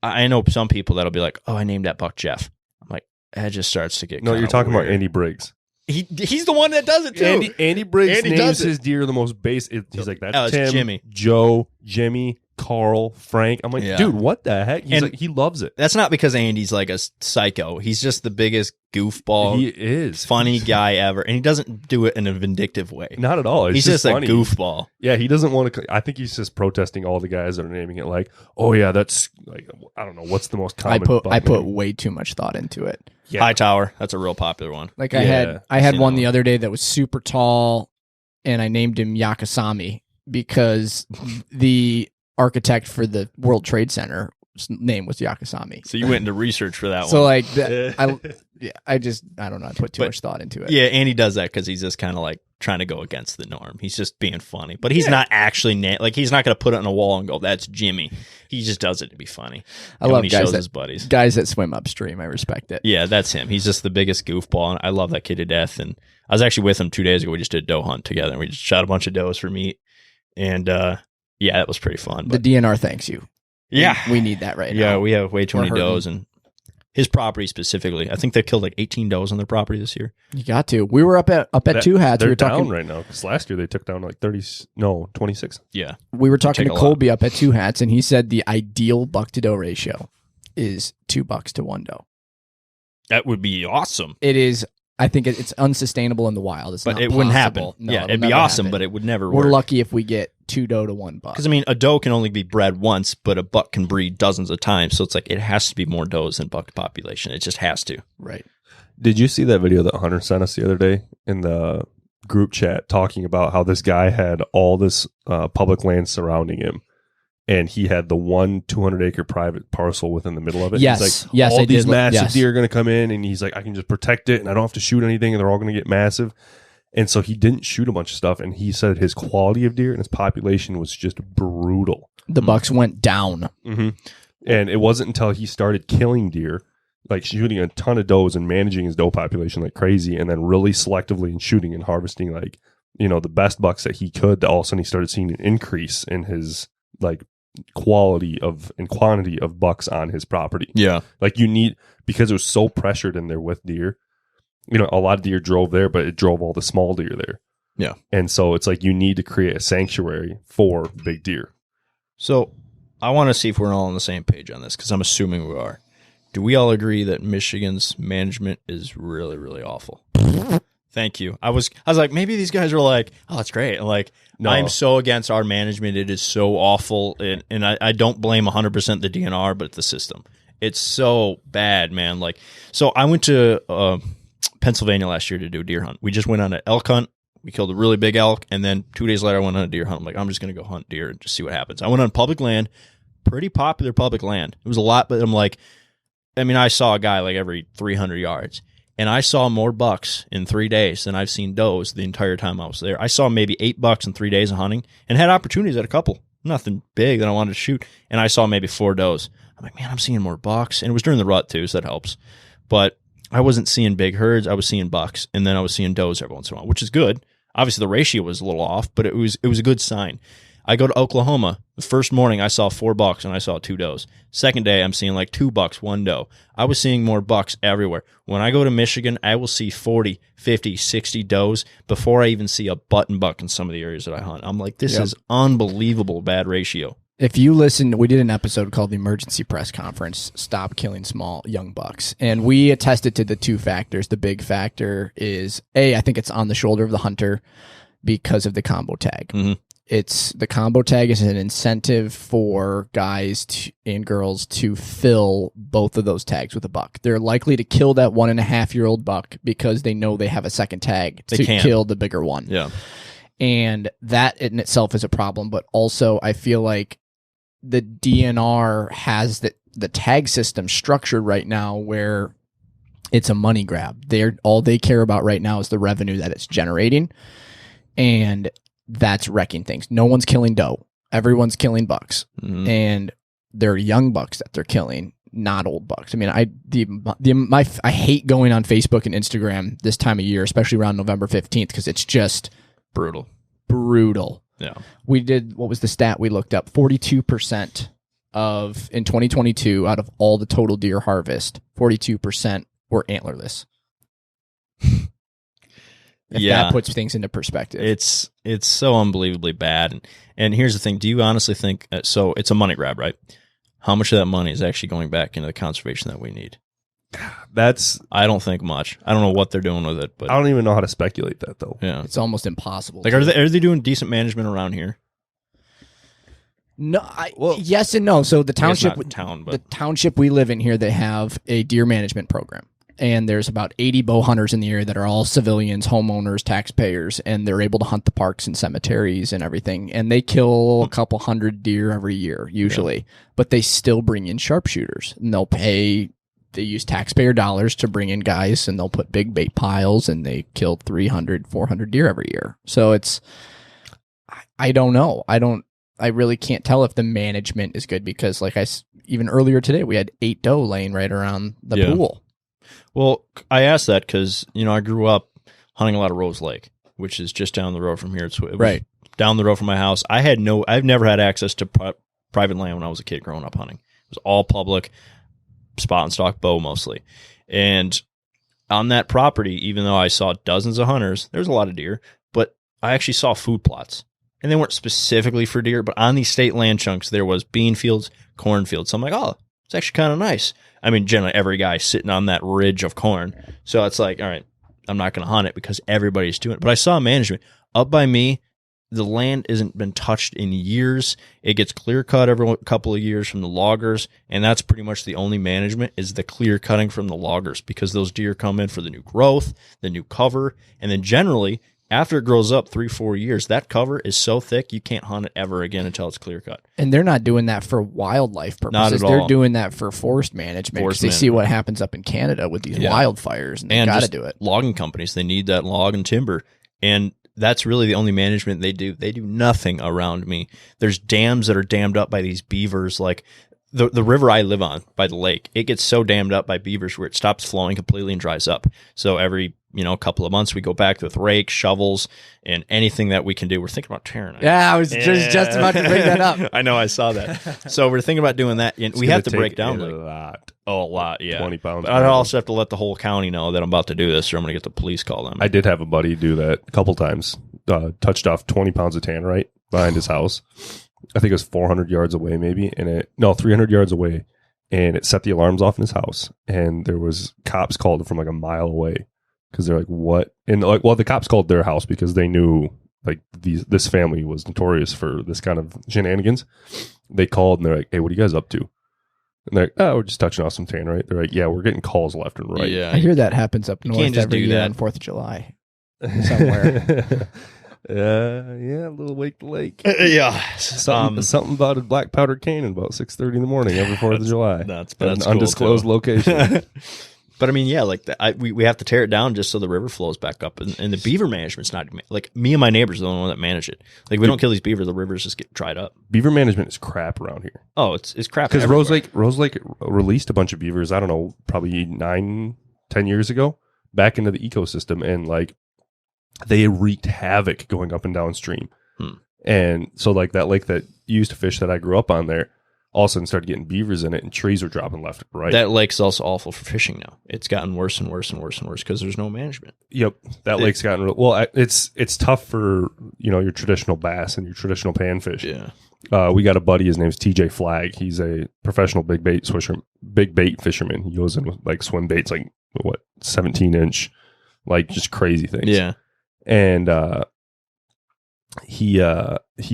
[SPEAKER 4] I know some people that'll be like, "Oh, I named that buck Jeff." I'm like, that just starts to get.
[SPEAKER 2] No, you're talking
[SPEAKER 4] weird.
[SPEAKER 2] about Andy Briggs.
[SPEAKER 4] He's the one that does it too.
[SPEAKER 2] Andy Briggs names his deer the most base. He's like, that's Tim,
[SPEAKER 4] Jimmy,
[SPEAKER 2] Joe, Jimmy, Carl, Frank. I'm like, dude, what the heck? He's like, he loves it.
[SPEAKER 4] That's not because Andy's like a psycho. He's just the biggest goofball.
[SPEAKER 2] He is
[SPEAKER 4] funny guy ever, and he doesn't do it in a vindictive way.
[SPEAKER 2] Not at all.
[SPEAKER 4] He's just funny. A goofball.
[SPEAKER 2] Yeah, he doesn't want to. I think he's just protesting all the guys that are naming it like, oh yeah, that's like, I don't know, what's the most common.
[SPEAKER 3] I put way too much thought into it.
[SPEAKER 4] Yeah. Hightower, that's a real popular one.
[SPEAKER 3] Like I had one the other day that was super tall, and I named him Yakasami because the architect for the World Trade Center name was Yakasami.
[SPEAKER 4] So you went into research for that one.
[SPEAKER 3] So like I don't know. I put too much thought into it.
[SPEAKER 4] Yeah, Andy does that because he's just kind of like trying to go against the norm. He's just being funny, but he's not actually like he's not going to put it on a wall and go, "That's Jimmy." He just does it to be funny.
[SPEAKER 3] I love
[SPEAKER 4] guys his buddies.
[SPEAKER 3] Guys that swim upstream. I respect it.
[SPEAKER 4] Yeah, that's him. He's just the biggest goofball, and I love that kid to death. And I was actually with him 2 days ago. We just did a doe hunt together, and we just shot a bunch of does for meat. And yeah, that was pretty fun.
[SPEAKER 3] But the DNR thanks you.
[SPEAKER 4] Yeah,
[SPEAKER 3] we need that right now.
[SPEAKER 4] Yeah, we have way too many does, and his proproperty specifically. I think they killed like 18 does on their property this year.
[SPEAKER 3] You got to. We were up at Two Hats.
[SPEAKER 2] They're
[SPEAKER 3] we were
[SPEAKER 2] down
[SPEAKER 3] talking
[SPEAKER 2] right now because last year they took down like 26.
[SPEAKER 4] Yeah,
[SPEAKER 3] we were talking to Colby up at Two Hats, and he said the ideal buck to doe ratio is 2 bucks to 1 doe.
[SPEAKER 4] That would be awesome.
[SPEAKER 3] It is. I think it's unsustainable in the wild. It's
[SPEAKER 4] but
[SPEAKER 3] not
[SPEAKER 4] it
[SPEAKER 3] possible.
[SPEAKER 4] Wouldn't happen.
[SPEAKER 3] No,
[SPEAKER 4] yeah, it'd be awesome, but it would never work.
[SPEAKER 3] We're lucky if we get 2 doe to 1 buck.
[SPEAKER 4] Because I mean, a doe can only be bred once, but a buck can breed dozens of times. So it's like it has to be more does than buck population. It just has to.
[SPEAKER 3] Right.
[SPEAKER 2] Did you see that video that Hunter sent us the other day in the group chat talking about how this guy had all this public land surrounding him, and he had the 200-acre private parcel within the middle of it.
[SPEAKER 3] Yes,
[SPEAKER 2] he's like,
[SPEAKER 3] yes,
[SPEAKER 2] all
[SPEAKER 3] I
[SPEAKER 2] these
[SPEAKER 3] did.
[SPEAKER 2] massive
[SPEAKER 3] Yes.
[SPEAKER 2] deer are going to come in, and he's like, I can just protect it, and I don't have to shoot anything, and they're all going to get massive. And so he didn't shoot a bunch of stuff, and he said his quality of deer and his population was just brutal.
[SPEAKER 3] The bucks went down.
[SPEAKER 2] Mm-hmm. And it wasn't until he started killing deer, like shooting a ton of does and managing his doe population like crazy, and then really selectively and shooting and harvesting like, you know, the best bucks that he could, that all of a sudden he started seeing an increase in his like quality of and quantity of bucks on his property.
[SPEAKER 4] Yeah.
[SPEAKER 2] Like you need, because it was so pressured in there with deer, you know, a lot of deer drove there, but it drove all the small deer there.
[SPEAKER 4] Yeah.
[SPEAKER 2] And so it's like you need to create a sanctuary for big deer.
[SPEAKER 4] So I want to see if we're all on the same page on this, because I'm assuming we are. Do we all agree that Michigan's management is really, really awful? Thank you. I was like, maybe these guys are like, oh, that's great. Like,
[SPEAKER 2] No.
[SPEAKER 4] I'm so against our management. It is so awful. And I don't blame 100% the DNR, but the system. It's so bad, man. Like, so I went to Pennsylvania last year to do a deer hunt. We just went on an elk hunt. We killed a really big elk. And then 2 days later, I went on a deer hunt. I'm like, I'm just going to go hunt deer and just see what happens. I went on public land, pretty popular public land. It was a lot, but I'm like, I mean, I saw a guy like every 300 yards. And I saw more bucks in 3 days than I've seen does the entire time I was there. I saw maybe 8 bucks in 3 days of hunting and had opportunities at a couple. Nothing big that I wanted to shoot. And I saw maybe 4 does. I'm like, man, I'm seeing more bucks. And it was during the rut too, so that helps. But I wasn't seeing big herds. I was seeing bucks. And then I was seeing does every once in a while, which is good. Obviously, the ratio was a little off, but it was a good sign. I go to Oklahoma. The first morning, I saw 4 bucks and I saw 2 does. Second day, I'm seeing like 2 bucks, 1 doe. I was seeing more bucks everywhere. When I go to Michigan, I will see 40, 50, 60 does before I even see a button buck in some of the areas that I hunt. I'm like, this is unbelievable bad ratio.
[SPEAKER 3] If you listen, we did an episode called the Emergency Press Conference, Stop Killing Small Young Bucks. And we attested to the 2 factors. The big factor is, I think it's on the shoulder of the hunter because of the combo tag.
[SPEAKER 4] Mm-hmm.
[SPEAKER 3] The combo tag is an incentive for guys and girls to fill both of those tags with a buck. They're likely to kill that 1.5-year-old buck because they know they have a second tag to kill the bigger one.
[SPEAKER 4] Yeah.
[SPEAKER 3] And that in itself is a problem. But also, I feel like the DNR has the tag system structured right now where it's a money grab. All they care about right now is the revenue that it's generating. And that's wrecking things. No one's killing doe. Everyone's killing bucks.
[SPEAKER 4] Mm-hmm.
[SPEAKER 3] And they're young bucks that they're killing, not old bucks. I mean, I hate going on Facebook and Instagram this time of year, especially around November 15th, because it's just
[SPEAKER 4] brutal.
[SPEAKER 3] Yeah. We did, what was the stat we looked up? 42% in 2022, out of all the total deer harvest, 42% were antlerless. If that puts things into perspective.
[SPEAKER 4] It's so unbelievably bad. And here's the thing. Do you honestly think, so it's a money grab, right? How much of that money is actually going back into the conservation that we need? I don't think much. I don't know what they're doing with it, but
[SPEAKER 2] I don't even know how to speculate that though.
[SPEAKER 3] Yeah. It's almost impossible.
[SPEAKER 4] Like, are they doing decent management around here?
[SPEAKER 3] No, yes and no. So the township,
[SPEAKER 4] the
[SPEAKER 3] township we live in here, they have a deer management program. And there's about 80 bow hunters in the area that are all civilians, homeowners, taxpayers, and they're able to hunt the parks and cemeteries and everything. And they kill a couple hundred deer every year, usually. But they still bring in sharpshooters. And they use taxpayer dollars to bring in guys, and they'll put big bait piles, and they kill 300, 400 deer every year. So I don't know. I really can't tell if the management is good, because even earlier today, we had 8 doe laying right around the pool.
[SPEAKER 4] Well, I asked that because, I grew up hunting a lot of Rose Lake, which is just down the road from here. It was down the road from my house. I've never had access to private land when I was a kid growing up hunting. It was all public, spot and stock bow mostly. And on that property, even though I saw dozens of hunters, there's a lot of deer, but I actually saw food plots. And they weren't specifically for deer, but on these state land chunks, there was bean fields, corn fields. So I'm like, oh, it's actually kind of nice. I mean, generally every guy sitting on that ridge of corn. So it's like, all right, I'm not going to hunt it because everybody's doing it. But I saw management. Up by me, the land hasn't been touched in years. It gets clear cut every couple of years from the loggers. And that's pretty much the only management, is the clear cutting from the loggers, because those deer come in for the new growth, the new cover. And then generally, after it grows up 3-4 years, that cover is so thick you can't hunt it ever again until it's clear cut.
[SPEAKER 3] And they're not doing that for wildlife purposes.
[SPEAKER 4] Not at all.
[SPEAKER 3] They're doing that for forest management because they see what happens up in Canada with these wildfires, and they got to do it.
[SPEAKER 4] Logging companies, they need that log and timber, and that's really the only management they do. They do nothing around me. There's dams that are dammed up by these beavers, like the river I live on by the lake. It gets so dammed up by beavers where it stops flowing completely and dries up. So every couple of months we go back with rakes, shovels, and anything that we can do. We're thinking about tearing it.
[SPEAKER 3] Yeah, I was just about to bring that up.
[SPEAKER 4] I know, I saw that. So we're thinking about doing that, and we have to break down
[SPEAKER 2] a lot.
[SPEAKER 4] Oh, a lot, yeah.
[SPEAKER 2] 20 pounds.
[SPEAKER 4] But I'd also have to let the whole county know that I'm about to do this, or I'm going to get the police call them.
[SPEAKER 2] I did have a buddy do that a couple times. Touched off 20 pounds of tannerite behind his house. I think it was 400 yards away, maybe, 300 yards away, and it set the alarms off in his house. And there was cops called from like a mile away because they're like, "What?" And like, well, the cops called their house because they knew like this family was notorious for this kind of shenanigans. They called and they're like, "Hey, what are you guys up to?" And they're like, "Oh, we're just touching off some tannerite." They're like, "Yeah, we're getting calls left and right."
[SPEAKER 4] Yeah,
[SPEAKER 3] I hear that happens up north
[SPEAKER 4] can't just
[SPEAKER 3] every
[SPEAKER 4] do
[SPEAKER 3] year
[SPEAKER 4] that.
[SPEAKER 3] on 4th of July somewhere.
[SPEAKER 2] Yeah, a little wake the lake.
[SPEAKER 4] Yeah.
[SPEAKER 2] Something about a black powder cannon about 6:30 in the morning every 4th of July.
[SPEAKER 4] That's
[SPEAKER 2] At an
[SPEAKER 4] cool,
[SPEAKER 2] undisclosed
[SPEAKER 4] too.
[SPEAKER 2] location.
[SPEAKER 4] But I mean, yeah, like we have to tear it down just so the river flows back up, and the beaver management's not like me and my neighbors are the only one that manage it. Like we don't kill these beavers, the rivers just get dried up.
[SPEAKER 2] Beaver management is crap around here.
[SPEAKER 4] Oh, it's crap.
[SPEAKER 2] Because
[SPEAKER 4] everywhere.
[SPEAKER 2] Rose Lake released a bunch of beavers, I don't know, probably 9-10 years ago, back into the ecosystem, and like they wreaked havoc going up and downstream. And so like that lake that you used to fish that I grew up on there, all of a sudden started getting beavers in it, and trees were dropping left and right.
[SPEAKER 4] That lake's also awful for fishing now. It's gotten worse and worse and worse and worse because there's no management.
[SPEAKER 2] Yep, that lake's gotten well. It's tough for your traditional bass and your traditional panfish.
[SPEAKER 4] Yeah,
[SPEAKER 2] we got a buddy. His name's TJ Flagg. He's a professional big bait fisherman. He goes in with like swim baits, like 17-inch, like just crazy things.
[SPEAKER 4] Yeah,
[SPEAKER 2] and he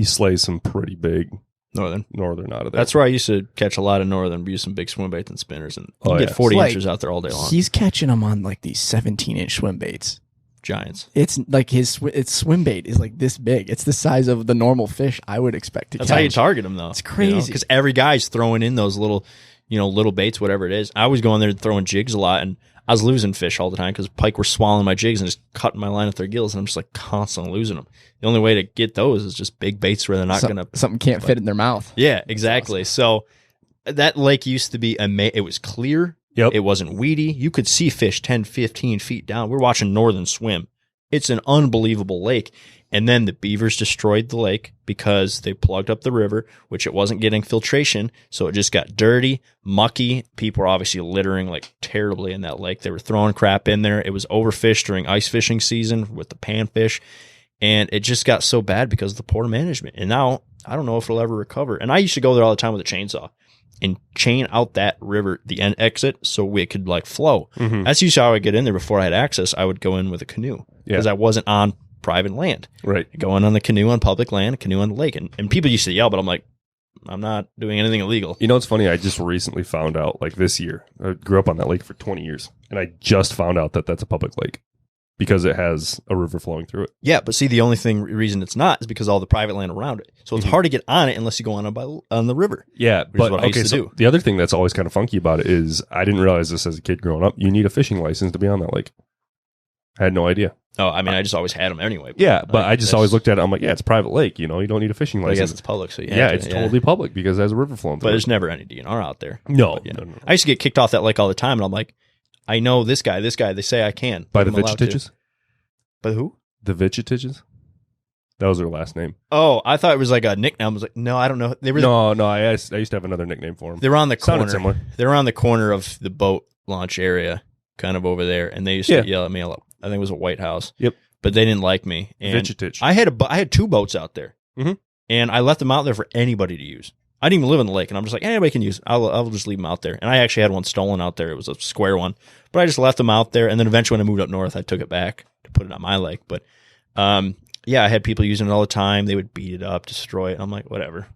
[SPEAKER 2] slays some pretty big northern out of there.
[SPEAKER 4] that's where I used to catch a lot of northern. We use some big swim baits and spinners, and you can get 40 inches out there all day long.
[SPEAKER 3] He's catching them on like these 17-inch swim baits.
[SPEAKER 4] Giants.
[SPEAKER 3] It's like his swim bait is like this big. It's the size of the normal fish I would expect to catch.
[SPEAKER 4] That's how you target them, though.
[SPEAKER 3] It's crazy
[SPEAKER 4] because every guy's throwing in those little baits, whatever it is. I was going there throwing jigs a lot, and I was losing fish all the time because pike were swallowing my jigs and just cutting my line at their gills, and I'm just like constantly losing them. The only way to get those is just big baits where they're not going to...
[SPEAKER 3] Something can't fit in their mouth.
[SPEAKER 4] Yeah, exactly. Awesome. So that lake used to be it was clear.
[SPEAKER 2] Yep.
[SPEAKER 4] It wasn't weedy. You could see fish 10, 15 feet down. We're watching northern swim. It's an unbelievable lake. And then the beavers destroyed the lake because they plugged up the river, which it wasn't getting filtration. So it just got dirty, mucky. People were obviously littering like terribly in that lake. They were throwing crap in there. It was overfished during ice fishing season with the panfish. And it just got so bad because of the poor management. And now I don't know if it'll ever recover. And I used to go there all the time with a chainsaw and chain out that river, the end exit, so it could like flow. Mm-hmm. That's usually how I get in there. Before I had access, I would go in with a canoe because I wasn't on private land.
[SPEAKER 2] Right.
[SPEAKER 4] Going on the canoe on public land, a canoe on the lake. And people used to yell, but I'm like, I'm not doing anything illegal.
[SPEAKER 2] You know, it's funny. I just recently found out, like this year, I grew up on that lake for 20 years, and I just found out that that's a public lake because it has a river flowing through it.
[SPEAKER 4] Yeah, but see, the only reason it's not is because all the private land around it. So it's hard to get on it unless you go on the river.
[SPEAKER 2] Yeah, but
[SPEAKER 4] what I used to do.
[SPEAKER 2] The other thing that's always kind of funky about it is I didn't realize this as a kid growing up. You need a fishing license to be on that lake. I had no idea.
[SPEAKER 4] Oh, I mean, I just always had them anyway.
[SPEAKER 2] But I just always looked at it. I'm like, yeah, it's a private lake. You don't need a fishing license.
[SPEAKER 4] I guess it's public, so
[SPEAKER 2] it's totally public because it has a river flowing through.
[SPEAKER 4] But there's never any DNR out there.
[SPEAKER 2] No,
[SPEAKER 4] But,
[SPEAKER 2] no.
[SPEAKER 4] I used to get kicked off that lake all the time, and I'm like, I know this guy. They say I can.
[SPEAKER 2] By the
[SPEAKER 4] I'm allowed to.
[SPEAKER 2] Vitchitiches?
[SPEAKER 4] By who?
[SPEAKER 2] The Vitchitiches? That was their last name.
[SPEAKER 4] Oh, I thought it was like a nickname. I was like, no, I don't know. They were
[SPEAKER 2] I used to have another nickname for them.
[SPEAKER 4] They were on the corner.
[SPEAKER 2] Sounded similar.
[SPEAKER 4] They were on the corner of the boat launch area, kind of over there, and they used to yell at me a lot. I think it was a White House.
[SPEAKER 2] Yep.
[SPEAKER 4] But they didn't like me. And
[SPEAKER 2] Vitchitich.
[SPEAKER 4] I had 2 boats out there, and I left them out there for anybody to use. I didn't even live in the lake, and I'm just like, anybody can use it. I'll just leave them out there. And I actually had one stolen out there. It was a square one, but I just left them out there. And then eventually, when I moved up north, I took it back to put it on my lake. But I had people using it all the time. They would beat it up, destroy it. I'm like, whatever.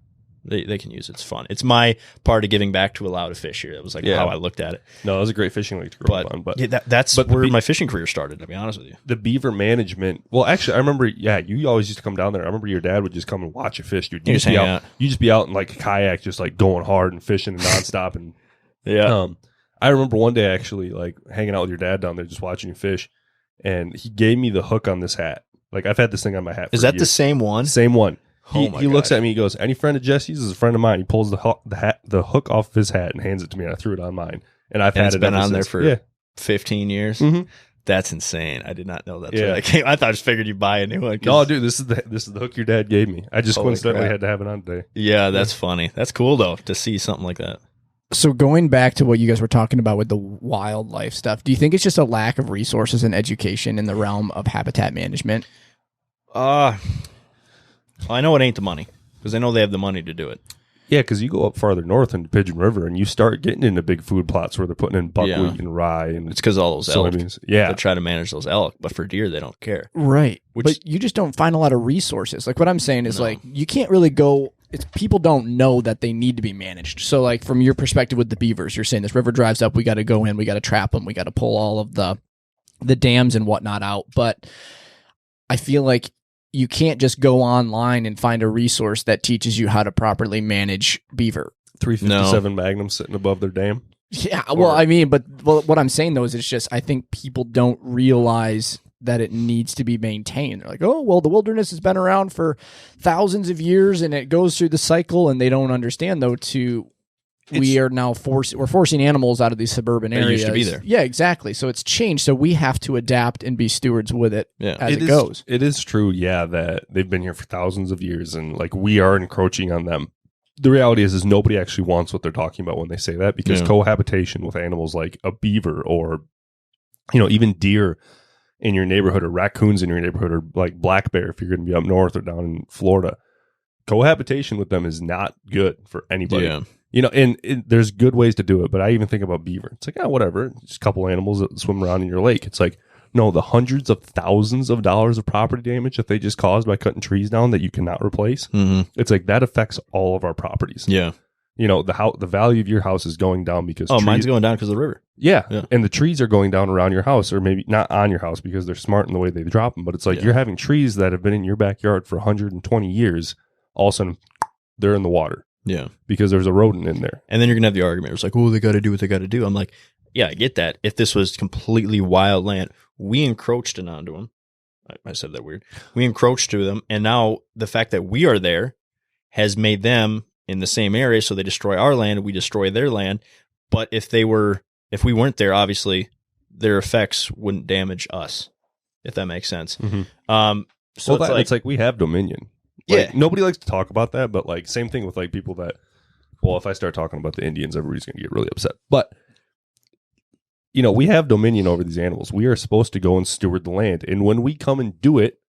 [SPEAKER 4] They can use it. It's fun. It's my part of giving back to allow to fish here. That was like how I looked at it.
[SPEAKER 2] No, it was a great fishing lake to grow up on. But
[SPEAKER 4] that's where my fishing career started, to be honest with you.
[SPEAKER 2] The beaver management. Well, actually, I remember. Yeah, you always used to come down there. I remember your dad would just come and watch you fish. Dude, you just be out in like a kayak, just like going hard and fishing and nonstop. And I remember one day actually like hanging out with your dad down there, just watching you fish, and he gave me the hook on this hat. Like I've had this thing on my hat.
[SPEAKER 4] Is that the same one?
[SPEAKER 2] Same one. He
[SPEAKER 4] God.
[SPEAKER 2] looks at me, he goes, any friend of Jesse's is a friend of mine. He pulls the hook off of his hat and hands it to me, and I threw it on mine. And I've had it
[SPEAKER 4] been
[SPEAKER 2] ever
[SPEAKER 4] on
[SPEAKER 2] since.
[SPEAKER 4] there for 15 years.
[SPEAKER 2] Mm-hmm.
[SPEAKER 4] That's insane. I did not know that. I thought I just figured you'd buy a new one.
[SPEAKER 2] No, dude, this is the hook your dad gave me. I just coincidentally had to have it on today.
[SPEAKER 4] Yeah, that's funny. That's cool though to see something like that.
[SPEAKER 3] So going back to what you guys were talking about with the wildlife stuff, do you think it's just a lack of resources and education in the realm of habitat management?
[SPEAKER 4] I know it ain't the money, because I know they have the money to do it.
[SPEAKER 2] Yeah, because you go up farther north into Pigeon River and you start getting into big food plots where they're putting in buckwheat and rye. And
[SPEAKER 4] it's because all those elk.
[SPEAKER 2] Yeah.
[SPEAKER 4] They try to manage those elk, but for deer, they don't care.
[SPEAKER 3] Right. But you just don't find a lot of resources. Like what I'm saying is like you can't really go... people don't know that they need to be managed. So like from your perspective with the beavers, you're saying this river drives up, we got to go in, we got to trap them, we got to pull all of the dams and whatnot out. But I feel like you can't just go online and find a resource that teaches you how to properly manage beaver.
[SPEAKER 2] 357 Magnum sitting above their dam.
[SPEAKER 3] Yeah, what I'm saying though is it's just I think people don't realize that it needs to be maintained. They're like, oh, well, the wilderness has been around for thousands of years and it goes through the cycle, and they don't understand though we're forcing animals out of these suburban areas.
[SPEAKER 4] Used to be there.
[SPEAKER 3] Yeah, exactly. So it's changed. So we have to adapt and be stewards with it as it goes.
[SPEAKER 2] It is true, yeah, that they've been here for thousands of years and like we are encroaching on them. The reality is nobody actually wants what they're talking about when they say that, because cohabitation with animals like a beaver or, even deer in your neighborhood or raccoons in your neighborhood or like black bear if you're going to be up north or down in Florida, cohabitation with them is not good for anybody. Yeah. And there's good ways to do it, but I even think about beaver. It's like, whatever, just a couple animals that swim around in your lake. It's like, no, the hundreds of thousands of dollars of property damage that they just caused by cutting trees down that you cannot replace. Mm-hmm. It's like that affects all of our properties. Yeah. The value of your house is going down because
[SPEAKER 4] mine's going down because of the river.
[SPEAKER 2] Yeah. And the trees are going down around your house, or maybe not on your house because they're smart in the way they drop them. But it's like you're having trees that have been in your backyard for 120 years. All of a sudden, they're in the water. Yeah. Because there's a rodent in there.
[SPEAKER 4] And then you're going to have the argument. It's like, they got to do what they got to do. I'm like, yeah, I get that. If this was completely wild land, we encroached onto them. I said that weird. We encroached to them. And now the fact that we are there has made them in the same area. So they destroy our land and we destroy their land. But if we weren't there, obviously their effects wouldn't damage us, if that makes sense. Mm-hmm.
[SPEAKER 2] So it's like we have dominion. Like, nobody likes to talk about that, but like same thing with like people that, if I start talking about the Indians, everybody's going to get really upset. But we have dominion over these animals. We are supposed to go and steward the land. And when we come and do it,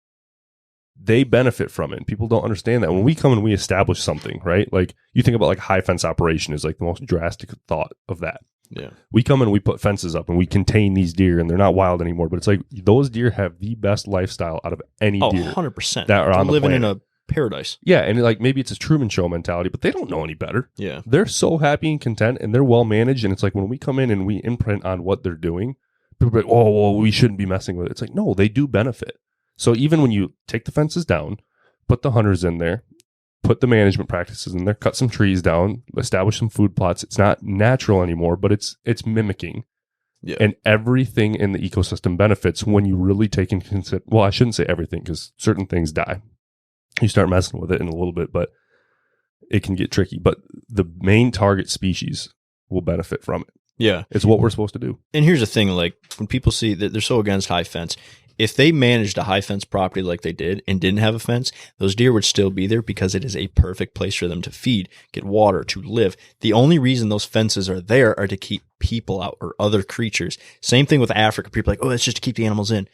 [SPEAKER 2] they benefit from it. People don't understand that. When we come and we establish something, right? Like you think about like high fence operation is like the most drastic thought of that. Yeah. We come and we put fences up and we contain these deer and they're not wild anymore. But it's like those deer have the best lifestyle out of any deer.
[SPEAKER 4] 100%.
[SPEAKER 2] That are on the
[SPEAKER 4] living
[SPEAKER 2] planet.
[SPEAKER 4] In a paradise.
[SPEAKER 2] Yeah, and like maybe it's a Truman Show mentality, but they don't know any better. Yeah. They're so happy and content and they're well managed, and it's like when we come in and we imprint on what they're doing, people are like, we shouldn't be messing with it. It's like, no, they do benefit. So even when you take the fences down, put the hunters in there, put the management practices in there, cut some trees down, establish some food plots, it's not natural anymore, but it's mimicking. Yeah. And everything in the ecosystem benefits when you really take into consideration. Well, I shouldn't say everything because certain things die. You start messing with it in a little bit, but it can get tricky. But the main target species will benefit from it. Yeah. It's what we're supposed to do.
[SPEAKER 4] And here's the thing, like when people see that they're so against high fence, if they managed a high fence property like they did and didn't have a fence, those deer would still be there because it is a perfect place for them to feed, get water, to live. The only reason those fences are there are to keep people out or other creatures. Same thing with Africa. People are like, that's just to keep the animals in.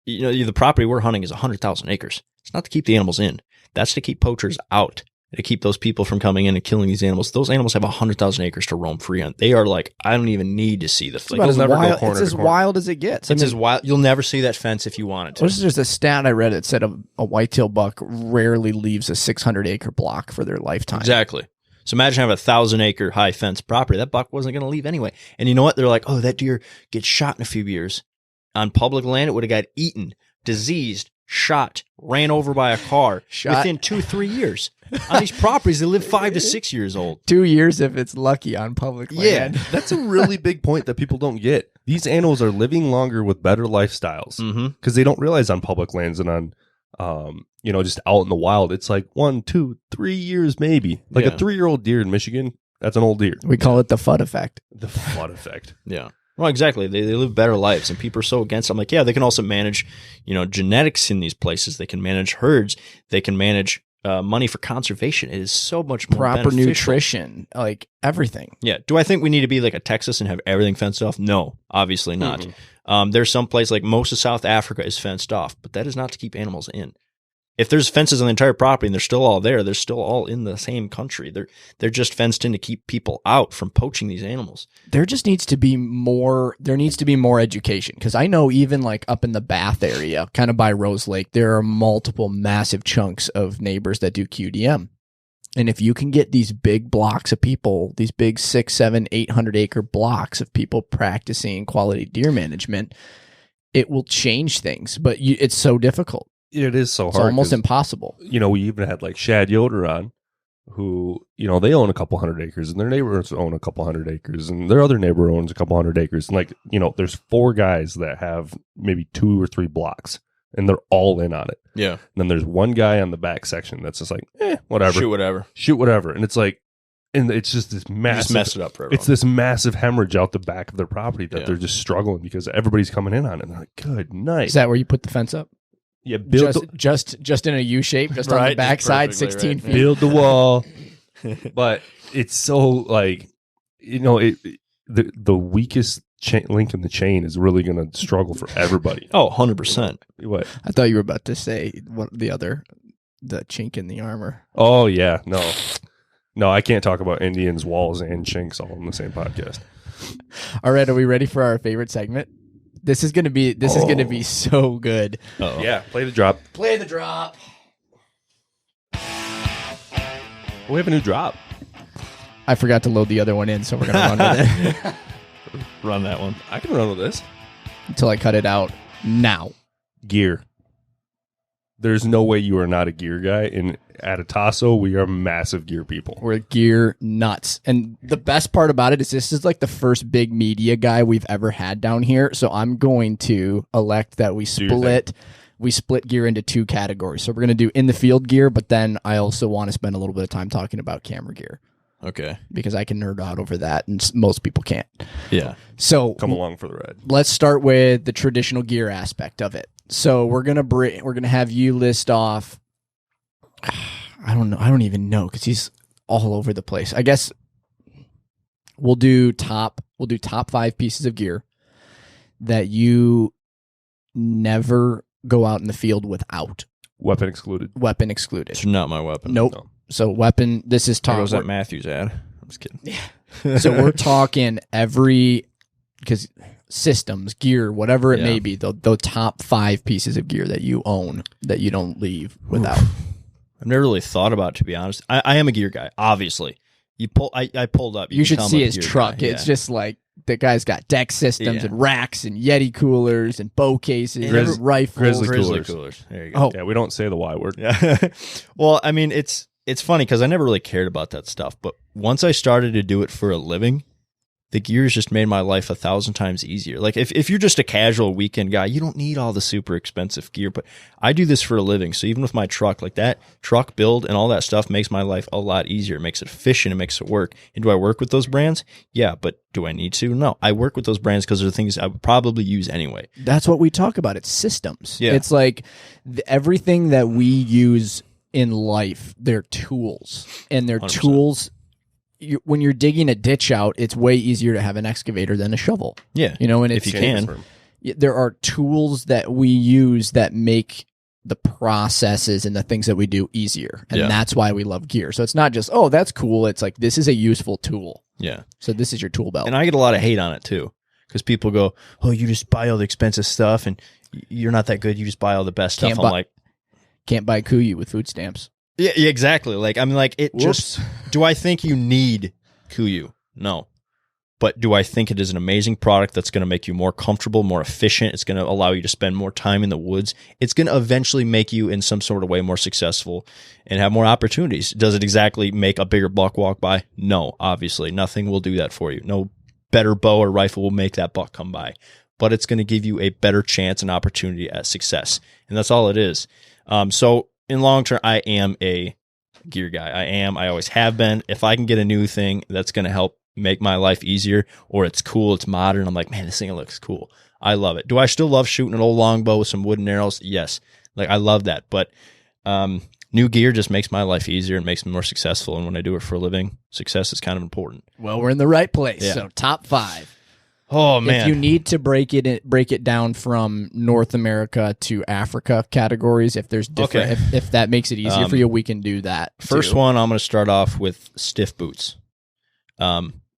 [SPEAKER 4] The property we're hunting is 100,000 acres. It's not to keep the animals in. That's to keep poachers out, to keep those people from coming in and killing these animals. Those animals have 100,000 acres to roam free on. They are like, I don't even need to see the fence.
[SPEAKER 3] It's as wild as it gets.
[SPEAKER 4] As wild. You'll never see that fence if you wanted to.
[SPEAKER 3] There's a stat I read that said a whitetail buck rarely leaves a 600-acre block for their lifetime.
[SPEAKER 4] Exactly. So imagine having a 1,000-acre high fence property. That buck wasn't going to leave anyway. And you know what? They're like, oh, that deer gets shot in a few years. On public land, it would have got eaten, diseased, shot, ran over by a car within 2-3 years. On these properties, they live 5 to 6 years old.
[SPEAKER 3] 2 years if it's lucky on public land.
[SPEAKER 2] Yeah, that's a really big point that people don't get. These animals are living longer with better lifestyles because they don't realize on public lands and on, just out in the wild, it's like 1, 2, 3 years maybe. Like a 3-year-old deer in Michigan, that's an old deer.
[SPEAKER 3] We call it the FUD effect.
[SPEAKER 2] The FUD effect.
[SPEAKER 4] Yeah. Well, exactly. They live better lives, and people are so against it. I'm like, yeah, they can also manage, genetics in these places. They can manage herds. They can manage money for conservation. It is so much more
[SPEAKER 3] proper
[SPEAKER 4] beneficial.
[SPEAKER 3] Nutrition, like everything.
[SPEAKER 4] Yeah. Do I think we need to be like a Texas and have everything fenced off? No, obviously not. There's some place like most of South Africa is fenced off, but that is not to keep animals in. If there's fences on the entire property and they're still all there, they're still all in the same country. They're just fenced in to keep people out from poaching these animals.
[SPEAKER 3] There needs to be more education, because I know even like up in the Bath area, kind of by Rose Lake, there are multiple massive chunks of neighbors that do QDM. And if you can get these big blocks of people, these big 6, 7, 800 acre blocks of people practicing quality deer management, it will change things. But it's so difficult.
[SPEAKER 2] It is so hard.
[SPEAKER 3] It's almost impossible.
[SPEAKER 2] We even had like Shad Yoder on, who, they own a couple hundred acres, and their neighbors own a couple hundred acres, and their other neighbor owns a couple hundred acres. And like, there's 4 guys that have maybe 2 or 3 blocks, and they're all in on it.
[SPEAKER 4] Yeah.
[SPEAKER 2] And then there's one guy on the back section that's just like, whatever. Shoot whatever. And it's like, and it's just this massive.
[SPEAKER 4] Just mess it up for everyone.
[SPEAKER 2] It's this massive hemorrhage out the back of their property that they're just struggling because everybody's coming in on it. And they're like, good night.
[SPEAKER 3] Is that where you put the fence up?
[SPEAKER 2] Yeah,
[SPEAKER 3] just in a U shape, just on the backside, 16 feet.
[SPEAKER 2] Build the wall. But it's so like, the weakest link in the chain is really going to struggle for everybody.
[SPEAKER 4] Oh, 100%.
[SPEAKER 2] What?
[SPEAKER 3] I thought you were about to say the chink in the armor.
[SPEAKER 2] Oh yeah, no, I can't talk about Indians, walls, and chinks all in the same podcast.
[SPEAKER 3] All right, are we ready for our favorite segment? This is gonna be so good.
[SPEAKER 2] Uh-oh. Yeah, play the drop.
[SPEAKER 3] Play the drop.
[SPEAKER 2] We have a new drop.
[SPEAKER 3] I forgot to load the other one in, so we're gonna run with it.
[SPEAKER 4] Run that one.
[SPEAKER 2] I can run with this
[SPEAKER 3] until I cut it out. Now,
[SPEAKER 2] gear. There's no way you are not a gear guy. And at Ataso, we are massive gear people.
[SPEAKER 3] We're gear nuts. And the best part about it is this is like the first big media guy we've ever had down here. So I'm going to elect that we split gear into 2 categories. So we're going to do in the field gear, but then I also want to spend a little bit of time talking about camera gear.
[SPEAKER 4] Okay.
[SPEAKER 3] Because I can nerd out over that and most people can't.
[SPEAKER 4] Yeah.
[SPEAKER 3] So
[SPEAKER 2] come along for the ride.
[SPEAKER 3] Let's start with the traditional gear aspect of it. So we're gonna have you list off. I don't know. I don't even know because he's all over the place. I guess we'll do top 5 pieces of gear that you never go out in the field without.
[SPEAKER 2] Weapon excluded.
[SPEAKER 3] Weapon excluded.
[SPEAKER 4] It's not my weapon.
[SPEAKER 3] Nope. No. So weapon. This is
[SPEAKER 4] talking. There goes that Matthews ad. I'm just kidding.
[SPEAKER 3] Yeah. So we're talking because systems, gear, whatever it may be, the top 5 pieces of gear that you own that you don't leave without.
[SPEAKER 4] I've never really thought about it, to be honest. I am a gear guy, obviously. I pulled up.
[SPEAKER 3] You should see his truck. It's just like the guy's got deck systems and racks and Yeti coolers and bow cases and rifles.
[SPEAKER 2] Grizzly coolers.
[SPEAKER 4] There you go.
[SPEAKER 3] Oh.
[SPEAKER 2] Yeah, we don't say the Y word.
[SPEAKER 4] Yeah. Well, I mean, it's funny because I never really cared about that stuff. But once I started to do it for a living, the gears just made my life 1,000 times easier. Like if you're just a casual weekend guy, you don't need all the super expensive gear, but I do this for a living. So even with my truck, like that truck build and all that stuff makes my life a lot easier. It makes it efficient. It makes it work. And do I work with those brands? Yeah, but do I need to? No, I work with those brands because they're things I would probably use anyway.
[SPEAKER 3] That's what we talk about. It's systems.
[SPEAKER 4] Yeah.
[SPEAKER 3] It's like everything that we use in life, they're tools, and they're 100%. Tools. When you're digging a ditch out, it's way easier to have an excavator than a shovel.
[SPEAKER 4] Yeah.
[SPEAKER 3] And
[SPEAKER 4] if you can.
[SPEAKER 3] There are tools that we use that make the processes and the things that we do easier. And that's why we love gear. So it's not just, oh, that's cool. It's like, this is a useful tool.
[SPEAKER 4] Yeah.
[SPEAKER 3] So this is your tool belt.
[SPEAKER 4] And I get a lot of hate on it too. Because people go, oh, you just buy all the expensive stuff and you're not that good. You just buy all the best stuff. I'm like,
[SPEAKER 3] can't buy Kuyu with food stamps.
[SPEAKER 4] Yeah, exactly. Like, I mean, like, it
[SPEAKER 3] Whoops.
[SPEAKER 4] just, do I think you need KUIU? No. But do I think it is an amazing product that's going to make you more comfortable, more efficient? It's going to allow you to spend more time in the woods. It's going to eventually make you in some sort of way more successful and have more opportunities. Does it exactly make a bigger buck walk by? No, obviously. Nothing will do that for you. No better bow or rifle will make that buck come by. But it's going to give you a better chance and opportunity at success. And that's all it is. So in long term, I am a gear guy. I always have been. If I can get a new thing that's going to help make my life easier, or it's cool, it's modern, I'm like, man, this thing looks cool. I love it. Do I still love shooting an old longbow with some wooden arrows? Yes. Like, I love that. But new gear just makes my life easier and makes me more successful. And when I do it for a living, success is kind of important.
[SPEAKER 3] Well, we're in the right place.
[SPEAKER 4] Yeah.
[SPEAKER 3] So top 5.
[SPEAKER 4] Oh, man.
[SPEAKER 3] If you need to break it down from North America to Africa categories, if there's different, if that makes it easier for you, we can do that.
[SPEAKER 4] First one, I'm going to start off with stiff boots.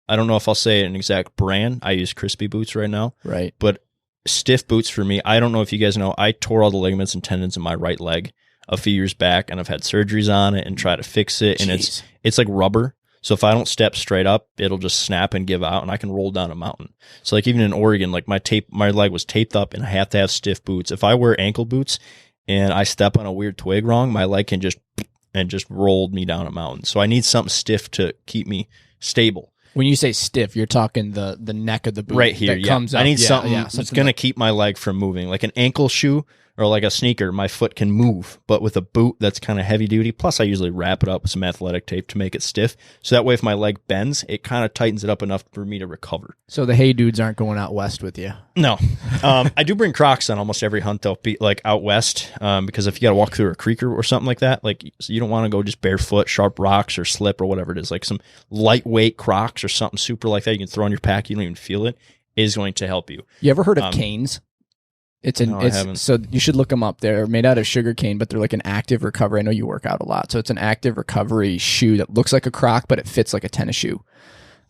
[SPEAKER 4] I don't know if I'll say an exact brand. I use Crispy boots right now.
[SPEAKER 3] Right.
[SPEAKER 4] But stiff boots for me, I don't know if you guys know, I tore all the ligaments and tendons in my right leg a few years back, and I've had surgeries on it and try to fix it. And it's like rubber. So if I don't step straight up, it'll just snap and give out, and I can roll down a mountain. So like even in Oregon, like my leg was taped up, and I have to have stiff boots. If I wear ankle boots and I step on a weird twig wrong, my leg can just roll me down a mountain. So I need something stiff to keep me stable.
[SPEAKER 3] When you say stiff, you're talking the neck of the boot
[SPEAKER 4] right here.
[SPEAKER 3] that comes up.
[SPEAKER 4] I need something that's going to keep my leg from moving. Like an ankle shoe or like a sneaker, my foot can move. But with a boot that's kind of heavy duty, plus I usually wrap it up with some athletic tape to make it stiff. So that way if my leg bends, it kind of tightens it up enough for me to recover.
[SPEAKER 3] So the hey dudes aren't going out west with you?
[SPEAKER 4] No. I do bring Crocs on almost every hunt though, like out west, because if you got to walk through a creek or something like that, like you don't want to go just barefoot, sharp rocks or slip or whatever it is, like some lightweight Crocs or something super like that you can throw on your pack, you don't even feel it, is going to help you.
[SPEAKER 3] You ever heard of canes?
[SPEAKER 4] I haven't.
[SPEAKER 3] So you should look them up. They're made out of sugar cane, but they're like an active recovery. I know you work out a lot. So it's an active recovery shoe that looks like a Croc, but it fits like a tennis shoe.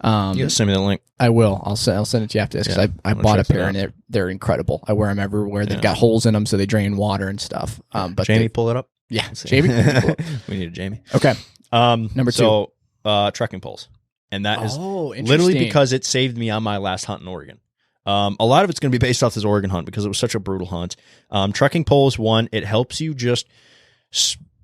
[SPEAKER 4] You gotta send me the link.
[SPEAKER 3] I will. I'll send it to you after this because I bought a pair and they're incredible. I wear them everywhere. They've got holes in them so they drain water and stuff. But
[SPEAKER 4] Jamie, pull it up.
[SPEAKER 3] Yeah, Jamie.
[SPEAKER 4] We need a Jamie.
[SPEAKER 3] Okay. Number 2.
[SPEAKER 4] So trekking poles, and that is literally because it saved me on my last hunt in Oregon. A lot of it's going to be based off this Oregon hunt because it was such a brutal hunt. Trekking poles, one, it helps you just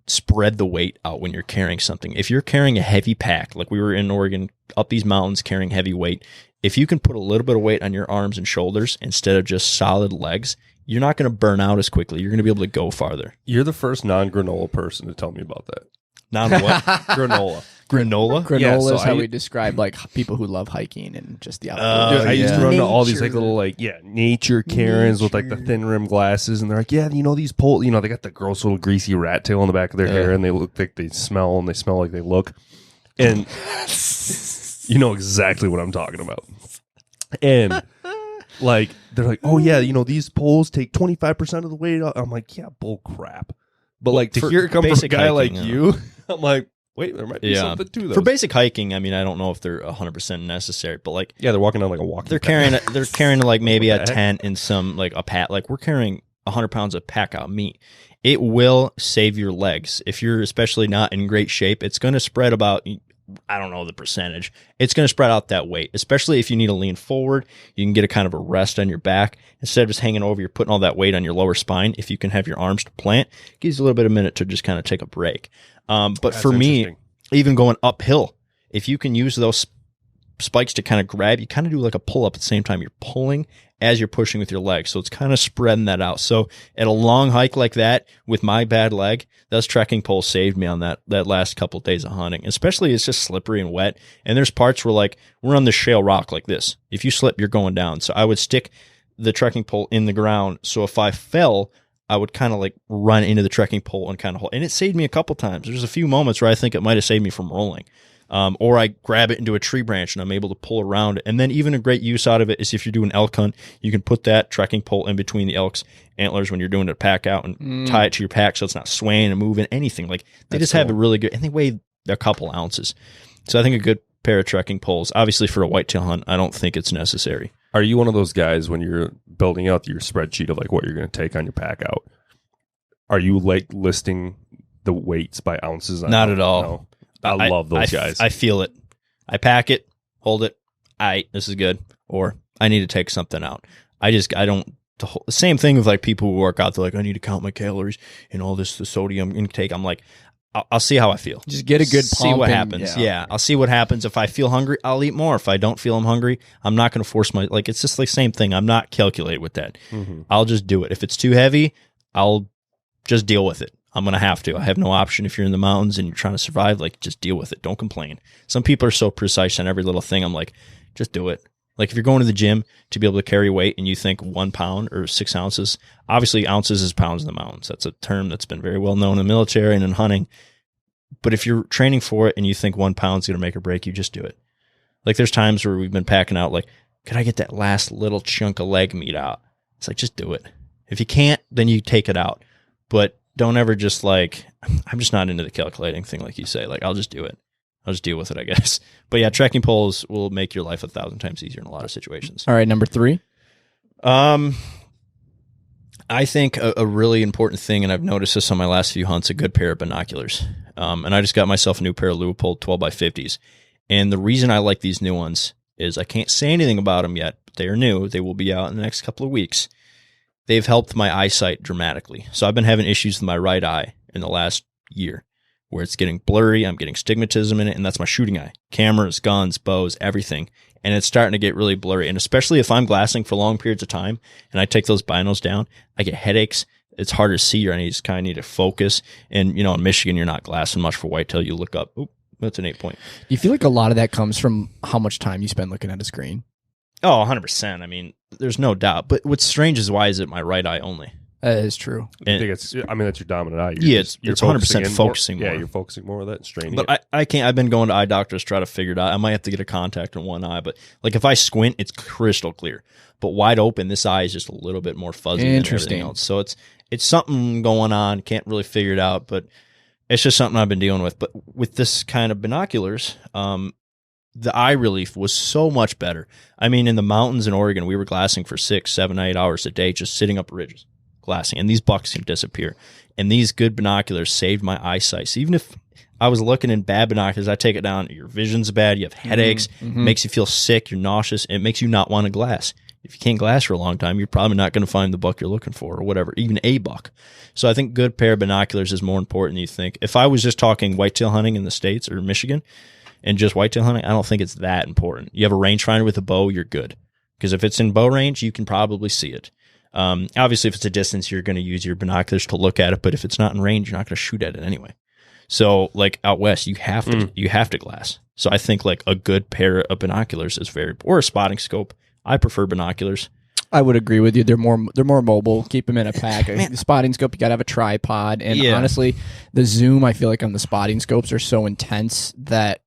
[SPEAKER 4] spread the weight out when you're carrying something. If you're carrying a heavy pack, like we were in Oregon, up these mountains carrying heavy weight, if you can put a little bit of weight on your arms and shoulders instead of just solid legs, you're not going to burn out as quickly. You're going to be able to go farther.
[SPEAKER 2] You're the first non-granola person to tell me about that.
[SPEAKER 4] Non-what?
[SPEAKER 2] Granola.
[SPEAKER 4] Granola?
[SPEAKER 3] Granola is how we describe like people who love hiking and just the outdoors.
[SPEAKER 2] I used to run to all these like little nature Karens with like the thin rim glasses, and they're like, these poles, they got the gross little greasy rat tail on the back of their hair, and they look like they smell, and they smell like they look, and you know exactly what I'm talking about. And like they're like, these poles take 25% of the weight out. I'm like, yeah, bull crap. But like to hear it come from a guy like you, I'm like, wait, there might be something to those.
[SPEAKER 4] For basic hiking, I mean, I don't know if they're 100% necessary, but like,
[SPEAKER 2] they're walking on like a walking.
[SPEAKER 4] They're carrying like maybe a tent and some like a pack. Like we're carrying 100 pounds of pack out meat. It will save your legs if you're especially not in great shape. It's going to spread about, I don't know the percentage. It's going to spread out that weight, especially if you need to lean forward. You can get a kind of a rest on your back instead of just hanging over. You're putting all that weight on your lower spine. If you can have your arms to plant, it gives you a little bit of a minute to just kind of take a break. But that's for me, even going uphill, if you can use those spikes to kind of grab, you kind of do like a pull up at the same time. You're pulling as you're pushing with your legs. So it's kind of spreading that out. So at a long hike like that with my bad leg, those trekking poles saved me on that last couple of days of hunting. Especially it's just slippery and wet. And there's parts where like we're on this shale rock like this. If you slip, you're going down. So I would stick the trekking pole in the ground. So if I fell, I would kind of like run into the trekking pole and kind of hold. And it saved me a couple times. There's a few moments where I think it might have saved me from rolling. Or I grab it into a tree branch and I'm able to pull around it. And then even a great use out of it is if you're doing elk hunt, you can put that trekking pole in between the elk's antlers when you're doing a pack out and tie it to your pack so it's not swaying and moving, anything. Like they just have a really good, and they weigh a couple ounces. So I think a good pair of trekking poles, obviously for a whitetail hunt, I don't think it's necessary.
[SPEAKER 2] Are you one of those guys when you're building out your spreadsheet of like what you're going to take on your pack out? Are you like listing the weights by ounces.
[SPEAKER 4] Not at all.
[SPEAKER 2] No. I love those guys.
[SPEAKER 4] I feel it. I pack it, hold it. This is good. Or I need to take something out. I don't. The same thing with like people who work out. They're like, I need to count my calories and all this, the sodium intake. I'm like, I'll see how I feel.
[SPEAKER 3] Just get a good pump.
[SPEAKER 4] See what happens. Yeah. I'll see what happens. If I feel hungry, I'll eat more. If I don't feel I'm hungry, I'm not going to force it's just like same thing. I'm not calculated with that. Mm-hmm. I'll just do it. If it's too heavy, I'll just deal with it. I'm going to have to. I have no option. If you're in the mountains and you're trying to survive, like, just deal with it. Don't complain. Some people are so precise on every little thing. I'm like, just do it. Like, if you're going to the gym to be able to carry weight and you think 1 pound or 6 ounces, obviously ounces is pounds in the mountains. That's a term that's been very well known in the military and in hunting. But if you're training for it and you think 1 pound's going to make or break you, just do it. Like, there's times where we've been packing out, like, could I get that last little chunk of leg meat out? It's like, just do it. If you can't, then you take it out. But don't ever just like, I'm just not into the calculating thing, like you say. Like, I'll just do it. I'll just deal with it, I guess. But yeah, trekking poles will make your life 1,000 times easier in a lot of situations.
[SPEAKER 3] All right, number 3.
[SPEAKER 4] I think a really important thing, and I've noticed this on my last few hunts, a good pair of binoculars. And I just got myself a new pair of Leupold 12x50s. And the reason I like these new ones is I can't say anything about them yet, but they are new. They will be out in the next couple of weeks. They've helped my eyesight dramatically. So I've been having issues with my right eye in the last year where it's getting blurry. I'm getting stigmatism in it, and that's my shooting eye. Cameras, guns, bows, everything. And it's starting to get really blurry. And especially if I'm glassing for long periods of time and I take those binos down, I get headaches. It's hard to see, or I just kind of need to focus. And, you know, in Michigan, you're not glassing much for whitetail. You look up, oop, that's an 8 point.
[SPEAKER 3] Do you feel like a lot of that comes from how much time you spend looking at a screen?
[SPEAKER 4] Oh, 100%. I mean, there's no doubt. But what's strange is, why is it my right eye only?
[SPEAKER 3] That is true.
[SPEAKER 2] I think that's your dominant eye.
[SPEAKER 4] It's 100% focusing more.
[SPEAKER 2] Yeah, you're focusing more of that and straining
[SPEAKER 4] but
[SPEAKER 2] it.
[SPEAKER 4] I can't. I've been going to eye doctors to try to figure it out. I might have to get a contact in one eye. But like, if I squint, it's crystal clear. But wide open, this eye is just a little bit more fuzzy than everything else. So it's something going on. Can't really figure it out. But it's just something I've been dealing with. But with this kind of binoculars, the eye relief was so much better. I mean, in the mountains in Oregon, we were glassing for 6, 7, 8 hours a day, just sitting up ridges, glassing, and these bucks can disappear. And these good binoculars saved my eyesight. So even if I was looking in bad binoculars, I take it down, your vision's bad, you have headaches, makes you feel sick, you're nauseous, it makes you not want to glass. If you can't glass for a long time, you're probably not going to find the buck you're looking for, or whatever, even a buck. So I think good pair of binoculars is more important than you think. If I was just talking whitetail hunting in the States or Michigan, and just whitetail hunting, I don't think it's that important. You have a rangefinder with a bow, you're good. Because if it's in bow range, you can probably see it. Obviously, if it's a distance, you're going to use your binoculars to look at it. But if it's not in range, you're not going to shoot at it anyway. So, like out west, you have to glass. So I think like a good pair of binoculars is or a spotting scope. I prefer binoculars.
[SPEAKER 3] I would agree with you. They're more mobile. Keep them in a pack. The spotting scope, you got to have a tripod. And honestly, the zoom, I feel like on the spotting scopes are so intense that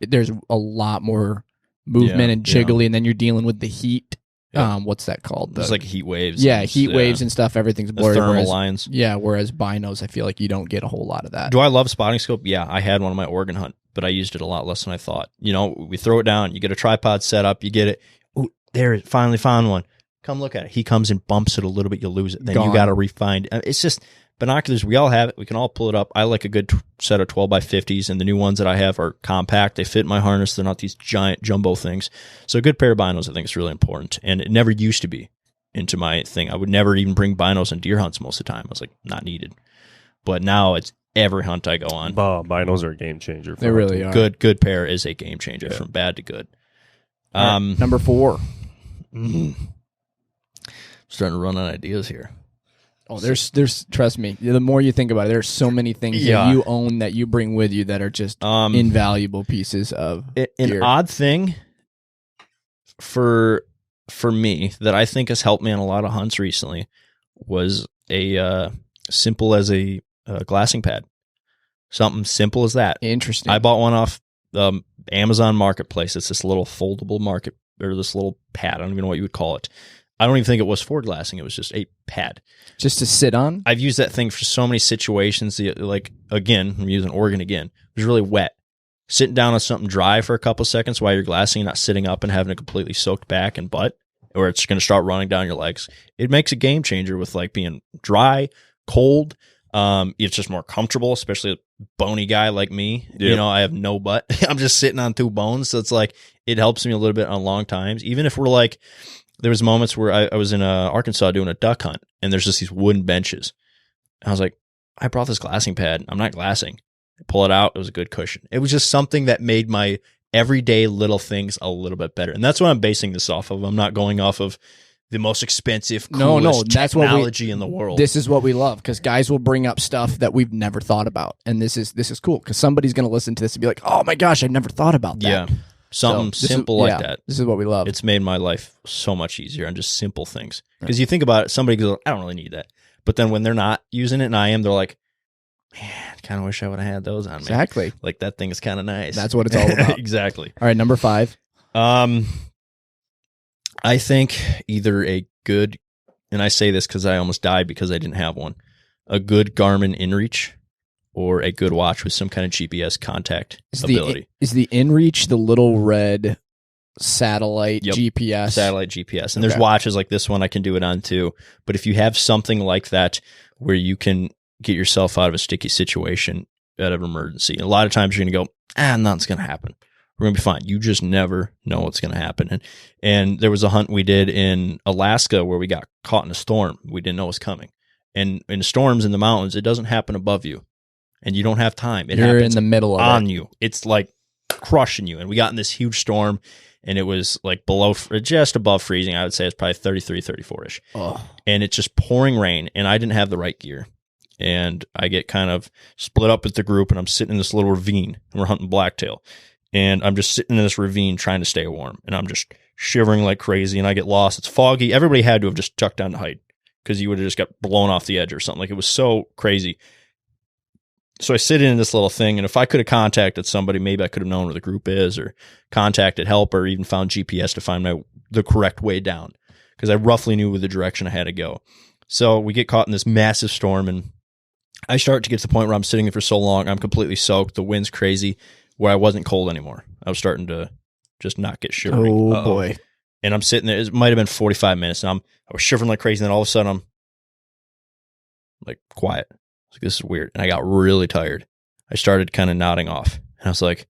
[SPEAKER 3] there's a lot more movement and jiggly, and then you're dealing with the heat. What's that called?
[SPEAKER 4] It's like heat waves.
[SPEAKER 3] Yeah, heat waves and stuff. Everything's blurry.
[SPEAKER 4] The thermal lines.
[SPEAKER 3] Yeah, whereas binos, I feel like you don't get a whole lot of that.
[SPEAKER 4] Do I love spotting scope? Yeah, I had one on my Oregon hunt, but I used it a lot less than I thought. You know, we throw it down, you get a tripod set up, you get it. Ooh, there, finally found one. Come look at it. He comes and bumps it a little bit, you lose it. Then you got to refine it. It's just binoculars. We all have it. We can all pull it up. I like a good set of 12x50s, and the new ones that I have are compact. They fit my harness. They're not these giant jumbo things. So a good pair of binos, I think, is really important. And it never used to be into my thing. I would never even bring binos on deer hunts most of the time. I was like, not needed. But now it's every hunt I go on.
[SPEAKER 2] Binos are a game changer.
[SPEAKER 3] They really are.
[SPEAKER 4] Good pair is a game changer from bad to good.
[SPEAKER 3] Number 4.
[SPEAKER 4] Starting to run out of ideas here.
[SPEAKER 3] Oh, there's trust me, the more you think about it, there's so many things that you own that you bring with you that are just invaluable pieces of gear.
[SPEAKER 4] An odd thing for me that I think has helped me on a lot of hunts recently was a simple as a glassing pad. Something simple as that.
[SPEAKER 3] Interesting.
[SPEAKER 4] I bought one off Amazon Marketplace. It's this little foldable this little pad. I don't even know what you would call it. I don't even think it was for glassing. It was just a pad.
[SPEAKER 3] Just to sit on?
[SPEAKER 4] I've used that thing for so many situations. Like, again, I'm using Oregon again. It was really wet. Sitting down on something dry for a couple seconds while you're glassing, not sitting up and having a completely soaked back and butt, or it's going to start running down your legs. It makes a game changer with like being dry, cold, It's just more comfortable, especially a bony guy like me.
[SPEAKER 2] Yep.
[SPEAKER 4] You know, I have no butt. I'm just sitting on 2 bones. So it's like, it helps me a little bit on long times. Even if we're like, there was moments where I was in Arkansas doing a duck hunt, and there's just these wooden benches. And I was like, I brought this glassing pad. I'm not glassing. I pull it out. It was a good cushion. It was just something that made my everyday little things a little bit better. And that's what I'm basing this off of. I'm not going off of the most expensive, coolest technology in the world.
[SPEAKER 3] This is what we love, because guys will bring up stuff that we've never thought about, and this is cool because somebody's going to listen to this and be like, "Oh my gosh, I never thought about that."
[SPEAKER 4] Yeah, something simple like that.
[SPEAKER 3] This is what we love.
[SPEAKER 4] It's made my life so much easier on just simple things. Because you think about it, somebody goes, "I don't really need that," but then when they're not using it and I am, they're like, "Man, kind of wish I would have had those on me."
[SPEAKER 3] Exactly.
[SPEAKER 4] Like, that thing is kind of nice.
[SPEAKER 3] That's what it's all about.
[SPEAKER 4] Exactly.
[SPEAKER 3] All right, number 5.
[SPEAKER 4] I think either a good, and I say this because I almost died because I didn't have one, a good Garmin InReach or a good watch with some kind of GPS contact ability.
[SPEAKER 3] Is the InReach the little red satellite GPS?
[SPEAKER 4] Satellite GPS. And there's watches like this one I can do it on too. But if you have something like that where you can get yourself out of a sticky situation out of emergency, and a lot of times you're going to go, nothing's going to happen. We're going to be fine. You just never know what's going to happen. And there was a hunt we did in Alaska where we got caught in a storm. We didn't know it was coming. And in storms in the mountains, it doesn't happen above you. And you don't have time. You're happens
[SPEAKER 3] in the middle of
[SPEAKER 4] on you. It's like crushing you. And we got in this huge storm, and it was like just above freezing. I would say it's probably 33, 34-ish.
[SPEAKER 3] Oh.
[SPEAKER 4] And it's just pouring rain, and I didn't have the right gear. And I get kind of split up with the group, and I'm sitting in this little ravine, and we're hunting blacktail. And I'm just sitting in this ravine trying to stay warm. And I'm just shivering like crazy, and I get lost. It's foggy. Everybody had to have just ducked down to hide because you would have just got blown off the edge or something. Like, it was so crazy. So I sit in this little thing, and if I could have contacted somebody, maybe I could have known where the group is, or contacted help, or even found GPS to find the correct way down, because I roughly knew the direction I had to go. So we get caught in this massive storm, and I start to get to the point where I'm sitting there for so long, I'm completely soaked. The wind's crazy, where I wasn't cold anymore. I was starting to just not get shivering.
[SPEAKER 3] Oh, boy.
[SPEAKER 4] And I'm sitting there. It might have been 45 minutes, and I was shivering like crazy, and then all of a sudden I'm like quiet. I was like, this is weird. And I got really tired. I started kind of nodding off. And I was like,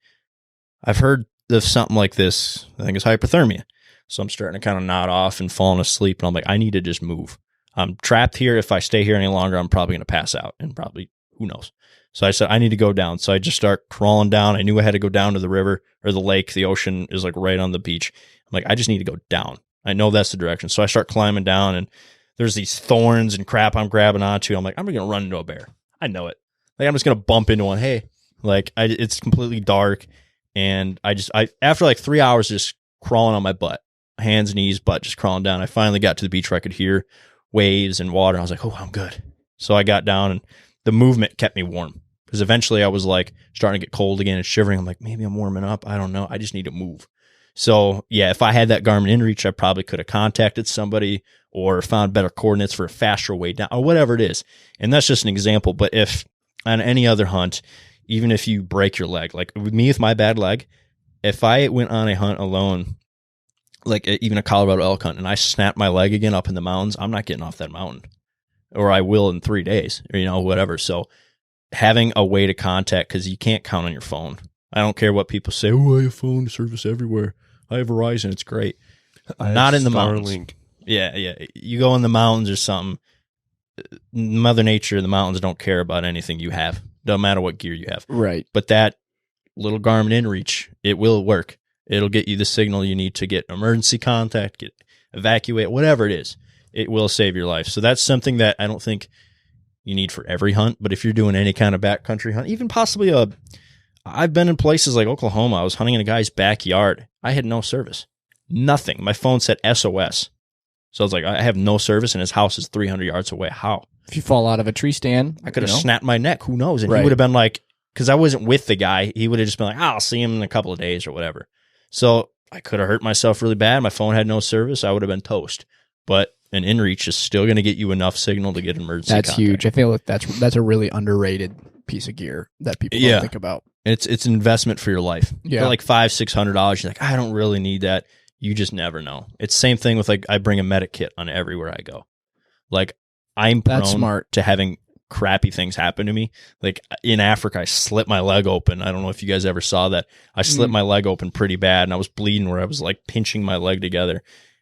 [SPEAKER 4] I've heard of something like this. I think it's hypothermia. So I'm starting to kind of nod off and falling asleep. And I'm like, I need to just move. I'm trapped here. If I stay here any longer, I'm probably going to pass out, and probably, who knows. So I said, I need to go down. So I just start crawling down. I knew I had to go down to the river or the lake. The ocean is like right on the beach. I'm like, I just need to go down. I know that's the direction. So I start climbing down, and there's these thorns and crap I'm grabbing onto. I'm like, I'm going to run into a bear. I know it. Like, I'm just going to bump into one. Hey, like, it's completely dark. And I after like 3 hours just crawling on my butt, hands, knees, butt, just crawling down, I finally got to the beach where I could hear waves and water. I was like, oh, I'm good. So I got down, and the movement kept me warm, because eventually I was like starting to get cold again and shivering. I'm like, maybe I'm warming up. I don't know. I just need to move. So yeah, if I had that Garmin InReach, I probably could have contacted somebody or found better coordinates for a faster way down, or whatever it is. And that's just an example. But if on any other hunt, even if you break your leg, like with me with my bad leg, if I went on a hunt alone, like even a Colorado elk hunt, and I snapped my leg again up in the mountains, I'm not getting off that mountain, or I will in 3 days, or, whatever. So having a way to contact, because you can't count on your phone. I don't care what people say. Oh, I have phone service everywhere. I have Verizon. It's great. Not in the mountains. Yeah. You go in the mountains or something. Mother Nature, the mountains don't care about anything you have. Don't matter what gear you have.
[SPEAKER 3] Right.
[SPEAKER 4] But that little Garmin InReach, it will work. It'll get you the signal you need to get emergency contact, evacuate, whatever it is. It will save your life. So that's something that I don't think you need for every hunt. But if you're doing any kind of backcountry hunt, even possibly I've been in places like Oklahoma. I was hunting in a guy's backyard. I had no service. Nothing. My phone said SOS. So I was like, I have no service, and his house is 300 yards away. How?
[SPEAKER 3] If you fall out of a tree stand,
[SPEAKER 4] I could have snapped my neck. Who knows? And he would have been like, because I wasn't with the guy, he would have just been like, I'll see him in a couple of days or whatever. So I could have hurt myself really bad. My phone had no service. I would have been toast. But an InReach is still going to get you enough signal to get emergency contact.
[SPEAKER 3] That's huge. I feel like that's a really underrated piece of gear that people don't think about.
[SPEAKER 4] It's an investment for your life.
[SPEAKER 3] Yeah.
[SPEAKER 4] For like $500-600, you're like, I don't really need that. You just never know. It's the same thing with, like, I bring a medic kit on everywhere I go. Like, I'm prone to having crappy things happen to me. Like in Africa, I slit my leg open. I don't know if you guys ever saw that. I slit my leg open pretty bad, and I was bleeding where I was like pinching my leg together.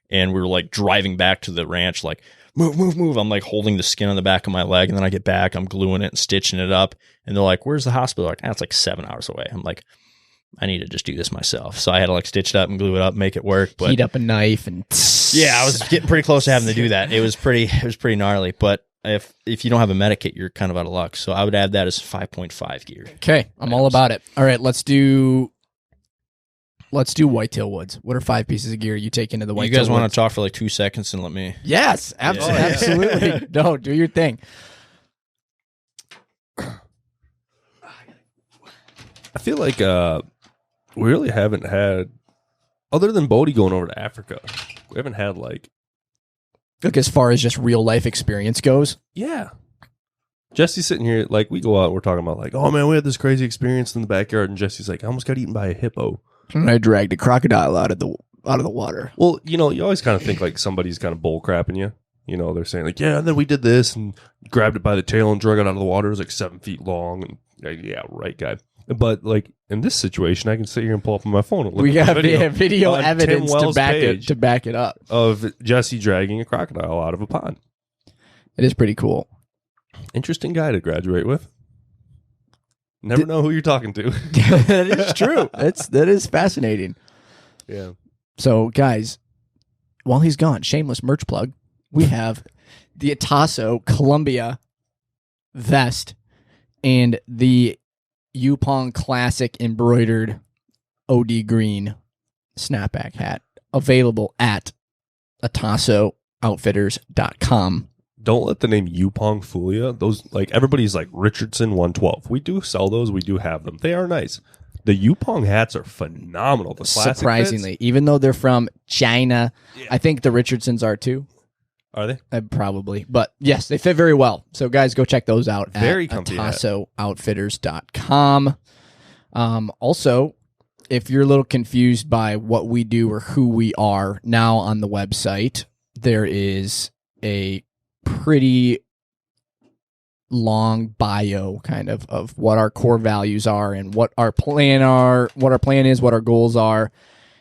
[SPEAKER 4] And we were like driving back to the ranch, like, move. I'm like holding the skin on the back of my leg. And then I get back, I'm gluing it and stitching it up. And they're like, where's the hospital? Like, it's like 7 hours away. I'm like, I need to just do this myself. So I had to like stitch it up and glue it up, make it work. But
[SPEAKER 3] heat up a knife and
[SPEAKER 4] yeah, I was getting pretty close to having to do that. It was pretty gnarly. But if you don't have a medikit, you're kind of out of luck. So I would add that as 5.5 gear.
[SPEAKER 3] Okay, I'm all about it. All right, let's do whitetail woods. What are 5 pieces of gear you take into the whitetail woods?
[SPEAKER 4] You guys want to talk for like 2 seconds and let me?
[SPEAKER 3] Yes, absolutely. No, do your thing.
[SPEAKER 2] I feel like we really haven't had, other than Bodie going over to Africa, we haven't had like
[SPEAKER 3] as far as just real life experience goes.
[SPEAKER 2] Yeah. Jesse's sitting here, like, we go out and we're talking about, like, oh, man, we had this crazy experience in the backyard. And Jesse's like, I almost got eaten by a hippo.
[SPEAKER 3] And I dragged a crocodile out of the water.
[SPEAKER 2] Well, you know, you always kind of think, like, somebody's kind of bull crapping you. You know, they're saying, like, yeah, and then we did this and grabbed it by the tail and drug it out of the water. It was, like, 7 feet long. And, yeah, right, guy. But, like, in this situation, I can sit here and pull up on my phone and look
[SPEAKER 3] we
[SPEAKER 2] at
[SPEAKER 3] got
[SPEAKER 2] video
[SPEAKER 3] evidence to back it up.
[SPEAKER 2] Of Jesse dragging a crocodile out of a pond.
[SPEAKER 3] It is pretty cool.
[SPEAKER 2] Interesting guy to graduate with. Never know who you're talking to.
[SPEAKER 3] That is true. That is fascinating.
[SPEAKER 2] Yeah.
[SPEAKER 3] So, guys, while he's gone, shameless merch plug, we have the Ataso Columbia vest and the Yupong Classic embroidered OD green snapback hat available at atasoutfitters.com.
[SPEAKER 2] Don't let the name Yupong fool you. Those, like, everybody's like Richardson 112. We do sell those. We do have them. They are nice. The Yupong hats are phenomenal. The classic
[SPEAKER 3] surprisingly,
[SPEAKER 2] fits,
[SPEAKER 3] even though they're from China, I think the Richardsons are too.
[SPEAKER 2] Are they?
[SPEAKER 3] Probably. But yes, they fit very well. So guys, go check those out
[SPEAKER 2] very
[SPEAKER 3] at
[SPEAKER 2] comfy
[SPEAKER 3] atasoutfitters.com. Also, if you're a little confused by what we do or who we are, now on the website, there is a pretty long bio kind of what our core values are and what our plan is, what our goals are,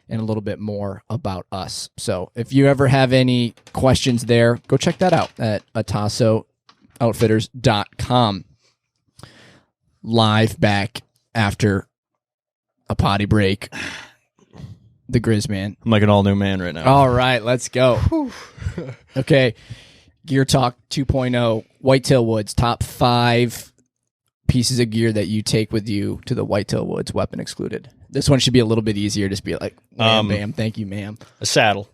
[SPEAKER 3] and a little bit more about us. So if you ever have any questions there, go check that out at atasoutfitters.com. Live back after a potty break. The Grizz Man.
[SPEAKER 4] I'm like an all-new man right now.
[SPEAKER 3] All right, let's go. Okay, Gear Talk 2.0, Whitetail Woods, top 5 pieces of gear that you take with you to the Whitetail Woods, weapon excluded. This one should be a little bit easier. Just be like, ma'am, thank you, ma'am.
[SPEAKER 4] A saddle.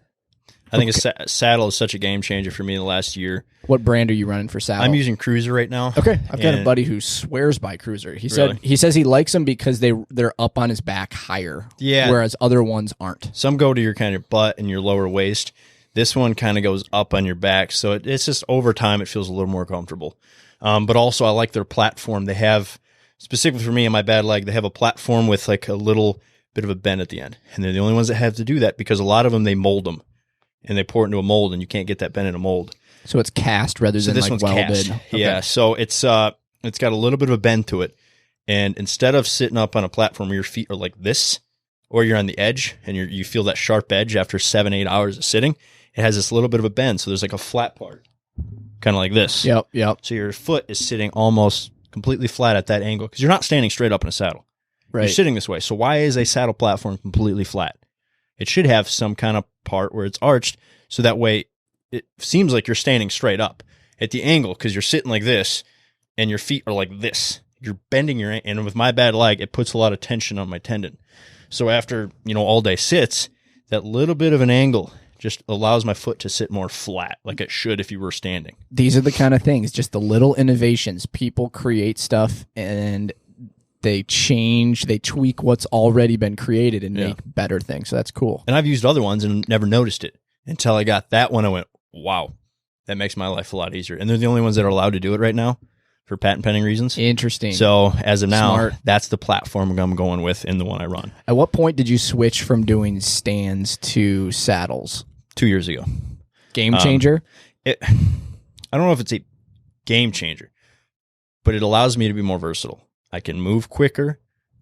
[SPEAKER 4] I think a saddle is such a game changer for me in the last year.
[SPEAKER 3] What brand are you running for saddle?
[SPEAKER 4] I'm using Cruiser right now.
[SPEAKER 3] Okay, I've got a buddy who swears by Cruiser. He says he likes them because they're up on his back higher.
[SPEAKER 4] Yeah,
[SPEAKER 3] whereas other ones aren't.
[SPEAKER 4] Some go to your kind of butt and your lower waist. This one kind of goes up on your back, so it's just over time it feels a little more comfortable. But also I like their platform. They have, specifically for me and my bad leg, they have a platform with like a little bit of a bend at the end, and they're the only ones that have to do that because a lot of them they mold them. And they pour it into a mold, and you can't get that bend in a mold.
[SPEAKER 3] So it's cast rather than
[SPEAKER 4] this
[SPEAKER 3] like
[SPEAKER 4] one's
[SPEAKER 3] welded.
[SPEAKER 4] Cast. Okay. Yeah, so it's got a little bit of a bend to it. And instead of sitting up on a platform where your feet are like this, or you're on the edge and you feel that sharp edge after 7-8 hours of sitting, it has this little bit of a bend. So there's like a flat part, kind of like this.
[SPEAKER 3] Yep.
[SPEAKER 4] So your foot is sitting almost completely flat at that angle because you're not standing straight up in a saddle.
[SPEAKER 3] Right.
[SPEAKER 4] You're sitting this way. So why is a saddle platform completely flat? It should have some kind of part where it's arched, so that way it seems like you're standing straight up. At the angle, because you're sitting like this, and your feet are like this. You're bending your, and with my bad leg, it puts a lot of tension on my tendon. So after, all day sits, that little bit of an angle just allows my foot to sit more flat, like it should if you were standing.
[SPEAKER 3] These are the kind of things, just the little innovations. People create stuff, and they change, they tweak what's already been created and make better things. So that's cool.
[SPEAKER 4] And I've used other ones and never noticed it until I got that one. I went, wow, that makes my life a lot easier. And they're the only ones that are allowed to do it right now for patent pending reasons.
[SPEAKER 3] Interesting.
[SPEAKER 4] So as of now, that's the platform I'm going with in the one I run.
[SPEAKER 3] At what point did you switch from doing stands to saddles?
[SPEAKER 4] 2 years ago.
[SPEAKER 3] Game changer?
[SPEAKER 4] I don't know if it's a game changer, but it allows me to be more versatile. I can move quicker.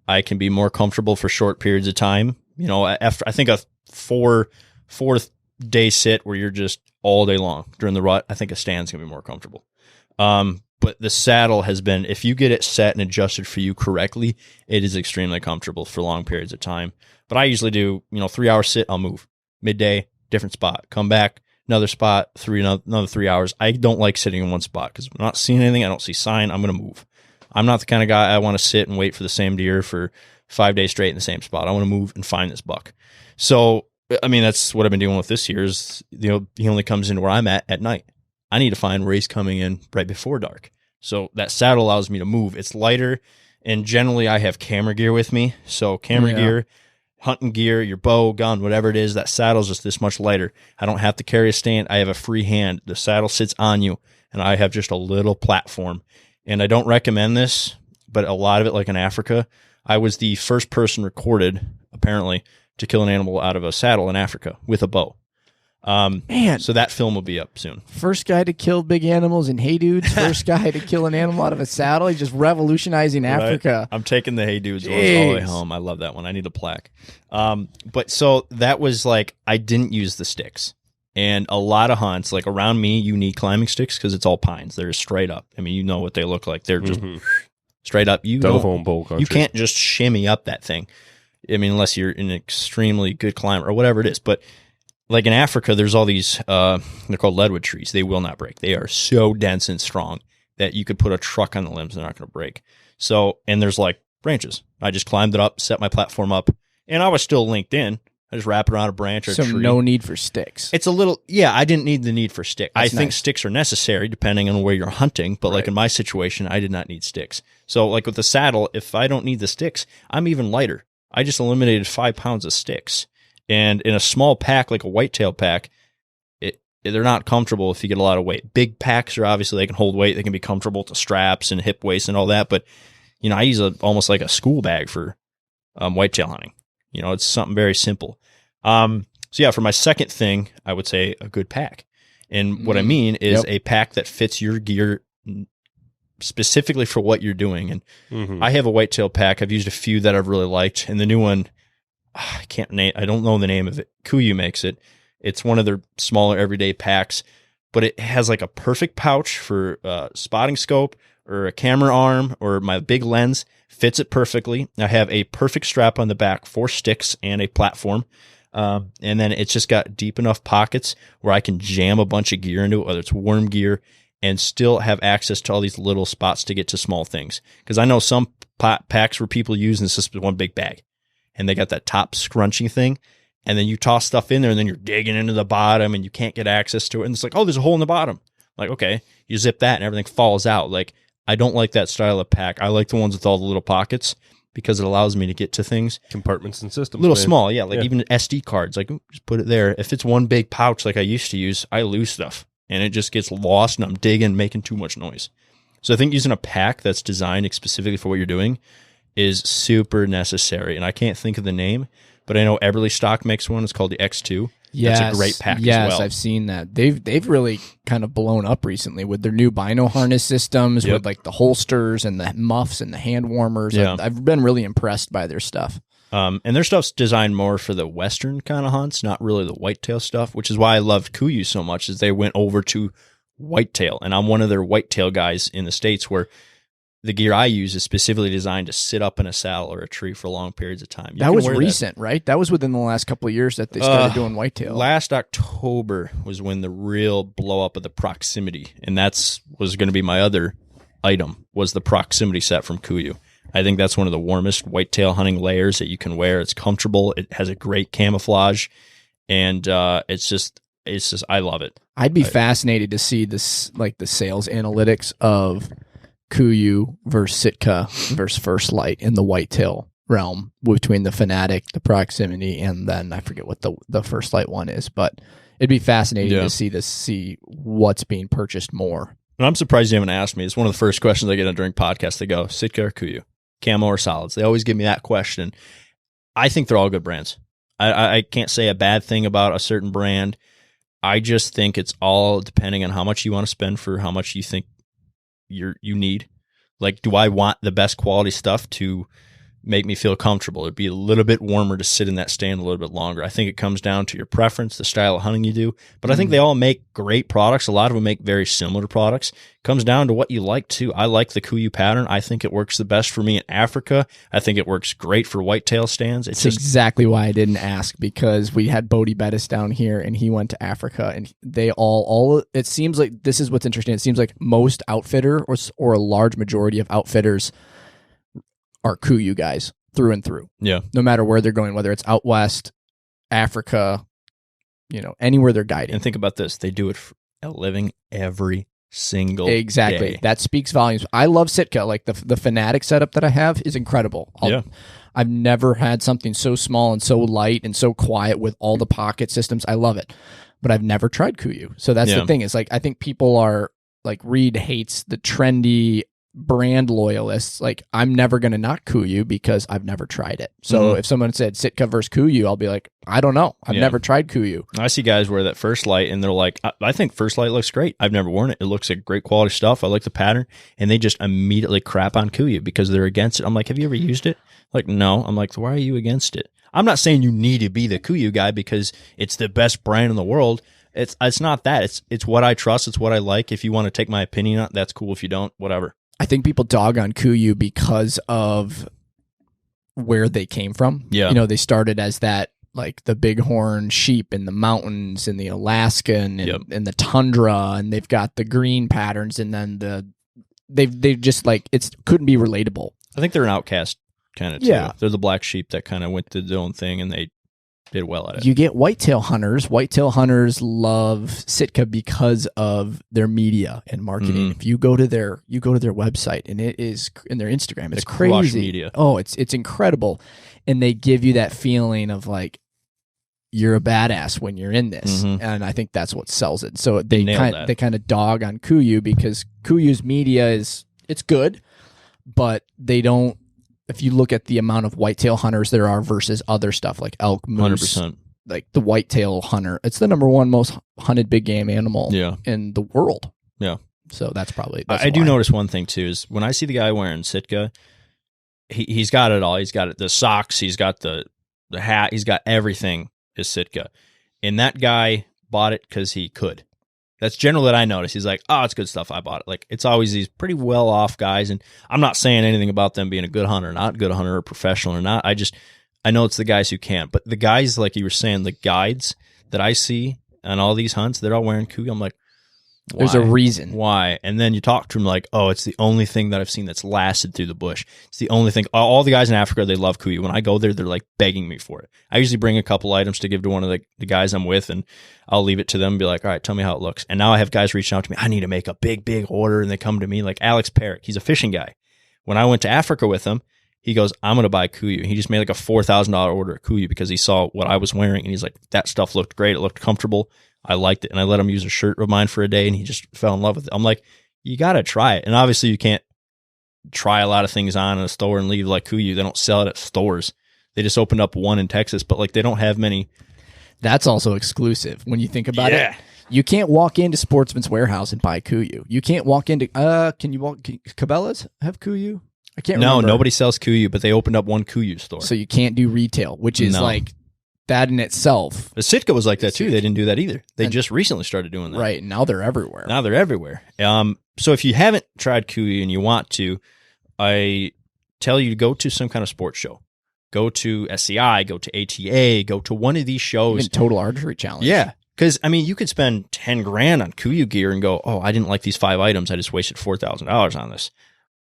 [SPEAKER 4] I can be more comfortable for short periods of time. You know, after I think a fourth day sit where you're just all day long during the rut, I think a stand's gonna be more comfortable. But the saddle has been, if you get it set and adjusted for you correctly, it is extremely comfortable for long periods of time. But I usually do, 3-hour sit, I'll move. Midday, different spot. Come back, another spot, another 3 hours. I don't like sitting in one spot because I'm not seeing anything. I don't see sign. I'm going to move. I'm not the kind of guy I want to sit and wait for the same deer for 5 days straight in the same spot. I want to move and find this buck. So, I mean, that's what I've been dealing with this year is, he only comes into where I'm at night. I need to find where he's coming in right before dark. So that saddle allows me to move. It's lighter, and generally I have camera gear with me. So camera gear, hunting gear, your bow, gun, whatever it is, that saddle's just this much lighter. I don't have to carry a stand. I have a free hand. The saddle sits on you, and I have just a little platform. And I don't recommend this, but a lot of it, like in Africa, I was the first person recorded, apparently, to kill an animal out of a saddle in Africa with a bow.
[SPEAKER 3] Man,
[SPEAKER 4] so that film will be up soon.
[SPEAKER 3] First guy to kill big animals in Hey Dudes. First guy to kill an animal out of a saddle. He's just revolutionizing Africa.
[SPEAKER 4] Right. I'm taking the Hey Dudes ones all the way home. I love that one. I need a plaque. But so that was like, I didn't use the sticks. And a lot of hunts, like around me, you need climbing sticks because it's all pines. They're straight up. I mean, you know what they look like. They're just straight up.
[SPEAKER 2] Telephone pole country.
[SPEAKER 4] You can't just shimmy up that thing. I mean, unless you're an extremely good climber or whatever it is. But like in Africa, there's all these, they're called leadwood trees. They will not break. They are so dense and strong that you could put a truck on the limbs. They're not going to break. So, and there's like branches. I just climbed it up, set my platform up, and I was still linked in. I just wrap it around a branch or a tree.
[SPEAKER 3] So no need for sticks.
[SPEAKER 4] It's a little, I didn't need the need for sticks. I think sticks are necessary depending on where you're hunting. But like in my situation, I did not need sticks. So like with the saddle, if I don't need the sticks, I'm even lighter. I just eliminated 5 pounds of sticks. And in a small pack, like a whitetail pack, they're not comfortable if you get a lot of weight. Big packs are obviously, they can hold weight. They can be comfortable to straps and hip waist and all that. But, I use almost like a school bag for whitetail hunting. It's something very simple. So yeah, for my second thing, I would say a good pack. And what I mean is a pack that fits your gear specifically for what you're doing. And I have a whitetail pack. I've used a few that I've really liked. And the new one, I don't know the name of it. Kuiu makes it. It's one of their smaller everyday packs, but it has like a perfect pouch for spotting scope or a camera arm or my big lens. Fits it perfectly. I have a perfect strap on the back for sticks and a platform. And then it's just got deep enough pockets where I can jam a bunch of gear into it, whether it's worm gear, and still have access to all these little spots to get to small things. Because I know some packs where people use, and it's just one big bag. And they got that top scrunching thing, and then you toss stuff in there, and then you're digging into the bottom, and you can't get access to it. And it's like, oh, there's a hole in the bottom. Like, okay, you zip that, and everything falls out. Like, I don't like that style of pack. I like the ones with all the little pockets because it allows me to get to things.
[SPEAKER 2] Compartments and systems.
[SPEAKER 4] Little small, even SD cards. Like, just put it there. If it's one big pouch like I used to use, I lose stuff, and it just gets lost, and I'm digging, making too much noise. So I think using a pack that's designed specifically for what you're doing is super necessary. And I can't think of the name, but I know Eberly Stock makes one. It's called the X2.
[SPEAKER 3] Yes,
[SPEAKER 4] that's a great pack as
[SPEAKER 3] yes,
[SPEAKER 4] well.
[SPEAKER 3] I've seen that. They've really kind of blown up recently with their new bino harness systems, with like the holsters and the muffs and the hand warmers.
[SPEAKER 4] Yeah.
[SPEAKER 3] I've been really impressed by their stuff.
[SPEAKER 4] And their stuff's designed more for the Western kind of hunts, not really the whitetail stuff, which is why I loved Kuiu so much, is they went over to whitetail. And I'm one of their whitetail guys in the States where the gear I use is specifically designed to sit up in a saddle or a tree for long periods of time.
[SPEAKER 3] That was recent, right? That was within the last couple of years that they started doing whitetail.
[SPEAKER 4] Last October was when the real blow up of the proximity, and was going to be my other item, was the proximity set from Kuiu. I think that's one of the warmest whitetail hunting layers that you can wear. It's comfortable. It has a great camouflage, and it's just I love it.
[SPEAKER 3] I'd be fascinated to see this, like the sales analytics of Kuiu versus Sitka versus First Light in the whitetail realm, between the Fanatic, the Proximity, and then I forget what the First Light one is, but it'd be fascinating to see what's being purchased more.
[SPEAKER 4] And I'm surprised you haven't asked me. It's one of the first questions I get during podcasts. They go, Sitka or Kuiu, camo or solids? They always give me that question. I think they're all good brands. I can't say a bad thing about a certain brand. I just think it's all depending on how much you want to spend for how much you think you need. Like, do I want the best quality stuff to make me feel comfortable? It'd be a little bit warmer to sit in that stand a little bit longer. I think it comes down to your preference, the style of hunting you do. But I think they all make great products. A lot of them make very similar products. It comes down to what you like too. I like the Kuiu pattern. I think it works the best for me in Africa. I think it works great for whitetail stands.
[SPEAKER 3] It's exactly why I didn't ask, because we had Bodie Bettis down here and he went to Africa, and they all it seems like, this is what's interesting. It seems like most outfitter or a large majority of outfitters are Kuiu guys through and through.
[SPEAKER 4] Yeah.
[SPEAKER 3] No matter where they're going, whether it's out west, Africa, anywhere they're guiding.
[SPEAKER 4] And think about this. They do it for a living every single
[SPEAKER 3] Exactly.
[SPEAKER 4] day.
[SPEAKER 3] That speaks volumes. I love Sitka. Like the Fanatic setup that I have is incredible. I've never had something so small and so light and so quiet with all the pocket systems. I love it. But I've never tried Kuiu. So that's the thing. Is like, I think people are like, Reed hates the trendy brand loyalists. Like, I'm never going to not Kuiu because I've never tried it. So if someone said Sitka versus Kuiu, I'll be like, I don't know. I've never tried Kuiu.
[SPEAKER 4] I see guys wear that First Light and they're like, I think First Light looks great. I've never worn it. It looks like great quality stuff. I like the pattern. And they just immediately crap on Kuiu because they're against it. I'm like, have you ever used it? Like, no. I'm like, why are you against it? I'm not saying you need to be the Kuiu guy because it's the best brand in the world. It's not that. It's what I trust. It's what I like. If you want to take my opinion on it, that's cool. If you don't, whatever.
[SPEAKER 3] I think people dog on Kuiu because of where they came from.
[SPEAKER 4] Yeah.
[SPEAKER 3] They started as that, like the bighorn sheep in the mountains and the Alaskan and the tundra, and they've got the green patterns, and then they've just like, it couldn't be relatable.
[SPEAKER 4] I think they're an outcast kind of too. Yeah. They're the black sheep that kind of went to their own thing and they did well at it.
[SPEAKER 3] You get whitetail hunters. Whitetail hunters love Sitka because of their media and marketing. If you go to their website, and it is in their Instagram, it's crazy.
[SPEAKER 4] Media.
[SPEAKER 3] Oh, it's incredible, and they give you that feeling of like you're a badass when you're in this, and I think that's what sells it. So they kind of dog on Kuiu because Kuiu's media it's good, but they don't. If you look at the amount of whitetail hunters there are versus other stuff like elk, moose,
[SPEAKER 4] 100%.
[SPEAKER 3] Like the whitetail hunter, it's the number one most hunted big game animal in the world.
[SPEAKER 4] Yeah.
[SPEAKER 3] So that's probably.
[SPEAKER 4] I do notice one thing too is when I see the guy wearing Sitka, he's got it all. He's got the socks. He's got the hat. He's got everything is Sitka, and that guy bought it because he could. That's generally what I notice. He's like, oh, it's good stuff. I bought it. Like, it's always these pretty well-off guys, and I'm not saying anything about them being a good hunter, not good hunter, or professional or not. I know it's the guys who can't. But the guys, like you were saying, the guides that I see on all these hunts, they're all wearing Kuiu. I'm like, why?
[SPEAKER 3] There's a reason.
[SPEAKER 4] Why? And then you talk to them like, oh, it's the only thing that I've seen that's lasted through the bush. It's the only thing. All the guys in Africa, they love Kuiu. When I go there, they're like begging me for it. I usually bring a couple items to give to one of the guys I'm with, and I'll leave it to them and be like, all right, tell me how it looks. And now I have guys reaching out to me. I need to make a big order. And they come to me like Alex Perrick. He's a fishing guy. When I went to Africa with him, he goes, I'm going to buy Kuiu. He just made like a $4,000 order at Kuiu because he saw what I was wearing. And he's like, that stuff looked great. It looked comfortable. I liked it. And I let him use a shirt of mine for a day, and he just fell in love with it. I'm like, you got to try it. And obviously you can't try a lot of things on in a store and leave like Kuiu. They don't sell it at stores. They just opened up one in Texas, but like they don't have many.
[SPEAKER 3] That's also exclusive when you think about it. You can't walk into Sportsman's Warehouse and buy Kuiu. You can't walk into, Cabela's have Kuiu? I can't remember.
[SPEAKER 4] No, nobody sells Kuiu, but they opened up one Kuiu store.
[SPEAKER 3] So you can't do retail, which is like that in itself.
[SPEAKER 4] The Sitka was like that too. They didn't do that either. They just recently started doing that.
[SPEAKER 3] Right. Now they're everywhere.
[SPEAKER 4] So if you haven't tried Kuiu and you want to, I tell you to go to some kind of sports show. Go to SCI, go to ATA, go to one of these shows.
[SPEAKER 3] Even Total Archery Challenge.
[SPEAKER 4] Yeah. Because, I mean, you could spend $10,000 on Kuiu gear and go, oh, I didn't like these 5 items. I just wasted $4,000 on this.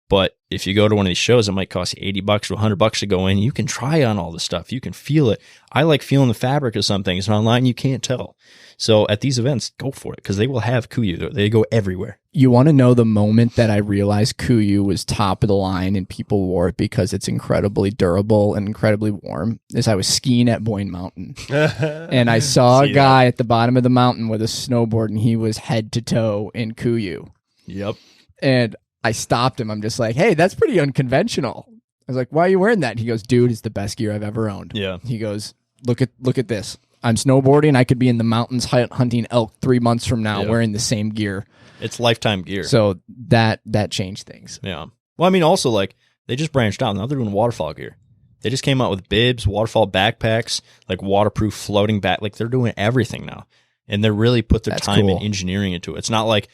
[SPEAKER 4] But if you go to one of these shows, it might cost you $80 to $100 to go in. You can try on all the stuff. You can feel it. I like feeling the fabric of some things, and online you can't tell. So at these events, go for it because they will have Kuiu. They go everywhere. You
[SPEAKER 3] want to know the moment that I realized Kuiu was top of the line and people wore it because it's incredibly durable and incredibly warm is I was skiing at Boyne Mountain. And I saw a guy at the bottom of the mountain with a snowboard, and he was head to toe in Kuiu.
[SPEAKER 4] Yep.
[SPEAKER 3] And I stopped him. I'm just like, hey, that's pretty unconventional. I was like, why are you wearing that? And he goes, dude, it's the best gear I've ever owned.
[SPEAKER 4] Yeah.
[SPEAKER 3] He goes, look at this. I'm snowboarding. I could be in the mountains hunting elk 3 months from now wearing the same gear.
[SPEAKER 4] It's lifetime gear.
[SPEAKER 3] So that changed things.
[SPEAKER 4] Yeah. Well, I mean, also, like, they just branched out. Now they're doing waterfall gear. They just came out with bibs, waterfall backpacks, like waterproof floating back. Like, they're doing everything now. And they really put their time and engineering into it. It's not like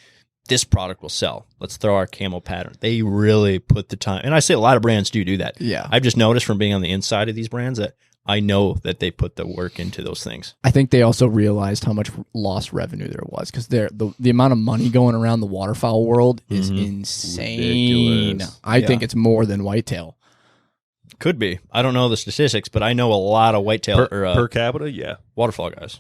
[SPEAKER 4] this product will sell. Let's throw our camo pattern. They really put the time. And I say a lot of brands do that.
[SPEAKER 3] Yeah.
[SPEAKER 4] I've just noticed from being on the inside of these brands that I know that they put the work into those things.
[SPEAKER 3] I think they also realized how much lost revenue there was because the amount of money going around the waterfowl world is insane.
[SPEAKER 2] Ridiculous.
[SPEAKER 3] I think it's more than whitetail.
[SPEAKER 4] Could be. I don't know the statistics, but I know a lot of whitetail
[SPEAKER 2] per capita. Yeah,
[SPEAKER 4] waterfall guys.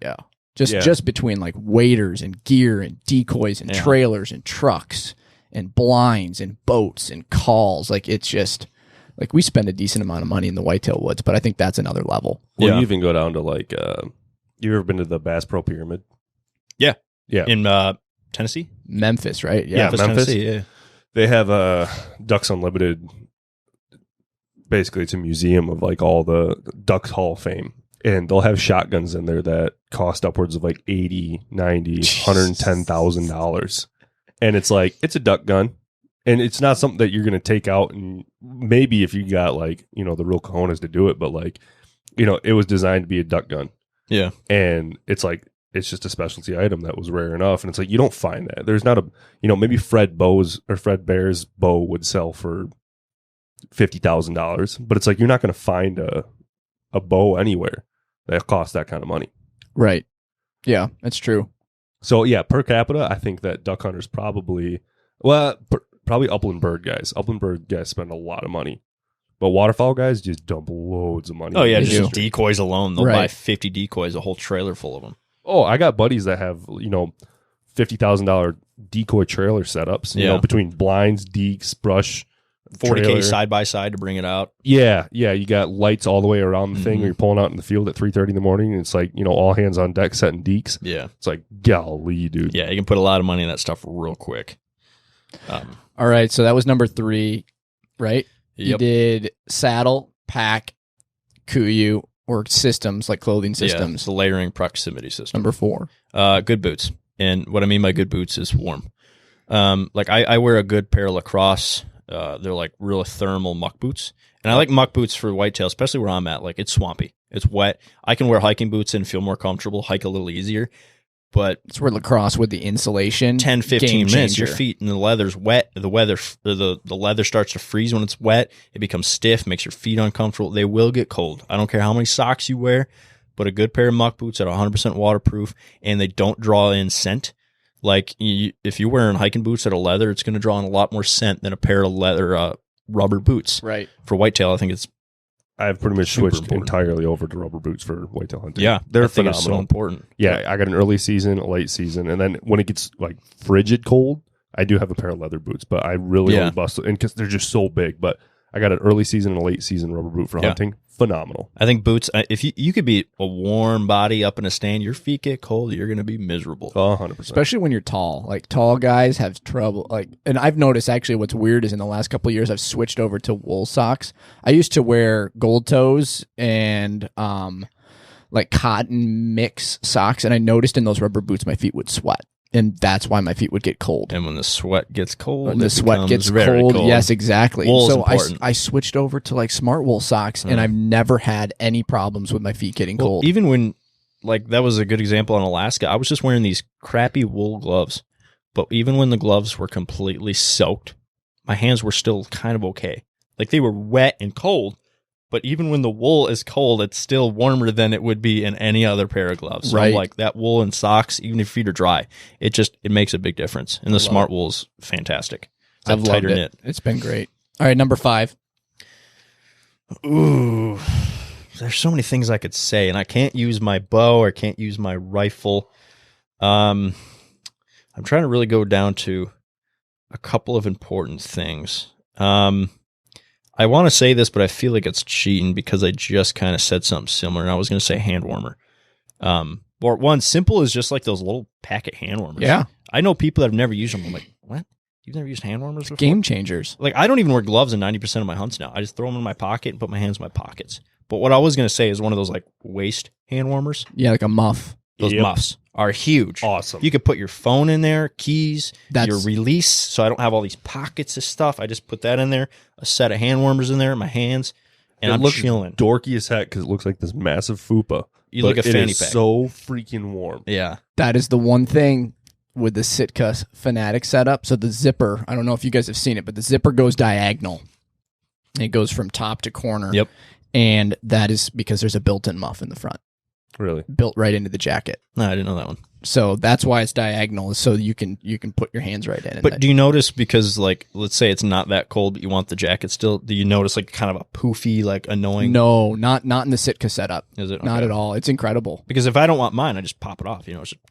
[SPEAKER 3] Yeah. Just between like waders and gear and decoys and trailers and trucks and blinds and boats and calls. Like, it's just like we spend a decent amount of money in the whitetail woods, but I think that's another level.
[SPEAKER 2] Well, you even go down to like, you ever been to the Bass Pro Pyramid?
[SPEAKER 4] Yeah.
[SPEAKER 2] Yeah.
[SPEAKER 4] In Tennessee?
[SPEAKER 3] Memphis, right?
[SPEAKER 2] Yeah, Memphis.
[SPEAKER 4] Tennessee, yeah.
[SPEAKER 2] They have Ducks Unlimited. Basically, it's a museum of like all the Ducks Hall of Fame. And they'll have shotguns in there that cost upwards of like $80, $90, $110,000. And it's like, it's a duck gun. And it's not something that you're going to take out. And maybe if you got like, you know, the real cojones to do it. But like, you know, it was designed to be a duck gun.
[SPEAKER 4] Yeah.
[SPEAKER 2] And it's like, it's just a specialty item that was rare enough. And it's like, you don't find that. There's not a, you know, maybe Fred Bear's bow would sell for $50,000. But it's like, you're not going to find a bow anywhere that costs that kind of money.
[SPEAKER 3] Right. Yeah, that's true.
[SPEAKER 2] So yeah, per capita, I think that duck hunters probably upland bird guys. Upland bird guys spend a lot of money. But waterfowl guys just dump loads of money.
[SPEAKER 4] Oh yeah, just decoys alone. They'll buy 50 decoys, a whole trailer full of them.
[SPEAKER 2] Oh, I got buddies that have, you know, $50,000 decoy trailer setups, you know, between blinds, deeks, brush,
[SPEAKER 4] 40K
[SPEAKER 2] trailer.
[SPEAKER 4] side by side to bring it out.
[SPEAKER 2] Yeah, you got lights all the way around the thing. Where you're pulling out in the field at 3:30 in the morning, and it's like, you know, all hands on deck setting deeks.
[SPEAKER 4] Yeah,
[SPEAKER 2] it's like, golly, dude.
[SPEAKER 4] Yeah, you can put a lot of money in that stuff real quick.
[SPEAKER 3] All right, so that was number 3, right?
[SPEAKER 4] Yep.
[SPEAKER 3] You did saddle, pack, kuyu, or systems like clothing systems.
[SPEAKER 4] Yeah, the layering proximity system.
[SPEAKER 3] Number 4.
[SPEAKER 4] Good boots, and what I mean by good boots is warm. Like I wear a good pair of lacrosse. They're like real thermal muck boots. And I like muck boots for whitetail, especially where I'm at. Like, it's swampy. It's wet. I can wear hiking boots and feel more comfortable, hike a little easier. But
[SPEAKER 3] it's where lacrosse with the insulation.
[SPEAKER 4] 10, 15 minutes, your feet and the leather's wet. The leather starts to freeze when it's wet. It becomes stiff, makes your feet uncomfortable. They will get cold. I don't care how many socks you wear, but a good pair of muck boots that are 100% waterproof and they don't draw in scent. Like, if you're wearing hiking boots that are leather, it's going to draw in a lot more scent than a pair of leather rubber boots.
[SPEAKER 3] Right.
[SPEAKER 4] For whitetail, I think it's
[SPEAKER 2] I've pretty much switched
[SPEAKER 4] important.
[SPEAKER 2] entirely over to rubber boots for whitetail hunting.
[SPEAKER 4] Yeah,
[SPEAKER 2] they're
[SPEAKER 4] I think
[SPEAKER 2] phenomenal.
[SPEAKER 4] it's so important.
[SPEAKER 2] Yeah, I got an early season, a late season, and then when it gets like frigid cold, I do have a pair of leather boots, but I really only bust and because they're just so big. But I got an early season and a late season rubber boot for hunting. Phenomenal. I
[SPEAKER 4] think boots, if you could be a warm body up in a stand, your feet get cold, you're going to be miserable.
[SPEAKER 2] 100%.
[SPEAKER 3] Especially when you're tall. Like, tall guys have trouble. Like, and I've noticed actually what's weird is in the last couple of years I've switched over to wool socks. I used to wear gold toes and like cotton mix socks, and I noticed in those rubber boots my feet would sweat. And that's why my feet would get cold.
[SPEAKER 4] And when the sweat gets cold,
[SPEAKER 3] when the sweat gets cold, yes, exactly.
[SPEAKER 4] Wool is
[SPEAKER 3] so
[SPEAKER 4] important.
[SPEAKER 3] I switched over to like smart wool socks, and I've never had any problems with my feet getting cold.
[SPEAKER 4] Even when, like, that was a good example in Alaska. I was just wearing these crappy wool gloves, but even when the gloves were completely soaked, my hands were still kind of okay. Like, they were wet and cold, but even when the wool is cold, it's still warmer than it would be in any other pair of gloves. So
[SPEAKER 3] right.
[SPEAKER 4] like that wool and socks, even if your feet are dry, it makes a big difference. And the smart wool is fantastic.
[SPEAKER 3] I've loved it. Knit. It's been great. All right, number 5.
[SPEAKER 4] Ooh, there's so many things I could say, and I can't use my bow or can't use my rifle. I'm trying to really go down to a couple of important things. I want to say this, but I feel like it's cheating because I just kind of said something similar, and I was going to say hand warmer. Or one, simple is just like those little packet hand warmers.
[SPEAKER 3] Yeah.
[SPEAKER 4] I know people that have never used them. I'm like, what? You've never used hand warmers before?
[SPEAKER 3] Game changers.
[SPEAKER 4] Like, I don't even wear gloves in 90% of my hunts now. I just throw them in my pocket and put my hands in my pockets. But what I was going to say is one of those, like, waist hand warmers.
[SPEAKER 3] Yeah, like a muff.
[SPEAKER 4] Those muffs are huge.
[SPEAKER 2] Awesome.
[SPEAKER 4] You could put your phone in there, keys,
[SPEAKER 3] That's-
[SPEAKER 4] your release, so I don't have all these pockets of stuff. I just put that in there, a set of hand warmers in there, my hands, and
[SPEAKER 2] it
[SPEAKER 4] I'm
[SPEAKER 2] looks
[SPEAKER 4] chilling.
[SPEAKER 2] dorky as heck because it looks like this massive fupa.
[SPEAKER 4] You look
[SPEAKER 2] but
[SPEAKER 4] a fanny
[SPEAKER 2] it is
[SPEAKER 4] pack.
[SPEAKER 2] so freaking warm.
[SPEAKER 4] Yeah.
[SPEAKER 3] That is the one thing with the Sitka Fanatic setup. So the zipper, I don't know if you guys have seen it, but the zipper goes diagonal. It goes from top to corner.
[SPEAKER 4] Yep.
[SPEAKER 3] And that is because there's a built-in muff in the front,
[SPEAKER 2] Really?
[SPEAKER 3] built right into the jacket.
[SPEAKER 4] No, I didn't know that one.
[SPEAKER 3] So that's why it's diagonal, is so you can put your hands right in.
[SPEAKER 4] But do you notice, because like, let's say it's not that cold, but you want the jacket still, do you notice like kind of a poofy, like annoying?
[SPEAKER 3] No, not in the Sitka setup.
[SPEAKER 4] Is it?
[SPEAKER 3] Not
[SPEAKER 4] Okay.
[SPEAKER 3] at all. It's incredible.
[SPEAKER 4] Because if I don't want mine, I just pop it off. It's just,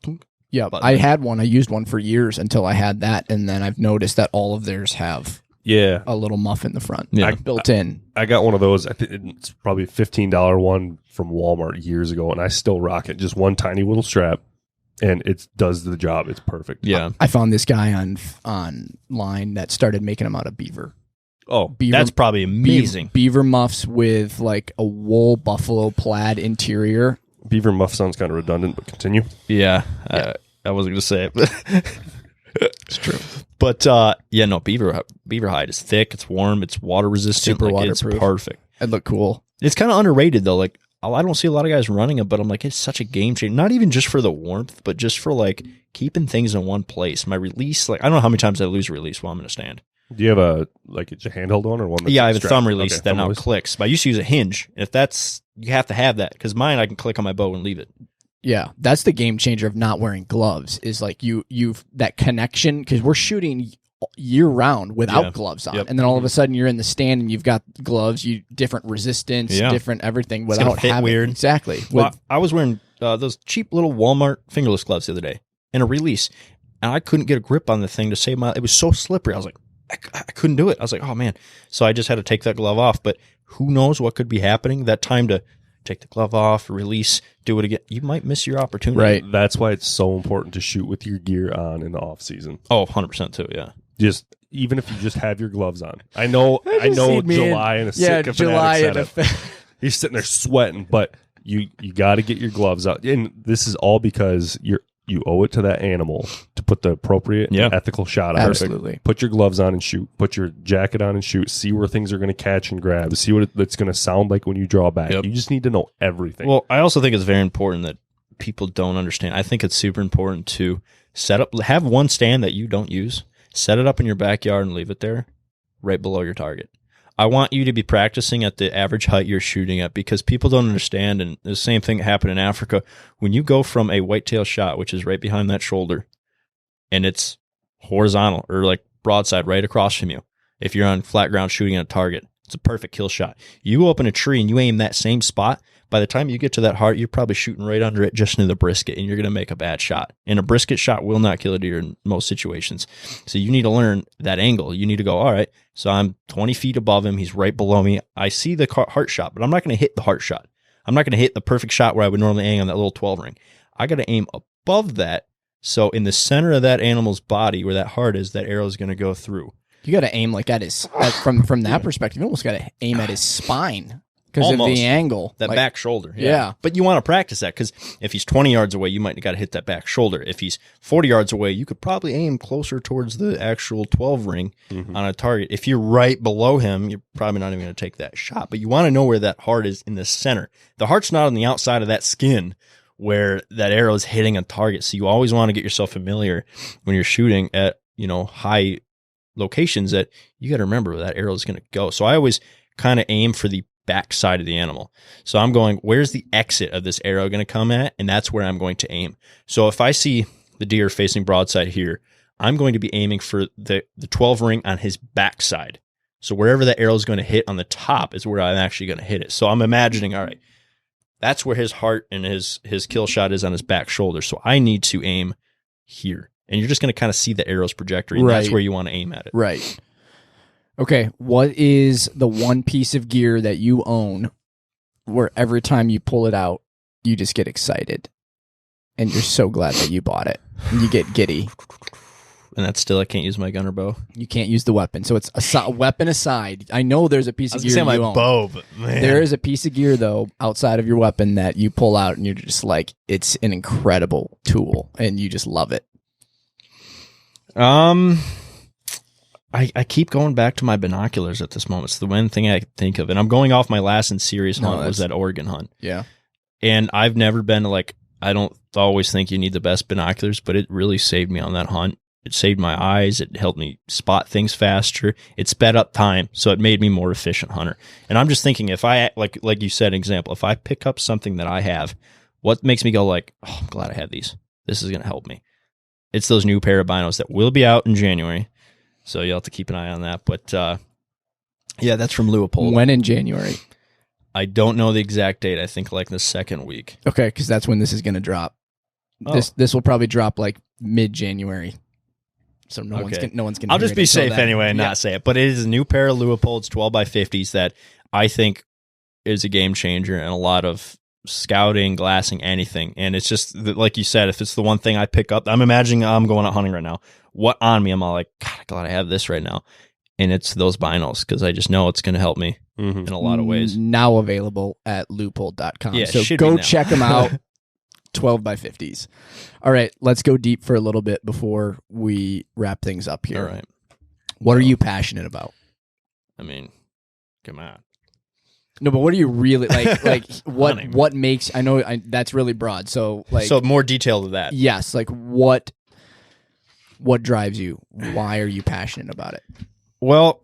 [SPEAKER 3] Yeah,
[SPEAKER 4] But-
[SPEAKER 3] I had one. I used one for years until I had that, and then I've noticed that all of theirs have
[SPEAKER 2] Yeah.
[SPEAKER 3] a little muff in the front,
[SPEAKER 4] Yeah.
[SPEAKER 3] built in.
[SPEAKER 2] I got one of those. I think it's probably a $15 one from Walmart years ago, and I still rock it. Just one tiny little strap, and it does the job. It's perfect.
[SPEAKER 4] yeah.
[SPEAKER 3] I found this guy online that started making them out of beaver.
[SPEAKER 2] Oh,
[SPEAKER 3] Beaver,
[SPEAKER 4] That's probably amazing.
[SPEAKER 3] Beaver muffs with like a wool buffalo plaid interior.
[SPEAKER 2] beaver muff sounds kind of redundant, but continue.
[SPEAKER 4] Yeah. I wasn't going to say it, but
[SPEAKER 3] It's true.
[SPEAKER 4] But yeah, no, beaver hide is thick, it's warm, it's water resistant,
[SPEAKER 3] Super
[SPEAKER 4] like, it's
[SPEAKER 3] waterproof.
[SPEAKER 4] perfect.
[SPEAKER 3] It looked cool.
[SPEAKER 4] It's kind of underrated though. Like, I don't see a lot of guys running it, but I'm like, it's such a game changer. Not even just for the warmth, but just for like keeping things in one place. My release, like, I don't know how many times I lose release while I'm in a stand.
[SPEAKER 2] Do you have a it's a handheld one or one? That's
[SPEAKER 4] Yeah, I have a
[SPEAKER 2] strapped?
[SPEAKER 4] thumb release
[SPEAKER 2] Okay,
[SPEAKER 4] that
[SPEAKER 2] thumb
[SPEAKER 4] now
[SPEAKER 2] release.
[SPEAKER 4] clicks. But I used to use a hinge. And if that's, you have to have that, because mine I can click on my bow and leave it.
[SPEAKER 3] Yeah, that's the game changer of not wearing gloves. Is like you've that connection, because we're shooting year round without
[SPEAKER 4] Yeah.
[SPEAKER 3] gloves on,
[SPEAKER 4] Yep.
[SPEAKER 3] and then all of a sudden you're in the stand and you've got gloves, different resistance,
[SPEAKER 4] Yeah.
[SPEAKER 3] different everything
[SPEAKER 4] It's gonna
[SPEAKER 3] without
[SPEAKER 4] fit
[SPEAKER 3] having
[SPEAKER 4] weird.
[SPEAKER 3] exactly.
[SPEAKER 4] Well, I was wearing those cheap little Walmart fingerless gloves the other day in a release, and I couldn't get a grip on the thing to save my. It was so slippery. I was like, I couldn't do it. I was like, oh man. So I just had to take that glove off. But who knows what could be happening? That time to take the glove off, release, do it again. You might miss your opportunity.
[SPEAKER 3] Right.
[SPEAKER 2] That's why it's so important to shoot with your gear on in the off season.
[SPEAKER 4] Oh, 100% too. Yeah.
[SPEAKER 2] Just even if you just have your gloves on. I know
[SPEAKER 3] just seen me
[SPEAKER 2] July
[SPEAKER 3] in-
[SPEAKER 2] and a
[SPEAKER 3] yeah,
[SPEAKER 2] Sitka
[SPEAKER 3] July
[SPEAKER 2] Fanatic
[SPEAKER 3] and
[SPEAKER 2] setup. He's sitting there sweating, but you got to get your gloves out. And this is all because you owe it to that animal to put the appropriate
[SPEAKER 4] Yeah.
[SPEAKER 2] ethical shot on.
[SPEAKER 3] Absolutely.
[SPEAKER 2] Put your gloves on and shoot. Put your jacket on and shoot. See where things are going to catch and grab. See what it's going to sound like when you draw back.
[SPEAKER 4] Yep.
[SPEAKER 2] You just need to know everything.
[SPEAKER 4] Well, I also think it's very important that people don't understand. I think it's super important to have one stand that you don't use, set it up in your backyard and leave it there right below your target. I want you to be practicing at the average height you're shooting at, because people don't understand. And the same thing happened in Africa. When you go from a whitetail shot, which is right behind that shoulder, and it's horizontal or like broadside right across from you, if you're on flat ground shooting at a target, it's a perfect kill shot. You open a tree and you aim that same spot. By the time you get to that heart, you're probably shooting right under it, just into the brisket, and you're going to make a bad shot. And a brisket shot will not kill a deer in most situations. So you need to learn that angle. You need to go, all right, so I'm 20 feet above him. He's right below me. I see the heart shot, but I'm not going to hit the heart shot. I'm not going to hit the perfect shot where I would normally aim on that little 12 ring. I got to aim above that. So in the center of that animal's body, where that heart is, that arrow is going to go through.
[SPEAKER 3] You got to aim like at his from that perspective. You almost got to aim at his spine because of
[SPEAKER 4] Almost.
[SPEAKER 3] the angle.
[SPEAKER 4] That
[SPEAKER 3] Like,
[SPEAKER 4] back shoulder.
[SPEAKER 3] Yeah.
[SPEAKER 4] But you want to practice that, because if he's 20 yards away, you might got to hit that back shoulder. If he's 40 yards away, you could probably aim closer towards the actual 12 ring on a target. If you're right below him, you're probably not even going to take that shot. But you want to know where that heart is in the center. The heart's not on the outside of that skin where that arrow is hitting a target. So you always want to get yourself familiar when you're shooting at, high locations, that you got to remember where that arrow is going to go. So I always kind of aim for the back side of the animal. So I'm going, where's the exit of this arrow going to come at? And that's where I'm going to aim. So if I see the deer facing broadside here, I'm going to be aiming for the 12 ring on his backside. So wherever that arrow is going to hit on the top is where I'm actually going to hit it. So I'm imagining, all right, that's where his heart and his kill shot is, on his back shoulder. So I need to aim here. And you're just going to kind of see the arrow's trajectory. And that's
[SPEAKER 3] Right.
[SPEAKER 4] where you want to aim at it.
[SPEAKER 3] Right. Okay. What is the one piece of gear that you own where every time you pull it out, you just get excited and you're so glad that you bought it and you get giddy?
[SPEAKER 4] And that's still, I can't use my gun or bow.
[SPEAKER 3] You can't use the weapon. So it's weapon aside. I know there's a piece
[SPEAKER 4] I was
[SPEAKER 3] of
[SPEAKER 4] gonna
[SPEAKER 3] gear
[SPEAKER 4] say
[SPEAKER 3] you
[SPEAKER 4] my
[SPEAKER 3] own.
[SPEAKER 4] bow, but man.
[SPEAKER 3] There is a piece of gear, though, outside of your weapon that you pull out and you're just like, it's an incredible tool and you just love it.
[SPEAKER 4] I keep going back to my binoculars at this moment. It's the one thing I think of. And I'm going off my last and serious hunt was that Oregon hunt.
[SPEAKER 3] Yeah.
[SPEAKER 4] And I've never been like, I don't always think you need the best binoculars, but it really saved me on that hunt. It saved my eyes. It helped me spot things faster. It sped up time, so it made me a more efficient hunter. And I'm just thinking, if I, like you said, example, if I pick up something that I have, what makes me go like, oh, I'm glad I have these. This is going to help me. It's those new pair of binos that will be out in January, so you'll have to keep an eye on that. But yeah, that's from Leopold.
[SPEAKER 3] When in January?
[SPEAKER 4] I don't know the exact date. I think like the second week.
[SPEAKER 3] Okay, because that's when this is going to drop.
[SPEAKER 4] Oh.
[SPEAKER 3] This will probably drop like mid-January. So no one's going to
[SPEAKER 4] I'll just be safe anyway and not say it. But it is a new pair of Leopold's 12x50s that I think is a game changer in a lot of scouting, glassing, anything. And it's just, like you said, if it's the one thing I pick up, I'm imagining I'm going out hunting right now. What on me? I'm all like, God, glad I have this right now. And it's those binos because I just know it's going to help me in a lot of ways.
[SPEAKER 3] Now available at loophole.com.
[SPEAKER 4] Yeah,
[SPEAKER 3] so go check them out. 12x50s. All right, let's go deep for a little bit before we wrap things up here.
[SPEAKER 4] All right.
[SPEAKER 3] What are you passionate about?
[SPEAKER 4] I mean, come on.
[SPEAKER 3] No, but what are you really like
[SPEAKER 4] Hunting.
[SPEAKER 3] what makes, I know that's really broad. So
[SPEAKER 4] more detail to that.
[SPEAKER 3] Yes, like what drives you? Why are you passionate about it?
[SPEAKER 4] Well,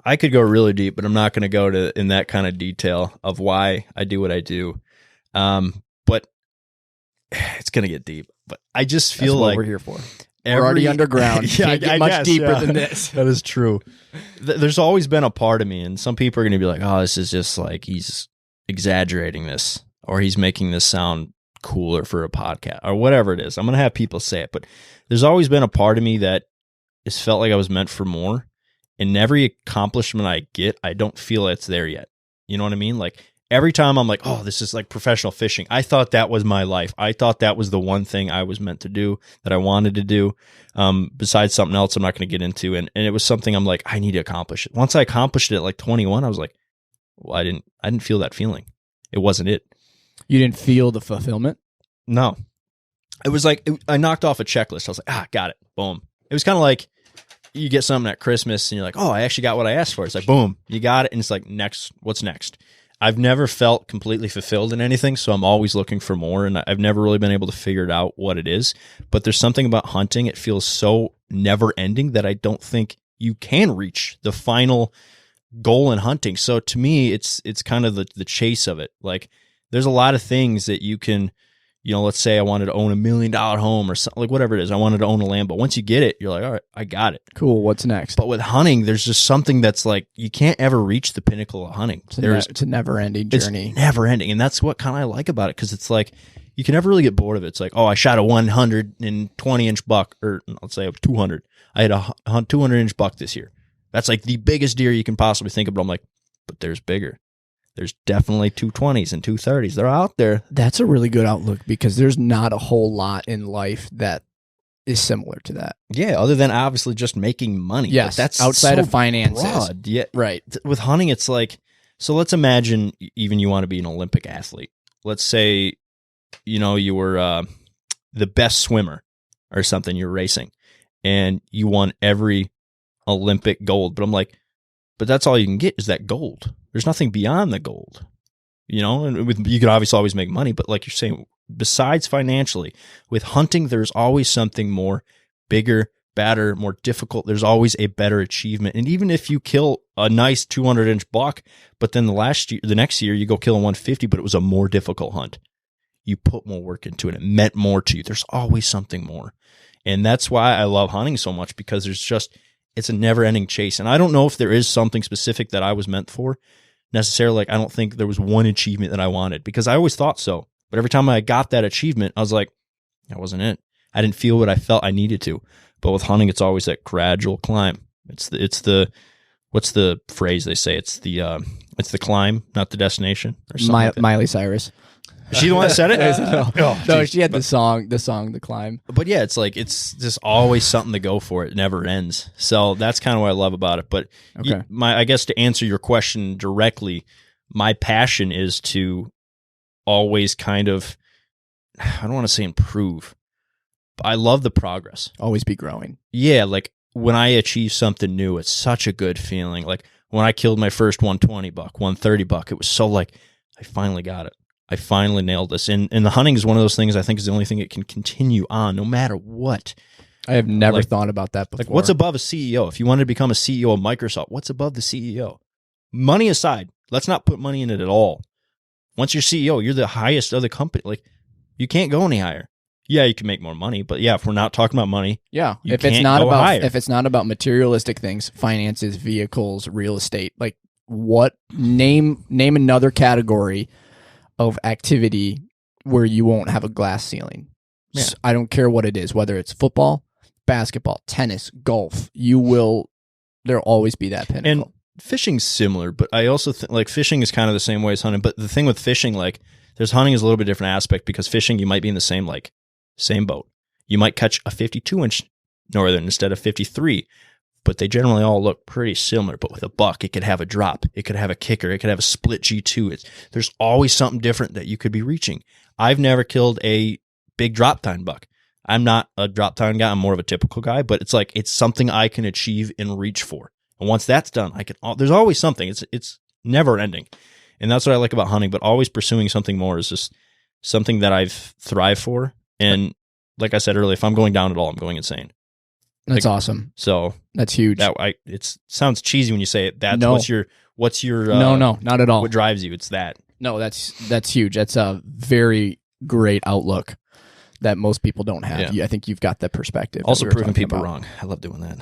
[SPEAKER 4] I could go really deep, but I'm not going to go in that kind of detail of why I do what I do. But it's going to get deep. But I just feel
[SPEAKER 3] That's what
[SPEAKER 4] like
[SPEAKER 3] we're here for. We're already underground.
[SPEAKER 4] Yeah,
[SPEAKER 3] Can't get much deeper than this.
[SPEAKER 4] That is true. There's always been a part of me, and some people are going to be like, "Oh, this is just like he's exaggerating this, or he's making this sound cooler for a podcast, or whatever it is." I'm going to have people say it, but there's always been a part of me that has felt like I was meant for more. And every accomplishment I get, I don't feel it's there yet. You know what I mean? Like every time I'm like, oh, this is like professional fishing. I thought that was my life. I thought that was the one thing I was meant to do, that I wanted to do. Besides something else I'm not going to get into. And it was something I'm like, I need to accomplish it. Once I accomplished it at like 21, I was like, well, I didn't feel that feeling. It wasn't it.
[SPEAKER 3] You didn't feel the fulfillment?
[SPEAKER 4] No. It was like, I knocked off a checklist. I was like, got it. Boom. It was kind of like, you get something at Christmas and you're like, oh, I actually got what I asked for. It's like, boom, you got it. And it's like, next, what's next? I've never felt completely fulfilled in anything, so I'm always looking for more, and I've never really been able to figure it out what it is. But there's something about hunting. It feels so never-ending that I don't think you can reach the final goal in hunting. So to me, it's kind of the chase of it. Like, there's a lot of things that you can, let's say I wanted to own $1 million home or something, like whatever it is. I wanted to own a land, but once you get it, you're like, all right, I got it.
[SPEAKER 3] Cool. What's next?
[SPEAKER 4] But with hunting, there's just something that's like, you can't ever reach the pinnacle of hunting.
[SPEAKER 3] It's a never-ending journey.
[SPEAKER 4] It's never-ending. And that's what kind of I like about it, because it's like, you can never really get bored of it. It's like, oh, I shot a 120-inch buck, or let's say a 200. I had a 200-inch buck this year. That's like the biggest deer you can possibly think of. But I'm like, but there's bigger. There's definitely 220s and 230s. They're out there.
[SPEAKER 3] That's a really good outlook, because there's not a whole lot in life that is similar to that.
[SPEAKER 4] Yeah, other than obviously just making money.
[SPEAKER 3] Yes,
[SPEAKER 4] but that's
[SPEAKER 3] outside
[SPEAKER 4] so
[SPEAKER 3] of finances.
[SPEAKER 4] Broad. Yeah,
[SPEAKER 3] right.
[SPEAKER 4] With hunting, it's like, so let's imagine even you want to be an Olympic athlete. Let's say, you were the best swimmer or something. You're racing, and you won every Olympic gold. But I'm like, but that's all you can get is that gold. There's nothing beyond the gold, and you can obviously always make money, but like you're saying, besides financially, with hunting, there's always something more, bigger, badder, more difficult. There's always a better achievement. And even if you kill a nice 200-inch buck, but then the next year you go kill a 150, but it was a more difficult hunt. You put more work into it. It meant more to you. There's always something more. And that's why I love hunting so much, because it's a never-ending chase. And I don't know if there is something specific that I was meant for necessarily. Like, I don't think there was one achievement that I wanted, because I always thought so. But every time I got that achievement, I was like, that wasn't it. I didn't feel what I felt I needed to. But with hunting, it's always that gradual climb. It's the what's the phrase they say? It's the climb, not the destination, or something like that.
[SPEAKER 3] Miley Cyrus.
[SPEAKER 4] She the one that said it?
[SPEAKER 3] No, she had the song, The Climb.
[SPEAKER 4] But yeah, it's like, it's just always something to go for. It never ends. So that's kind of what I love about it. But
[SPEAKER 3] Okay.
[SPEAKER 4] I guess to answer your question directly, my passion is to always kind of, I don't want to say improve, but I love the progress.
[SPEAKER 3] Always be growing.
[SPEAKER 4] Yeah, like when I achieve something new, it's such a good feeling. Like when I killed my first 120 buck, 130 buck, it was so like, I finally got it. I finally nailed this. And the hunting is one of those things I think is the only thing that can continue on no matter what.
[SPEAKER 3] I have never thought about that before.
[SPEAKER 4] Like, what's above a CEO? If you wanted to become a CEO of Microsoft, what's above the CEO? Money aside, let's not put money in it at all. Once you're CEO, you're the highest of the company. Like, you can't go any higher. Yeah, you can make more money, but yeah, if we're not talking about money,
[SPEAKER 3] if it's not about materialistic things, finances, vehicles, real estate, like name another category of activity where you won't have a glass ceiling. Yeah. I don't care what it is, whether it's football, basketball, tennis, golf, there'll always be that pinnacle.
[SPEAKER 4] And fishing's similar, but I also think like fishing is kind of the same way as hunting. But the thing with fishing, like there's hunting is a little bit different aspect because fishing, you might be in the same boat. You might catch a 52-inch northern instead of 53, but they generally all look pretty similar. But with a buck, it could have a drop, it could have a kicker, it could have a split G2. There's always something different that you could be reaching. I've never killed a big drop tine buck. I'm not a drop tine guy. I'm more of a typical guy, but it's like, it's something I can achieve and reach for. And once that's done, there's always something. It's never ending. And that's what I like about hunting, but always pursuing something more is just something that I've thrived for. And like I said earlier, if I'm going down at all, I'm going insane.
[SPEAKER 3] That's awesome.
[SPEAKER 4] So
[SPEAKER 3] that's huge.
[SPEAKER 4] It sounds cheesy when you say it. That's what's your
[SPEAKER 3] no, not at all.
[SPEAKER 4] What drives you? It's that.
[SPEAKER 3] No, that's huge. That's a very great outlook that most people don't have.
[SPEAKER 4] Yeah.
[SPEAKER 3] I think you've got the perspective.
[SPEAKER 4] Also proving people wrong. I love doing that.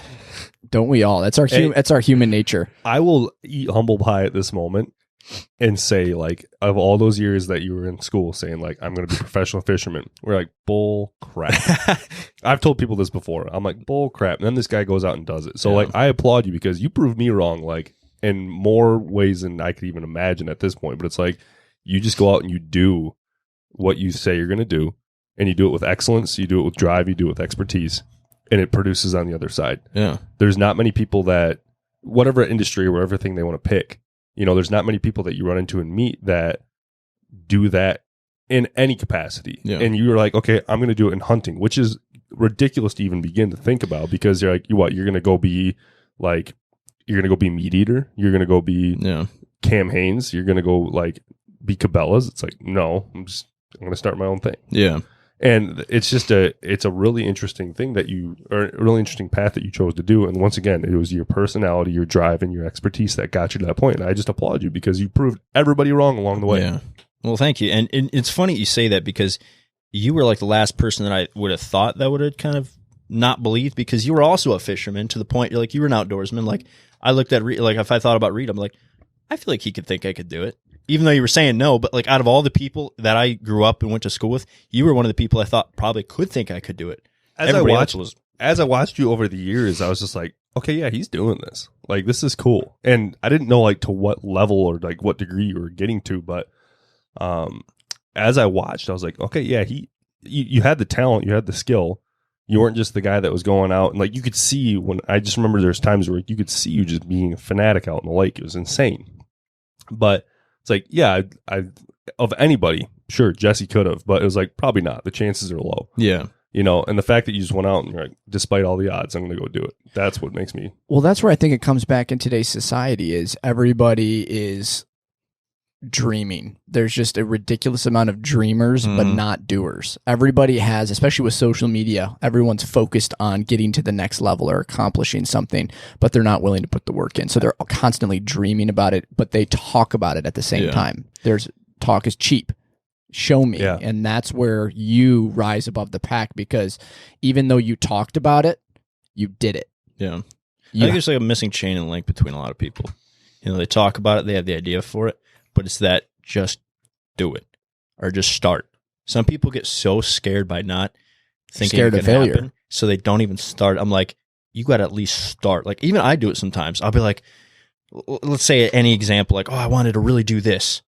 [SPEAKER 3] Don't we all? That's our human nature.
[SPEAKER 2] I will eat humble pie at this moment and say, like, of all those years that you were in school saying, like, I'm going to be a professional fisherman, we're like, bull crap. I've told people this before. I'm like, bull crap. And then this guy goes out and does it. So, like, I applaud you because you proved me wrong, like, in more ways than I could even imagine at this point. But it's like, you just go out and you do what you say you're going to do, and you do it with excellence, you do it with drive, you do it with expertise, and it produces on the other side.
[SPEAKER 4] Yeah.
[SPEAKER 2] There's not many people that, whatever industry or whatever thing they want to pick, there's not many people that you run into and meet that do that in any capacity.
[SPEAKER 4] Yeah.
[SPEAKER 2] And you're like, okay, I'm going to do it in hunting, which is ridiculous to even begin to think about because you're like, you're going to go be like, you're going to go be Meat Eater. You're going to go be Cam Haines. You're going to go like be Cabela's. It's like, no, I'm going to start my own thing.
[SPEAKER 4] Yeah.
[SPEAKER 2] And it's just it's a really interesting thing or a really interesting path that you chose to do. And once again, it was your personality, your drive, and your expertise that got you to that point. And I just applaud you because you proved everybody wrong along the way.
[SPEAKER 4] Yeah. Well, thank you. And it's funny you say that because you were like the last person that I would have thought that would have kind of not believed because you were also a fisherman to the point you're like, you were an outdoorsman. Like I looked at Reed, like if I thought about Reed, I'm like, I feel like he could think I could do it. Even though you were saying no, but like out of all the people that I grew up and went to school with, you were one of the people I thought probably could think I could do it.
[SPEAKER 2] As I watched you over the years, I was just like, okay, yeah, he's doing this. Like, this is cool. And I didn't know like to what level or like what degree you were getting to, but as I watched, I was like, okay, yeah, you had the talent, you had the skill. You weren't just the guy that was going out and like you could see I just remember there's times where you could see you just being a fanatic out in the lake. It was insane. But it's like, yeah, I of anybody, sure, Jesse could have, but it was like, probably not. The chances are low.
[SPEAKER 4] Yeah.
[SPEAKER 2] And the fact that you just went out and you're like, despite all the odds, I'm going to go do it. That's what makes me.
[SPEAKER 3] Well, that's where I think it comes back in today's society is everybody is dreaming. There's just a ridiculous amount of dreamers, but not doers. Everybody has, especially with social media, everyone's focused on getting to the next level or accomplishing something, but they're not willing to put the work in. So they're constantly dreaming about it, but they talk about it at the same time. Talk is cheap. Show me. Yeah. And that's where you rise above the pack because even though you talked about it, you did it.
[SPEAKER 4] Yeah. I think there's like a missing chain and link between a lot of people. They talk about it, they have the idea for it, but it's that just do it or just start. Some people get so scared by not thinking it can happen, so they don't even start. I'm like, you got to at least start. Like even I do it sometimes. I'll be like, let's say any example, like, oh, I wanted to really do this.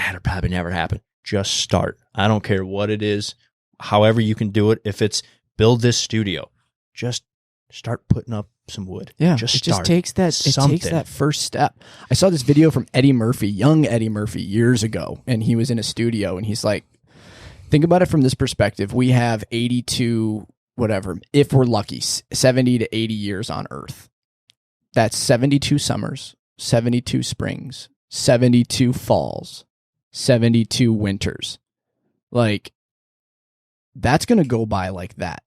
[SPEAKER 4] It'll probably never happen. just start. I don't care what it is, however you can do it. If it's build this studio, just start putting up some wood.
[SPEAKER 3] Yeah,
[SPEAKER 4] just
[SPEAKER 3] it
[SPEAKER 4] start.
[SPEAKER 3] just takes that.
[SPEAKER 4] Something.
[SPEAKER 3] It takes that first step. I saw this video from Eddie Murphy, young Eddie Murphy, years ago, and he was in a studio, and he's like, think about it from this perspective. We have 82, whatever, if we're lucky, 70 to 80 years on Earth. That's 72 summers, 72 springs, 72 falls, 72 winters. Like, that's going to go by like that.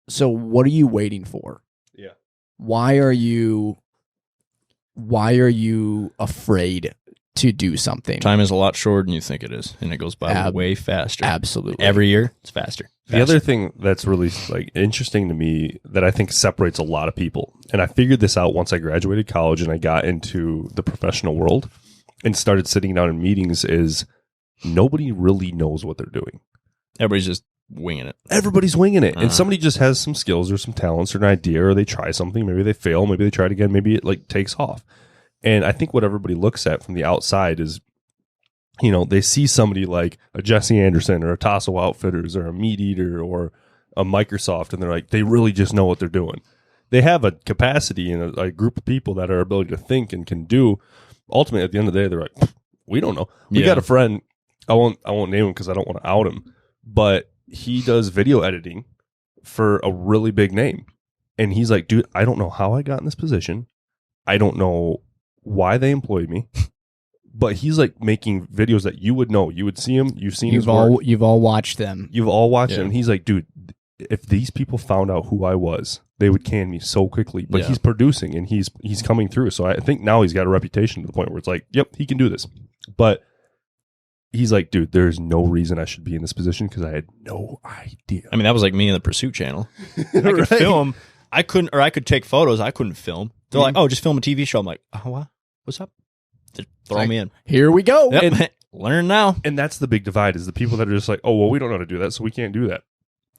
[SPEAKER 3] So what are you waiting for?
[SPEAKER 2] Yeah.
[SPEAKER 3] Why are you afraid to do something?
[SPEAKER 4] Time is a lot shorter than you think it is, and it goes by way faster.
[SPEAKER 3] Absolutely.
[SPEAKER 4] Every year, it's faster.
[SPEAKER 2] The other thing that's really like interesting to me that I think separates a lot of people, and I figured this out once I graduated college and I got into the professional world and started sitting down in meetings, is nobody really knows what they're doing.
[SPEAKER 4] Everybody's just winging it.
[SPEAKER 2] Everybody's winging it. And somebody just has some skills or some talents or an idea, or they try something. Maybe they fail. Maybe they try it again. Maybe it like takes off. And I think what everybody looks at from the outside is, you know, they see somebody like a Jesse Anderson or a Tasso Outfitters or a Meat Eater or a Microsoft, and they're like, they really just know what they're doing. They have a capacity and a group of people that are ability to think and can do. Ultimately, at the end of the day, they're like, we don't know. We got a friend. I won't name him because I don't want to out him, but he does video editing for a really big name. And he's like, dude, I don't know how I got in this position. I don't know why they employed me. But he's like making videos that you would know. You would see him. You've seen his work.
[SPEAKER 3] You've all watched them.
[SPEAKER 2] You've all watched him. And he's like, dude, if these people found out who I was, they would can me so quickly. But he's producing and he's coming through. So I think now he's got a reputation to the point where it's like, yep, he can do this. But he's like, dude, there's no reason I should be in this position because I had no idea.
[SPEAKER 4] I mean, that was like me in the Pursuit channel. I could film. I could take photos. I couldn't film. They're like, oh, just film a TV show. I'm like, oh, what? What's up? Throw me in.
[SPEAKER 3] Here we go.
[SPEAKER 4] Yep.
[SPEAKER 2] And
[SPEAKER 4] learn now.
[SPEAKER 2] And that's the big divide, is the people that are just like, oh, well, we don't know how to do that, so we can't do that.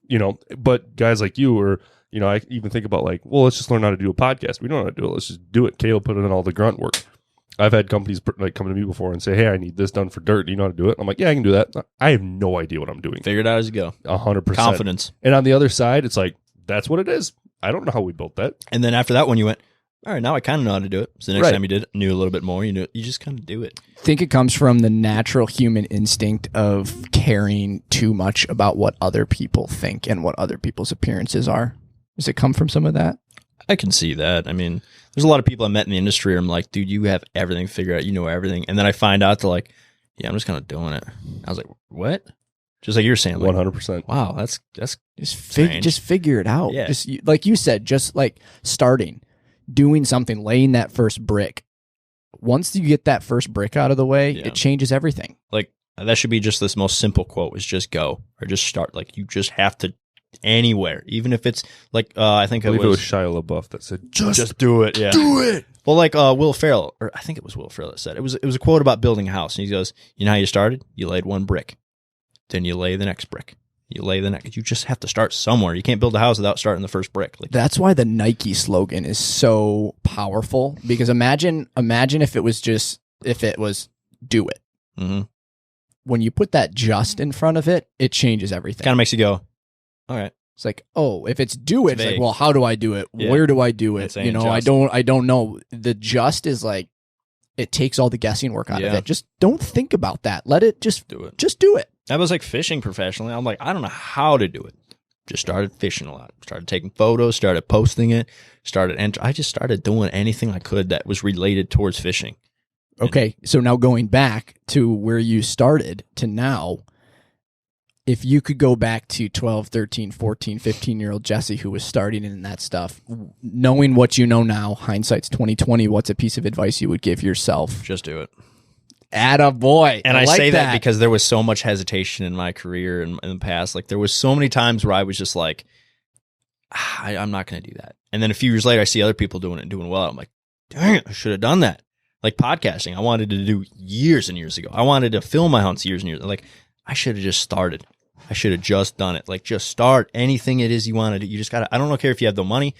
[SPEAKER 2] You know, but guys like you, or, you know, I even think about like, well, let's just learn how to do a podcast. We don't know how to do it. Let's just do it. Caleb put in all the grunt work. I've had companies like come to me before and say, hey, I need this done for dirt. Do you know how to do it? I'm like, yeah, I can do that. I have no idea what I'm doing.
[SPEAKER 4] Figure it out as you go.
[SPEAKER 2] 100%.
[SPEAKER 4] Confidence.
[SPEAKER 2] And on the other side, it's like, that's what it is. I don't know how we built that.
[SPEAKER 4] And then after that one, you went, all right, now I kind of know how to do it. So the next time you did it, knew a little bit more. You just kind of do it.
[SPEAKER 3] I think it comes from the natural human instinct of caring too much about what other people think and what other people's appearances are. Does it come from some of that?
[SPEAKER 4] I can see that. I mean, there's a lot of people I met in the industry. I'm like, dude, you have everything figured out. You know everything. And then I find out they're like, yeah, I'm just kind of doing it. I was like, what? Just like you're saying. Like,
[SPEAKER 2] 100%.
[SPEAKER 4] wow, that's
[SPEAKER 3] just figure it out.
[SPEAKER 4] Yeah.
[SPEAKER 3] Just like you said, just like starting, doing something, laying that first brick. Once you get that first brick out of the way, it changes everything.
[SPEAKER 4] Like, that should be just this most simple quote, is just go or just start. Like, you just have to anywhere, even if it's like, I think
[SPEAKER 2] I believe it was Shia LaBeouf that said,
[SPEAKER 4] just do it. Yeah.
[SPEAKER 2] Do it.
[SPEAKER 4] Well, like Will Ferrell, or I think it was Will Ferrell that said, it was a quote about building a house. And he goes, you know how you started? You laid one brick. Then you lay the next brick. You lay the next. You just have to start somewhere. You can't build a house without starting the first brick. Like,
[SPEAKER 3] that's why the Nike slogan is so powerful, because imagine if it was do it.
[SPEAKER 4] Mm-hmm.
[SPEAKER 3] When you put that just in front of it, it changes everything.
[SPEAKER 4] Kind of makes you go, all right.
[SPEAKER 3] It's like, oh, if it's do it, it's like, well, how do I do it?
[SPEAKER 4] Yeah.
[SPEAKER 3] Where do I do it? You know,
[SPEAKER 4] just.
[SPEAKER 3] I don't know. The just is like, it takes all the guessing work out of it. Just don't think about that. Let it just do it. Just do it.
[SPEAKER 4] That was like fishing professionally. I'm like, I don't know how to do it. Just started fishing a lot. Started taking photos, started posting it, I just started doing anything I could that was related towards fishing.
[SPEAKER 3] Okay, so now going back to where you started to now, if you could go back to 12, 13, 14, 15-year-old Jesse who was starting in that stuff, knowing what you know now, hindsight's 2020, what's a piece of advice you would give yourself?
[SPEAKER 4] Just do it.
[SPEAKER 3] Attaboy.
[SPEAKER 4] And I
[SPEAKER 3] like
[SPEAKER 4] say that because there was so much hesitation in my career in the past. Like, there was so many times where I was just like, I'm not going to do that. And then a few years later, I see other people doing it and doing well. I'm like, dang it, I should have done that. Like podcasting, I wanted to do years and years ago. I wanted to film my hunts years and years. Like, I should have just started. I should have just done it. Like, just start anything it is you want to do. You just got to, I don't care if you have the money.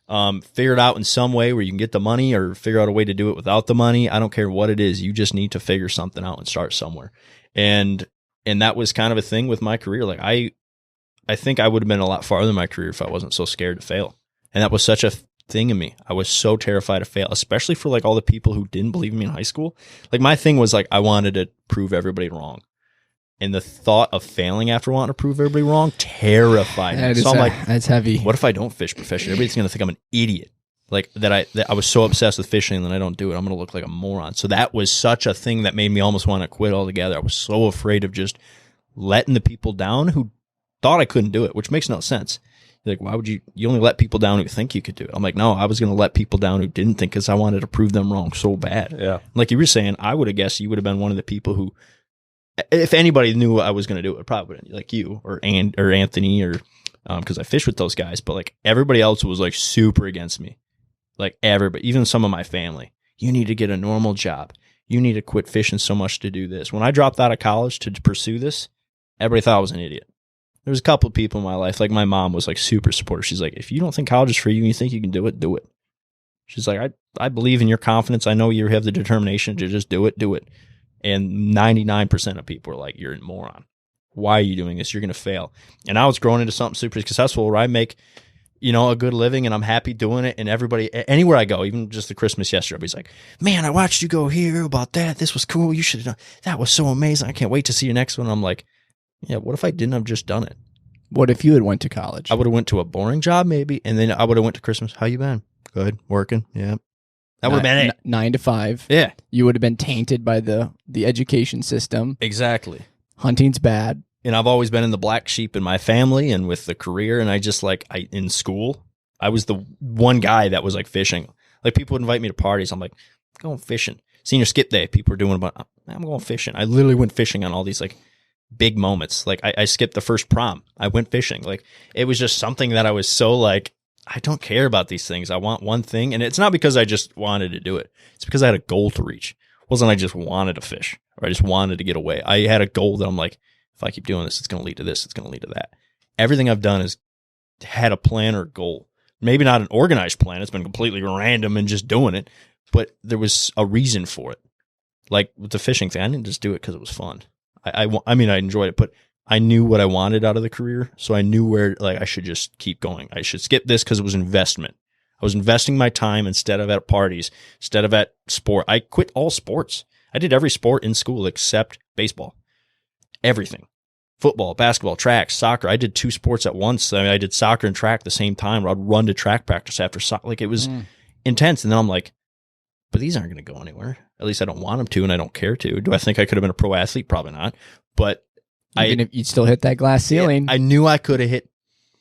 [SPEAKER 4] Figure it out in some way where you can get the money, or figure out a way to do it without the money. I don't care what it is. You just need to figure something out and start somewhere. And And that was kind of a thing with my career. Like I think I would have been a lot farther in my career if I wasn't so scared to fail. And that was such a thing in me. I was so terrified to fail, especially for like all the people who didn't believe in me in high school. Like my thing was like, I wanted to prove everybody wrong. And the thought of failing after wanting to prove everybody wrong terrified me. So I'm like,
[SPEAKER 3] that's heavy.
[SPEAKER 4] What if I don't fish professionally? Everybody's going to think I'm an idiot. Like that I was so obsessed with fishing and then I don't do it. I'm going to look like a moron. So that was such a thing that made me almost want to quit altogether. I was so afraid of just letting the people down who thought I couldn't do it, which makes no sense. Like, why would you only let people down who think you could do it? I'm like, no, I was going to let people down who didn't think because I wanted to prove them wrong so bad.
[SPEAKER 2] Yeah.
[SPEAKER 4] Like you were saying, I would have guessed you would have been one of the people who, if anybody knew I was going to do it, it probably would like you or Anthony or because I fished with those guys. But like everybody else was like super against me. Like everybody, even some of my family. You need to get a normal job. You need to quit fishing so much to do this. When I dropped out of college to pursue this, everybody thought I was an idiot. There was a couple of people in my life, like my mom was like super supportive. She's like, if you don't think college is for you and you think you can do it, do it. She's like, I believe in your confidence. I know you have the determination to just do it, do it. And 99% of people are like, you're a moron. Why are you doing this? You're going to fail. And I was growing into something super successful where I make, a good living and I'm happy doing it. And everybody, anywhere I go, even just the Christmas yesterday, everybody's like, man, I watched you go here about that. This was cool. You should have done, that was so amazing. I can't wait to see your next one. I'm like, yeah, what if I didn't have just done it?
[SPEAKER 3] What if you had went to college?
[SPEAKER 4] I would have went to a boring job maybe. And then I would have went to Christmas. How you been? Good. Working. Yeah. That would have been it.
[SPEAKER 3] 9 to 5.
[SPEAKER 4] Yeah.
[SPEAKER 3] You would have been tainted by the education system.
[SPEAKER 4] Exactly.
[SPEAKER 3] Hunting's bad.
[SPEAKER 4] And I've always been in the black sheep in my family and with the career. And I just in school, I was the one guy that was like fishing. Like people would invite me to parties. I'm like, going fishing. Senior skip day. People are doing about, I'm going fishing. I literally went fishing on all these like big moments. Like I skipped the first prom. I went fishing. Like it was just something that I was so like, I don't care about these things. I want one thing. And it's not because I just wanted to do it. It's because I had a goal to reach. It wasn't I just wanted to fish or I just wanted to get away. I had a goal that I'm like, if I keep doing this, it's going to lead to this. It's going to lead to that. Everything I've done is had a plan or goal. Maybe not an organized plan. It's been completely random and just doing it, but there was a reason for it. Like with the fishing thing, I didn't just do it because it was fun. I mean, I enjoyed it, but I knew what I wanted out of the career. So I knew where like I should just keep going. I should skip this because it was investment. I was investing my time instead of at parties, instead of at sport. I quit all sports. I did every sport in school except baseball. Everything. Football, basketball, track, soccer. I did 2 sports at once. I mean, I did soccer and track at the same time. Or I'd run to track practice after soccer. Like it was intense. And then I'm like, but these aren't going to go anywhere. At least I don't want them to, and I don't care to. Do I think I could have been a pro athlete? Probably not. But
[SPEAKER 3] even if you'd still hit that glass ceiling.
[SPEAKER 4] I knew I could have hit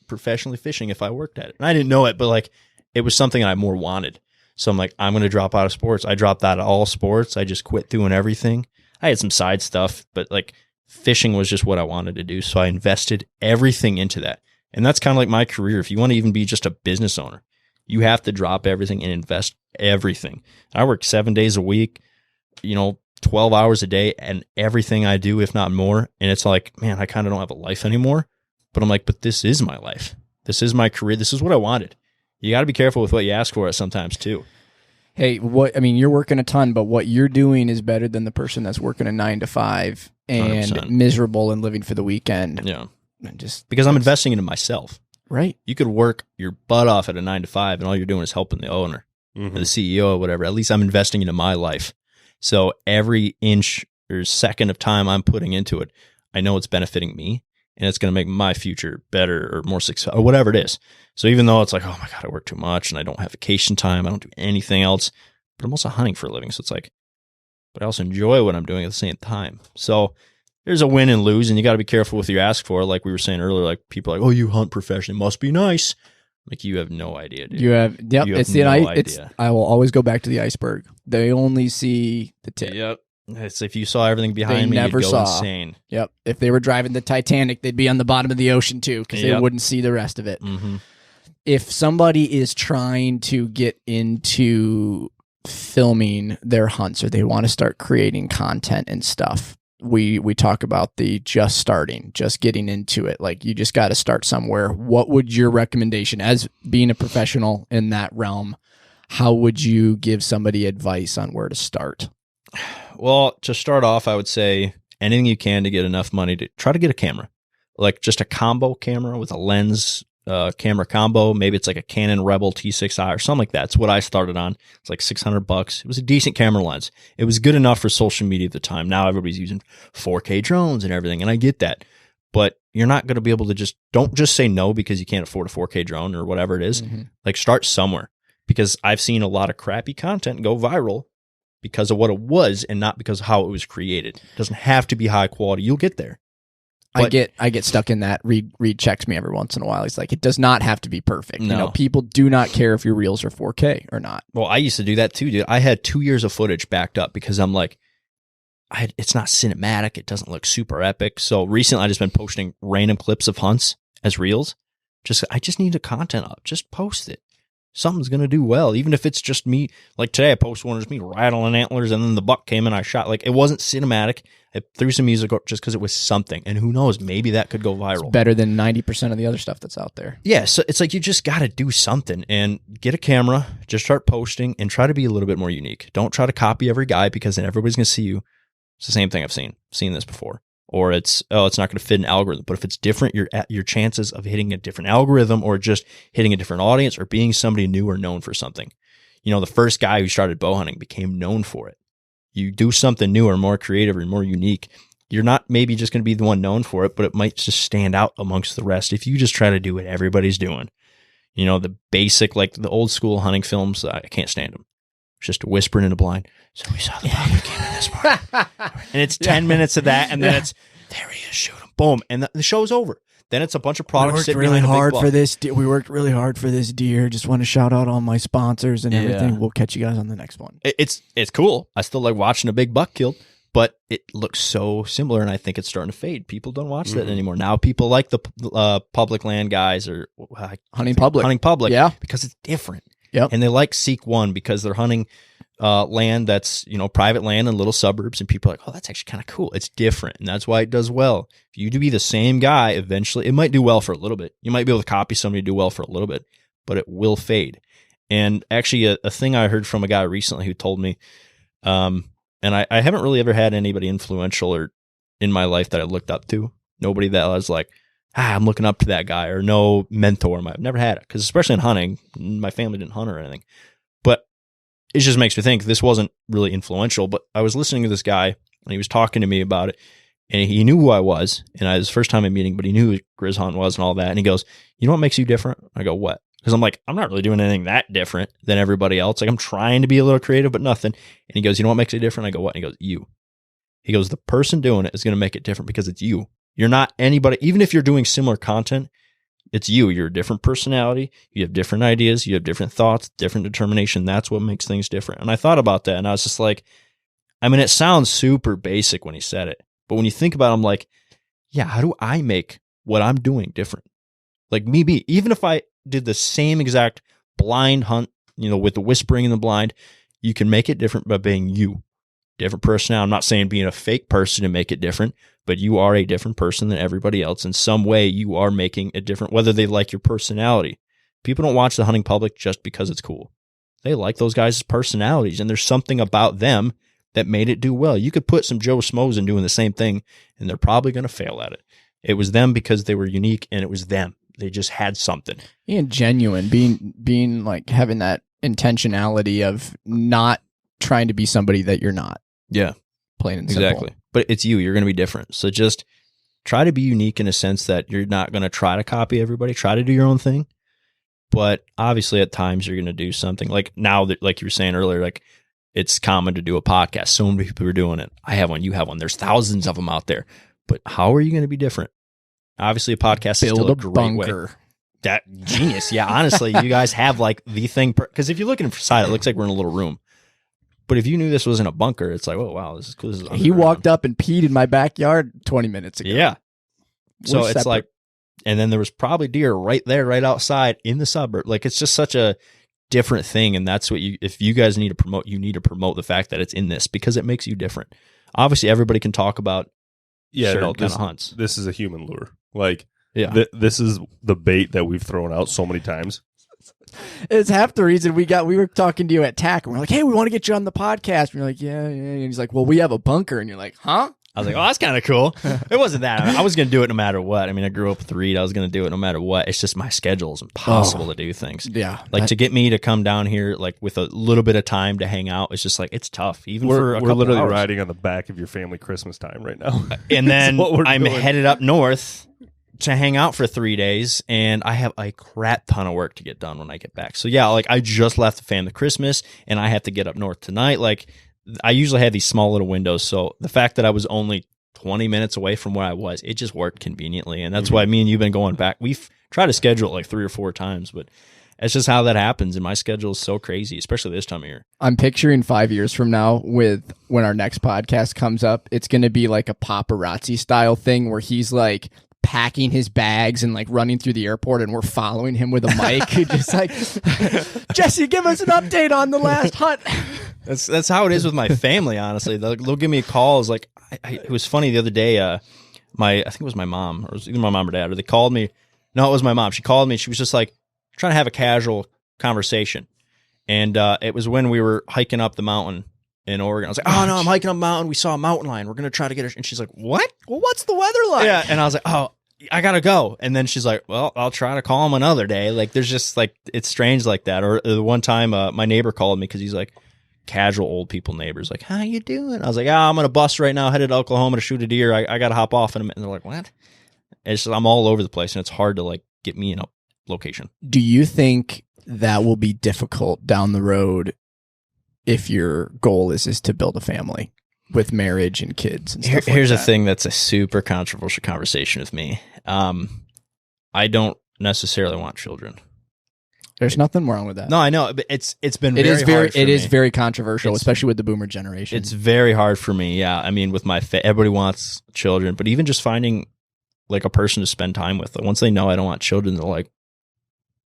[SPEAKER 4] professionally fishing if I worked at it. And I didn't know it, but like it was something I more wanted. So I'm like, I'm going to drop out of sports. I dropped out of all sports. I just quit doing everything. I had some side stuff, but like fishing was just what I wanted to do. So I invested everything into that. And that's kind of like my career. If you want to even be just a business owner, you have to drop everything and invest everything. I work 7 days a week, 12 hours a day, and everything I do, if not more. And it's like, man, I kind of don't have a life anymore. But I'm like, but this is my life. This is my career. This is what I wanted. You got to be careful with what you ask for sometimes too.
[SPEAKER 3] Hey, you're working a ton, but what you're doing is better than the person that's working a 9 to 5 and
[SPEAKER 4] 100%.
[SPEAKER 3] Miserable and living for the weekend.
[SPEAKER 4] Yeah.
[SPEAKER 3] Just
[SPEAKER 4] because I'm investing into myself.
[SPEAKER 3] Right.
[SPEAKER 4] You could work your butt off at a 9 to 5 and all you're doing is helping the owner or the CEO or whatever. At least I'm investing into my life. So every inch or second of time I'm putting into it, I know it's benefiting me and it's going to make my future better or more successful or whatever it is. So even though it's like, oh my God, I work too much and I don't have vacation time, I don't do anything else, but I'm also hunting for a living. So it's like, but I also enjoy what I'm doing at the same time. So there's a win and lose, and you got to be careful with what you ask for. Like we were saying earlier, like people are like, oh, you hunt professionally, must be nice. Like you have no idea, dude.
[SPEAKER 3] You have it's
[SPEAKER 4] no
[SPEAKER 3] the
[SPEAKER 4] idea.
[SPEAKER 3] I will always go back to the iceberg. They only see the tip.
[SPEAKER 4] Yep. It's if you saw everything behind me,
[SPEAKER 3] never
[SPEAKER 4] you'd go
[SPEAKER 3] saw.
[SPEAKER 4] insane.
[SPEAKER 3] Yep. If they were driving the Titanic, they'd be on the bottom of the ocean too, because they wouldn't see the rest of it.
[SPEAKER 4] Mm-hmm.
[SPEAKER 3] If somebody is trying to get into filming their hunts or they want to start creating content and stuff, we talk about the just getting into it. Like you just got to start somewhere. What would your recommendation as being a professional in that realm? How would you give somebody advice on where to start?
[SPEAKER 4] Well, to start off, I would say anything you can to get enough money to try to get a camera, like just a combo camera with a lens camera combo. Maybe it's like a Canon Rebel T6i or something like that. It's what I started on. It's like $600. It was a decent camera lens. It was good enough for social media at the time. Now everybody's using 4K drones and everything, and I get that. But you're not going to be able to don't just say no because you can't afford a 4K drone or whatever it is. Like, start somewhere, because I've seen a lot of crappy content go viral because of what it was and not because of how it was created. It doesn't have to be high quality. You'll get there. But
[SPEAKER 3] I get stuck in that. Reed checks me every once in a while. He's like, it does not have to be perfect.
[SPEAKER 4] No.
[SPEAKER 3] You know, people do not care if your reels are 4K or not.
[SPEAKER 4] Well, I used to do that too, dude. I had 2 years of footage backed up because I'm like, it's not cinematic. It doesn't look super epic. So recently I just been posting random clips of hunts as reels. I just need the content up. Just post it. Something's going to do well. Even if it's just me. Like today I posted one of me rattling antlers and then the buck came and I shot. Like, it wasn't cinematic. I threw some music up just because it was something. And who knows, maybe that could go viral.
[SPEAKER 3] It's better than 90% of the other stuff that's out there.
[SPEAKER 4] Yeah. So it's like, you just got to do something and get a camera, just start posting and try to be a little bit more unique. Don't try to copy every guy, because then everybody's going to see you. It's the same thing I've seen this before. Or it's not going to fit an algorithm. But if it's different, your chances of hitting a different algorithm or just hitting a different audience or being somebody new or known for something. You know, the first guy who started bow hunting became known for it. You do something new or more creative or more unique, you're not maybe just going to be the one known for it, but it might just stand out amongst the rest if you just try to do what everybody's doing. You know, the basic, like the old school hunting films, I can't stand them. It's just whispering in the blind. So we saw the buck that came in this morning. And it's 10 minutes of that, and then it's, there he is, shoot him, boom, and the show's over. Then it's a bunch of products sitting behind a big buck.
[SPEAKER 3] We worked really hard for this deer. Just want to shout out all my sponsors and everything. We'll catch you guys on the next one.
[SPEAKER 4] It's cool. I still like watching a big buck killed, but it looks so similar, and I think it's starting to fade. People don't watch that anymore. Now people like the public land guys or
[SPEAKER 3] hunting public,
[SPEAKER 4] yeah, because it's different.
[SPEAKER 3] Yep.
[SPEAKER 4] And they like Seek One because they're hunting land that's, private land in little suburbs, and people are like, oh, that's actually kind of cool. It's different, and that's why it does well. If you do be the same guy, eventually it might do well for a little bit. You might be able to copy somebody do well for a little bit, but it will fade. And actually a thing I heard from a guy recently who told me, and I haven't really ever had anybody influential or in my life that I looked up to. Nobody that I was like, I'm looking up to that guy, or no mentor. I've never had it, because especially in hunting, my family didn't hunt or anything. But it just makes me think this wasn't really influential. But I was listening to this guy, and he was talking to me about it, and he knew who I was, and it was the first time I'm meeting, but he knew who Grizz Hunt was and all that. And he goes, you know what makes you different? I go, what? Because I'm like, I'm not really doing anything that different than everybody else. Like, I'm trying to be a little creative, but nothing. And he goes, you know what makes it different? I go, what? And he goes, you. He goes, the person doing it is going to make it different because it's you. You're not anybody. Even if you're doing similar content, it's you. You're a different personality. You have different ideas. You have different thoughts, different determination. That's what makes things different. And I thought about that, and I was just like, I mean, it sounds super basic when he said it, but when you think about it, I'm like, yeah, how do I make what I'm doing different? Like even if I did the same exact blind hunt, with the whispering in the blind, you can make it different by being you. Different personality. I'm not saying being a fake person to make it different, but you are a different person than everybody else. In some way, you are making it different, whether they like your personality. People don't watch the hunting public just because it's cool. They like those guys' personalities, and there's something about them that made it do well. You could put some Joe Schmoes in doing the same thing, and they're probably going to fail at it. It was them because they were unique, and it was them. They just had something.
[SPEAKER 3] And genuine, being like having that intentionality of not trying to be somebody that you're not.
[SPEAKER 4] Yeah.
[SPEAKER 3] Plain and simple.
[SPEAKER 4] Exactly. But it's you. You're going to be different. So just try to be unique in a sense that you're not going to try to copy everybody. Try to do your own thing. But obviously at times you're going to do something. Like now, that, like you were saying earlier, like it's common to do a podcast. So many people are doing it. I have one. You have one. There's thousands of them out there. But how are you going to be different? Obviously a podcast is still a great
[SPEAKER 3] bunker.
[SPEAKER 4] Way. That genius. Yeah. Honestly, you guys have like the thing. Because if you're looking inside, it looks like we're in a little room. But if you knew this wasn't a bunker, it's like, oh, wow, this is cool. This is
[SPEAKER 3] he walked up and peed in my backyard 20 minutes ago.
[SPEAKER 4] Yeah. So
[SPEAKER 3] We're
[SPEAKER 4] it's
[SPEAKER 3] separate.
[SPEAKER 4] like, and then there was probably deer right there, right outside in the suburb. Like, it's just such a different thing. And that's what if you guys need to promote, you need to promote the fact that it's in this because it makes you different. Obviously, everybody can talk about certain kind of hunts.
[SPEAKER 2] This is a human lure. Like,
[SPEAKER 4] yeah.
[SPEAKER 2] This is the bait that we've thrown out so many times.
[SPEAKER 3] It's half the reason we were talking to you at TAC, and we're like, hey, we want to get you on the podcast. And you're like, yeah. And he's like, well, we have a bunker. And you're like, huh?
[SPEAKER 4] I was like, oh, that's kind of cool. It wasn't that. I was going to do it no matter what. I mean, I grew up with Reed. I was going to do it no matter what. It's just my schedule is impossible to do things.
[SPEAKER 3] Yeah.
[SPEAKER 4] Like to get me to come down here, like with a little bit of time to hang out, it's just like, it's tough. Even for a couple
[SPEAKER 2] we're literally
[SPEAKER 4] hours.
[SPEAKER 2] riding on the back of your family Christmas time right now.
[SPEAKER 4] And then I'm
[SPEAKER 2] doing.
[SPEAKER 4] headed up north to hang out for 3 days, and I have a crap ton of work to get done when I get back. So yeah, like I just left the family Christmas, and I have to get up north tonight. Like I usually have these small little windows, so the fact that I was only 20 minutes away from where I was, it just worked conveniently, and that's why me and you've been going back. We've tried to schedule it like 3 or 4 times, but it's just how that happens, and my schedule is so crazy, especially this time of year.
[SPEAKER 3] I'm picturing 5 years from now with when our next podcast comes up, it's going to be like a paparazzi style thing where he's like packing his bags and like running through the airport, and we're following him with a mic, just like, Jesse, give us an update on the last hunt.
[SPEAKER 4] That's how it is with my family, honestly. They'll give me a call. It's like, it was funny the other day. I think it was my mom, or it was either my mom or dad, or they called me. No, it was my mom. She called me. She was just like trying to have a casual conversation, and it was when we were hiking up the mountain in Oregon. I was like, oh no, I'm hiking up a mountain. We saw a mountain lion. We're gonna try to get her. And she's like, what?
[SPEAKER 3] Well, what's the weather like?
[SPEAKER 4] Yeah, and I was like, oh, I gotta go. And then she's like, well, I'll try to call him another day. Like, there's just like, it's strange like that. Or the one time my neighbor called me because he's like, casual old people neighbors, like, how you doing? I was like, I'm on a bus right now, headed to Oklahoma to shoot a deer. I got to hop off in a minute. And they're like, what? It's just, I'm all over the place, and it's hard to like get me in a location.
[SPEAKER 3] Do you think that will be difficult down the road if your goal is to build a family with marriage and kids and stuff?
[SPEAKER 4] Here's
[SPEAKER 3] like
[SPEAKER 4] a
[SPEAKER 3] that?
[SPEAKER 4] thing that's a super controversial conversation with me. I don't necessarily want children.
[SPEAKER 3] There's nothing wrong with that.
[SPEAKER 4] No, I know, but it's been
[SPEAKER 3] It
[SPEAKER 4] very
[SPEAKER 3] is very
[SPEAKER 4] hard for
[SPEAKER 3] it
[SPEAKER 4] me.
[SPEAKER 3] is very controversial, especially with the boomer generation.
[SPEAKER 4] It's very hard for me. Yeah, I mean, with my everybody wants children, but even just finding like a person to spend time with. Like, once they know I don't want children, they're like,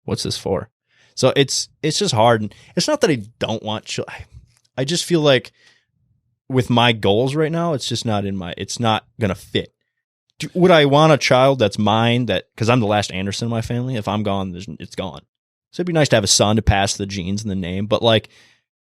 [SPEAKER 4] "What's this for?" So it's just hard. And it's not that I don't want children. I just feel like with my goals right now, it's just not it's not gonna fit. Would I want a child that's mine? That because I'm the last Anderson in my family. If I'm gone, it's gone. So it'd be nice to have a son to pass the genes and the name, but like,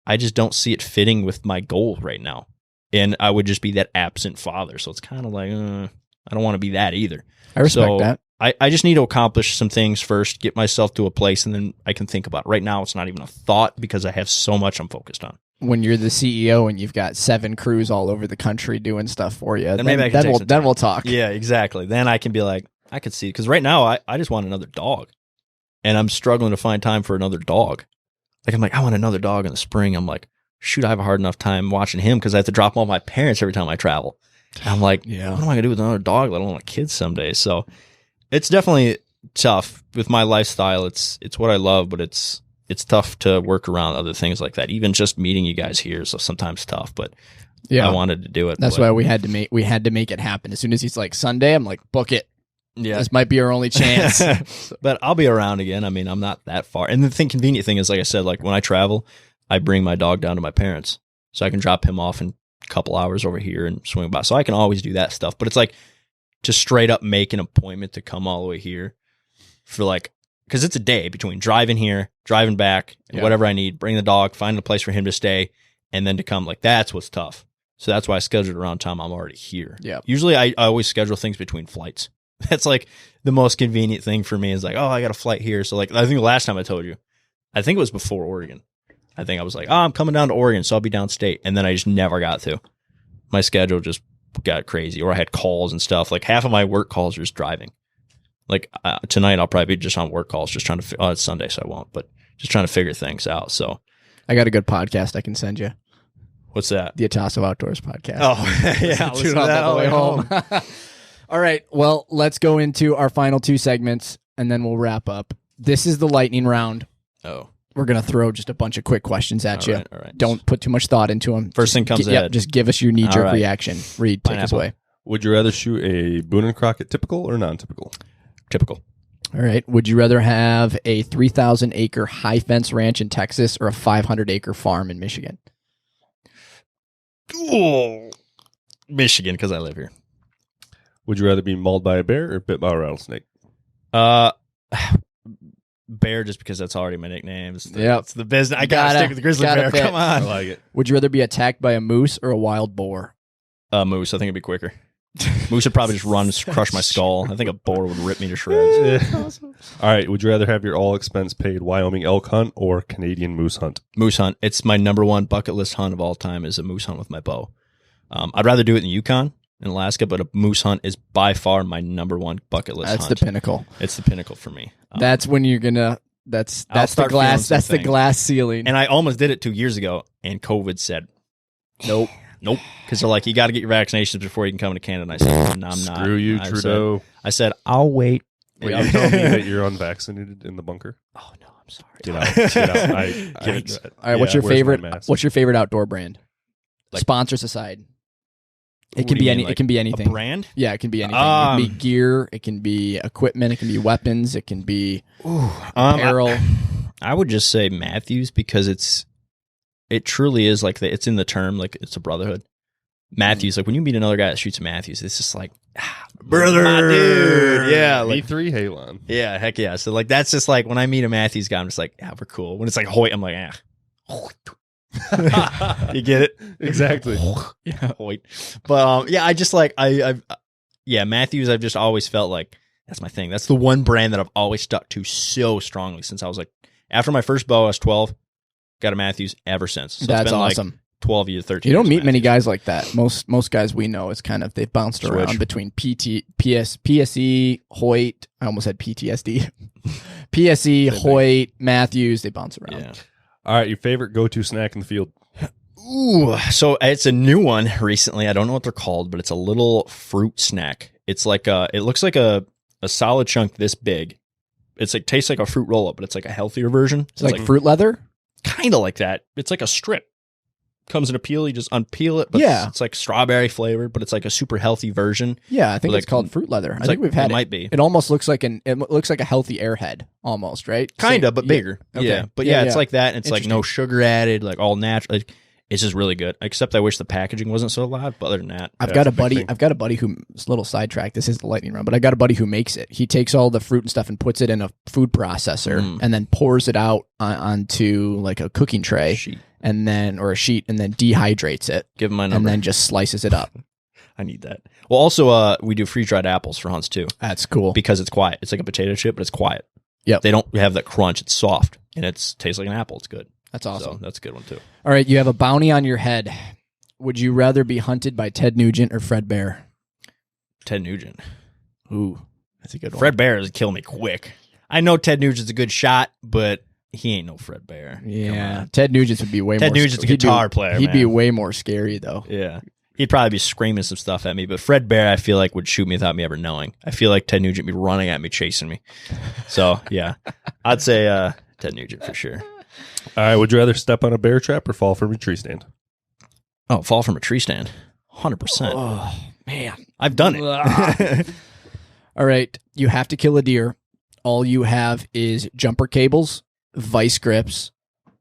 [SPEAKER 4] I just don't see it fitting with my goal right now. And I would just be that absent father. So it's kind of like, I don't want to be that either.
[SPEAKER 3] I respect that.
[SPEAKER 4] I just need to accomplish some things first, get myself to a place, and then I can think about it. Right now, it's not even a thought because I have so much I'm focused on.
[SPEAKER 3] When you're the CEO and you've got 7 crews all over the country doing stuff for you,
[SPEAKER 4] Then maybe I can take some time.
[SPEAKER 3] we'll talk.
[SPEAKER 4] Yeah, exactly. Then I can be like, I could see, because right now I just want another dog. And I'm struggling to find time for another dog. Like, I'm like, I want another dog in the spring. I'm like, shoot, I have a hard enough time watching him because I have to drop off my parents every time I travel. And I'm like,
[SPEAKER 3] Yeah.
[SPEAKER 4] What am I going to do with another dog, let alone a kid someday? So it's definitely tough with my lifestyle. It's what I love, but it's tough to work around other things like that. Even just meeting you guys here is sometimes tough, but
[SPEAKER 3] Yeah.
[SPEAKER 4] I wanted to do it.
[SPEAKER 3] That's why we had to make it happen. As soon as he's like, Sunday, I'm like, book it.
[SPEAKER 4] Yeah.
[SPEAKER 3] This might be our only chance.
[SPEAKER 4] But I'll be around again. I mean, I'm not that far. And the convenient thing is, like I said, like when I travel, I bring my dog down to my parents so I can drop him off in a couple hours over here and swing by. So I can always do that stuff. But it's like to straight up make an appointment to come all the way here for like, because it's a day between driving here, driving back, and whatever I need, bring the dog, find a place for him to stay, and then to come. Like, that's what's tough. So that's why I scheduled around time I'm already here.
[SPEAKER 3] Yeah.
[SPEAKER 4] Usually I always schedule things between flights. That's like the most convenient thing for me is like, oh, I got a flight here. So like, I think the last time I told you, I think it was before Oregon. I think I was like, oh, I'm coming down to Oregon, so I'll be downstate. And then I just never got to. My schedule just got crazy, or I had calls and stuff. Like half of my work calls are just driving. Like tonight, I'll probably be just on work calls, just trying to, it's Sunday, so I won't, but just trying to figure things out. So
[SPEAKER 3] I got a good podcast I can send you.
[SPEAKER 4] what's that?
[SPEAKER 3] The Atasso Outdoors podcast.
[SPEAKER 4] Oh, yeah. I'll listen to that
[SPEAKER 3] on the way home. All right. Well, let's go into our final 2 segments, and then we'll wrap up. This is the lightning round.
[SPEAKER 4] Oh.
[SPEAKER 3] We're going to throw just a bunch of quick questions at you.
[SPEAKER 4] All right.
[SPEAKER 3] Don't put too much thought into them.
[SPEAKER 4] First thing comes ahead.
[SPEAKER 3] Just give us your knee-jerk
[SPEAKER 4] All right.
[SPEAKER 3] reaction. Reed, take us
[SPEAKER 4] Pineapple.
[SPEAKER 3] away.
[SPEAKER 2] Would you rather shoot a Boone and Crockett typical or non-typical?
[SPEAKER 4] Typical.
[SPEAKER 3] All right. Would you rather have a 3,000-acre high-fence ranch in Texas or a 500-acre farm in Michigan?
[SPEAKER 4] Oh, Michigan, because I live here.
[SPEAKER 2] Would you rather be mauled by a bear or bit by a rattlesnake?
[SPEAKER 4] Bear, just because that's already my nickname. It's the business. I gotta stick with the grizzly bear. Come
[SPEAKER 2] I
[SPEAKER 4] on.
[SPEAKER 2] like it.
[SPEAKER 3] Would you rather be attacked by a moose or a wild boar?
[SPEAKER 4] Moose. I think it'd be quicker. Moose would probably just run, crush my skull. I think a boar would rip me to shreds.
[SPEAKER 2] Awesome. All right. Would you rather have your all expense paid Wyoming elk hunt or Canadian moose hunt?
[SPEAKER 4] Moose hunt. It's my number one bucket list hunt of all time is a moose hunt with my bow. I'd rather do it in the Yukon, in Alaska, but a moose hunt is by far my number one bucket list hunt.
[SPEAKER 3] That's the pinnacle.
[SPEAKER 4] It's the pinnacle for me.
[SPEAKER 3] That's when you're going to, that's the glass, that's the glass ceiling.
[SPEAKER 4] And I almost did it 2 years ago, and COVID said, nope. Because they're like, you got to get your vaccinations before you can come into Canada. And I said, no, I'm not.
[SPEAKER 2] Screw you, Trudeau.
[SPEAKER 4] I said, I'll wait.
[SPEAKER 2] Wait, you're telling me that you're unvaccinated in the bunker?
[SPEAKER 4] Oh, no, I'm sorry.
[SPEAKER 2] Get out.
[SPEAKER 3] All right, what's your favorite outdoor brand?
[SPEAKER 4] Like,
[SPEAKER 3] sponsors aside. It can be it can be anything.
[SPEAKER 4] A brand?
[SPEAKER 3] Yeah, it can be anything. It can be gear. It can be equipment. It can be weapons. It can be apparel.
[SPEAKER 4] I would just say Matthews because it truly is like it's in the term, like it's a brotherhood. Matthews, like when you meet another guy that shoots Matthews, it's just like, brother, my dude. Yeah.
[SPEAKER 2] Like, V3 Halon.
[SPEAKER 4] Yeah, heck yeah. So like that's just like when I meet a Matthews guy, I'm just like, yeah, we're cool. When it's like Hoyt, I'm like, you get it?
[SPEAKER 2] Exactly.
[SPEAKER 4] Yeah, Hoyt. But yeah, I just like Matthews, I've just always felt like that's my thing. That's the one brand that I've always stuck to so strongly since I was like, after my first bow, I was 12. Got a Matthews ever since. So
[SPEAKER 3] that's
[SPEAKER 4] it's been
[SPEAKER 3] awesome.
[SPEAKER 4] Like 12 years, 13
[SPEAKER 3] You don't meet
[SPEAKER 4] Matthews.
[SPEAKER 3] many guys like that. Most guys we know, it's kind of, they've bounced around between PSE, Hoyt. I almost had PTSD. PSE, Hoyt, Matthews. They bounce around.
[SPEAKER 4] Yeah.
[SPEAKER 2] All right, your favorite go-to snack in the field?
[SPEAKER 4] Ooh, so it's a new one recently. I don't know what they're called, but it's a little fruit snack. It's like it looks like a solid chunk this big. It's like tastes like a fruit roll-up, but it's like a healthier version.
[SPEAKER 3] It's like fruit leather?
[SPEAKER 4] Kind of like that. It's like a strip. Comes in a peel, you just unpeel it. But
[SPEAKER 3] yeah.
[SPEAKER 4] It's like strawberry flavored, but it's like a super healthy version.
[SPEAKER 3] Yeah, I think it's called fruit leather. I think we've had it.
[SPEAKER 4] Might be.
[SPEAKER 3] It almost looks like it looks like a healthy Airhead, almost, right?
[SPEAKER 4] Kind of, but bigger.
[SPEAKER 3] Okay.
[SPEAKER 4] Yeah. But yeah, it's like that. And it's like no sugar added, like all natural. Like, it's just really good. Except I wish the packaging wasn't so loud. But other than that,
[SPEAKER 3] I've got a buddy who, it's a little sidetrack. This is the lightning round, but I got a buddy who makes it. He takes all the fruit and stuff and puts it in a food processor and then pours it out onto like a cooking tray. And then, or a sheet, and then dehydrates it.
[SPEAKER 4] Give him my number.
[SPEAKER 3] And then just slices it up.
[SPEAKER 4] I need that. Well, also, we do freeze-dried apples for hunts, too.
[SPEAKER 3] That's cool.
[SPEAKER 4] Because it's quiet. It's like a potato chip, but it's quiet.
[SPEAKER 3] Yep.
[SPEAKER 4] They don't have that crunch. It's soft, and it tastes like an apple. It's good.
[SPEAKER 3] That's awesome.
[SPEAKER 4] So that's a good one, too.
[SPEAKER 3] All right, you have a bounty on your head. Would you rather be hunted by Ted Nugent or Fred Bear?
[SPEAKER 4] Ted Nugent.
[SPEAKER 3] Ooh, that's a good one.
[SPEAKER 4] Fred Bear would kill me quick. I know Ted Nugent's a good shot, but he ain't no Fred Bear.
[SPEAKER 3] Yeah, Ted Nugent would be way more.
[SPEAKER 4] Ted Nugent's a guitar player.
[SPEAKER 3] He'd be way more scary though.
[SPEAKER 4] Yeah, he'd probably be screaming some stuff at me. But Fred Bear, I feel like would shoot me without me ever knowing. I feel like Ted Nugent would be running at me, chasing me. So yeah, I'd say Ted Nugent for sure.
[SPEAKER 2] All right, would you rather step on a bear trap or fall from a tree stand?
[SPEAKER 4] Oh, fall from a tree stand, 100%.
[SPEAKER 3] Oh man,
[SPEAKER 4] I've done it.
[SPEAKER 3] All right, you have to kill a deer. All you have is jumper cables, vice grips,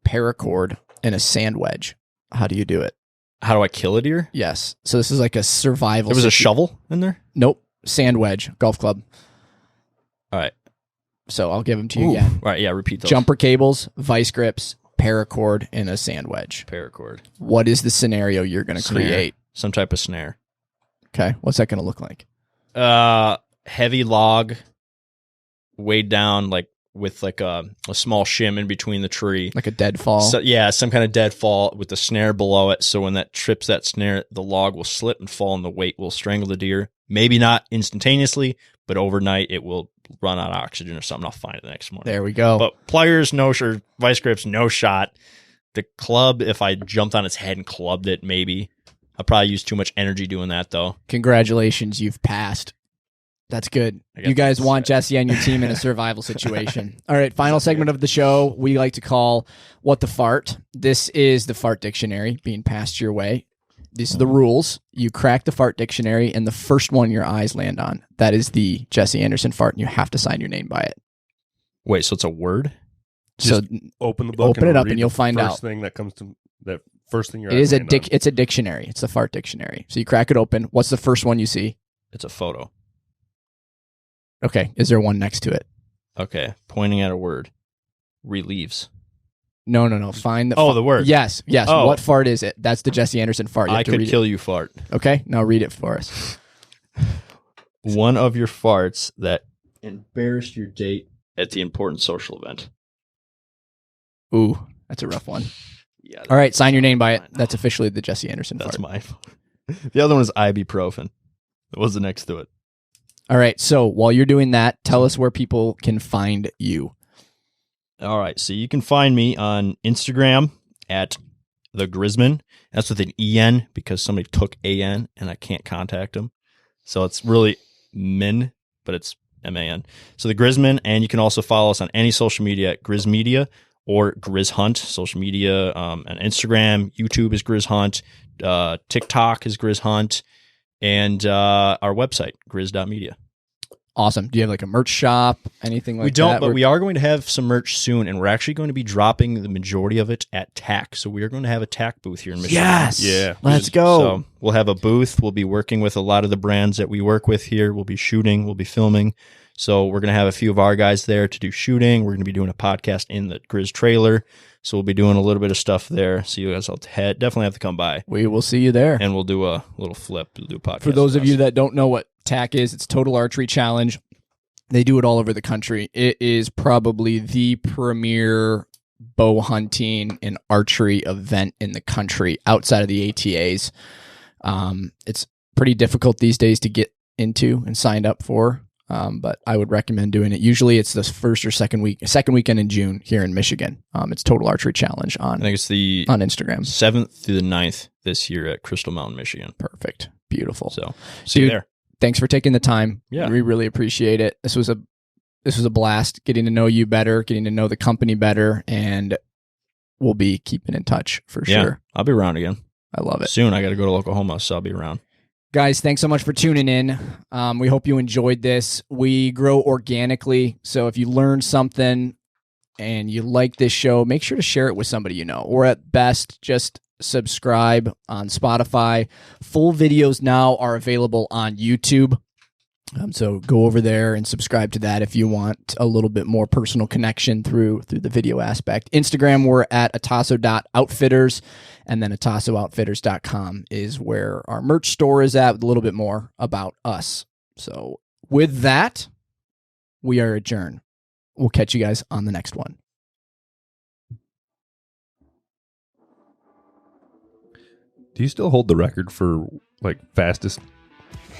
[SPEAKER 3] paracord, and a sand wedge. How do you do it?
[SPEAKER 4] How do I kill a deer?
[SPEAKER 3] Yes. So this is like a survival.
[SPEAKER 4] There was a shovel in there?
[SPEAKER 3] Nope. Sand wedge, golf club.
[SPEAKER 4] All right.
[SPEAKER 3] So I'll give them to you again.
[SPEAKER 4] All right, yeah, repeat those.
[SPEAKER 3] Jumper cables, vice grips, paracord, and a sand wedge.
[SPEAKER 4] Paracord.
[SPEAKER 3] What is the scenario you're going to create?
[SPEAKER 4] Some type of snare.
[SPEAKER 3] Okay. What's that going to look like?
[SPEAKER 4] Heavy log weighed down like with like a small shim in between the tree.
[SPEAKER 3] Like a deadfall?
[SPEAKER 4] So, yeah, some kind of deadfall with the snare below it. So when that trips that snare, the log will slip and fall and the weight will strangle the deer. Maybe not instantaneously, but overnight it will run out of oxygen or something. I'll find it the next morning.
[SPEAKER 3] There we go.
[SPEAKER 4] But pliers, no sure. Vice grips, no shot. The club, if I jumped on its head and clubbed it, maybe. I'll probably use too much energy doing that, though.
[SPEAKER 3] Congratulations, you've passed. That's good. You guys want Jesse on your team in a survival situation. All right, final segment of the show we like to call What the Fart. This is the fart dictionary being passed your way. These are the rules. You crack the fart dictionary, and the first one your eyes land on, that is the Jesse Anderson fart, and you have to sign your name by it.
[SPEAKER 4] Wait, so it's a word?
[SPEAKER 2] Just open the book.
[SPEAKER 3] Open it up, and you'll find out.
[SPEAKER 2] First thing that comes to that first thing your
[SPEAKER 3] eyes
[SPEAKER 2] is
[SPEAKER 3] land on. It's a dictionary. It's the fart dictionary. So you crack it open. What's the first one you see?
[SPEAKER 4] It's a photo.
[SPEAKER 3] Okay. Is there one next to it?
[SPEAKER 4] Okay. Pointing at a word. Relieves.
[SPEAKER 3] No. Find the
[SPEAKER 4] the word.
[SPEAKER 3] Yes.
[SPEAKER 4] Oh.
[SPEAKER 3] What fart is it? That's the Jesse Anderson fart. You have
[SPEAKER 4] I
[SPEAKER 3] to
[SPEAKER 4] could
[SPEAKER 3] read
[SPEAKER 4] kill you fart.
[SPEAKER 3] it. Okay, now read it for us.
[SPEAKER 4] One of your farts that embarrassed your date at the important social event.
[SPEAKER 3] Ooh, that's a rough one.
[SPEAKER 4] Yeah.
[SPEAKER 3] All right, sign your name by it. That's officially the Jesse Anderson
[SPEAKER 4] That's
[SPEAKER 3] fart.
[SPEAKER 4] mine. The other one is ibuprofen. That was the next to it.
[SPEAKER 3] All right, so while you're doing that, tell us where people can find you.
[SPEAKER 4] All right, so you can find me on Instagram at the Grizzman. That's with an EN because somebody took AN and I can't contact them. So it's really min, but it's MAN. So the Grizzman, and you can also follow us on any social media at Grizz Media or Grizz Hunt. Social media on Instagram, YouTube is Grizz Hunt, TikTok is Grizz Hunt, and our website, grizz.media.
[SPEAKER 3] Awesome. Do you have like a merch shop, anything like that?
[SPEAKER 4] We don't, but we are going to have some merch soon, and we're actually going to be dropping the majority of it at TAC. So we are going to have a TAC booth here in Michigan.
[SPEAKER 3] Yes.
[SPEAKER 2] Yeah.
[SPEAKER 3] Let's go.
[SPEAKER 4] So we'll have a booth. We'll be working with a lot of the brands that we work with here. We'll be shooting. We'll be filming. So we're going to have a few of our guys there to do shooting. We're going to be doing a podcast in the Grizz trailer. So we'll be doing a little bit of stuff there. So you guys will definitely have to come by.
[SPEAKER 3] We will see you there.
[SPEAKER 4] And we'll do a little flip. We'll do a podcast.
[SPEAKER 3] For those of you that don't know what TAC is, it's Total Archery Challenge. They do it all over the country. It is probably the premier bow hunting and archery event in the country outside of the ATAs. It's pretty difficult these days to get into and signed up for, but I would recommend doing it. Usually it's the first or second weekend in June here in Michigan. It's Total Archery Challenge
[SPEAKER 4] I think it's the
[SPEAKER 3] on Instagram.
[SPEAKER 4] 7th through the 9th this year at Crystal Mountain, Michigan.
[SPEAKER 3] Perfect. Beautiful.
[SPEAKER 4] So see you there.
[SPEAKER 3] Thanks for taking the time.
[SPEAKER 4] Yeah.
[SPEAKER 3] We really appreciate it. This was a blast getting to know you better, getting to know the company better, and we'll be keeping in touch for sure.
[SPEAKER 4] I'll be around again.
[SPEAKER 3] I love it.
[SPEAKER 4] Soon I got to go to Oklahoma, so I'll be around.
[SPEAKER 3] Guys, thanks so much for tuning in. We hope you enjoyed this. We grow organically, so if you learned something and you like this show, make sure to share it with somebody you know, or at best, just subscribe on Spotify. Full videos now are available on YouTube. So go over there and subscribe to that if you want a little bit more personal connection through the video aspect. Instagram, we're at ataso.outfitters, and then atasooutfitters.com is where our merch store is at with a little bit more about us. So with that, we are adjourned. We'll catch you guys on the next one.
[SPEAKER 2] Do you still hold the record for like fastest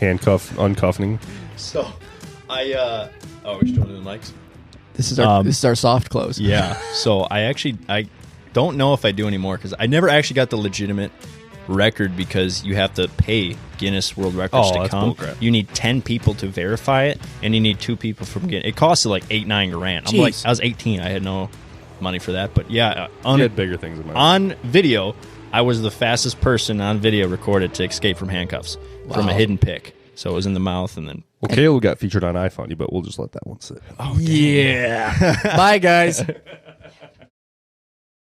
[SPEAKER 2] handcuff uncuffing?
[SPEAKER 4] So I we're still doing mics.
[SPEAKER 3] This is our soft close.
[SPEAKER 4] Yeah. So I don't know if I do anymore because I never actually got the legitimate record because you have to pay Guinness World Records to come.
[SPEAKER 2] Bullcrap.
[SPEAKER 4] You need 10 people to verify it, and you need 2 people from Guinness. It costs like $8-9 grand. I'm like, I was 18. I had no money for that, but yeah,
[SPEAKER 2] You had bigger things in mind.
[SPEAKER 4] on video, I was the fastest person on video recorded to escape from handcuffs from a hidden pick. So it was in the mouth, and then
[SPEAKER 2] Well, Caleb got featured on iFunny, but we'll just let that one sit.
[SPEAKER 3] Yeah. Bye, guys.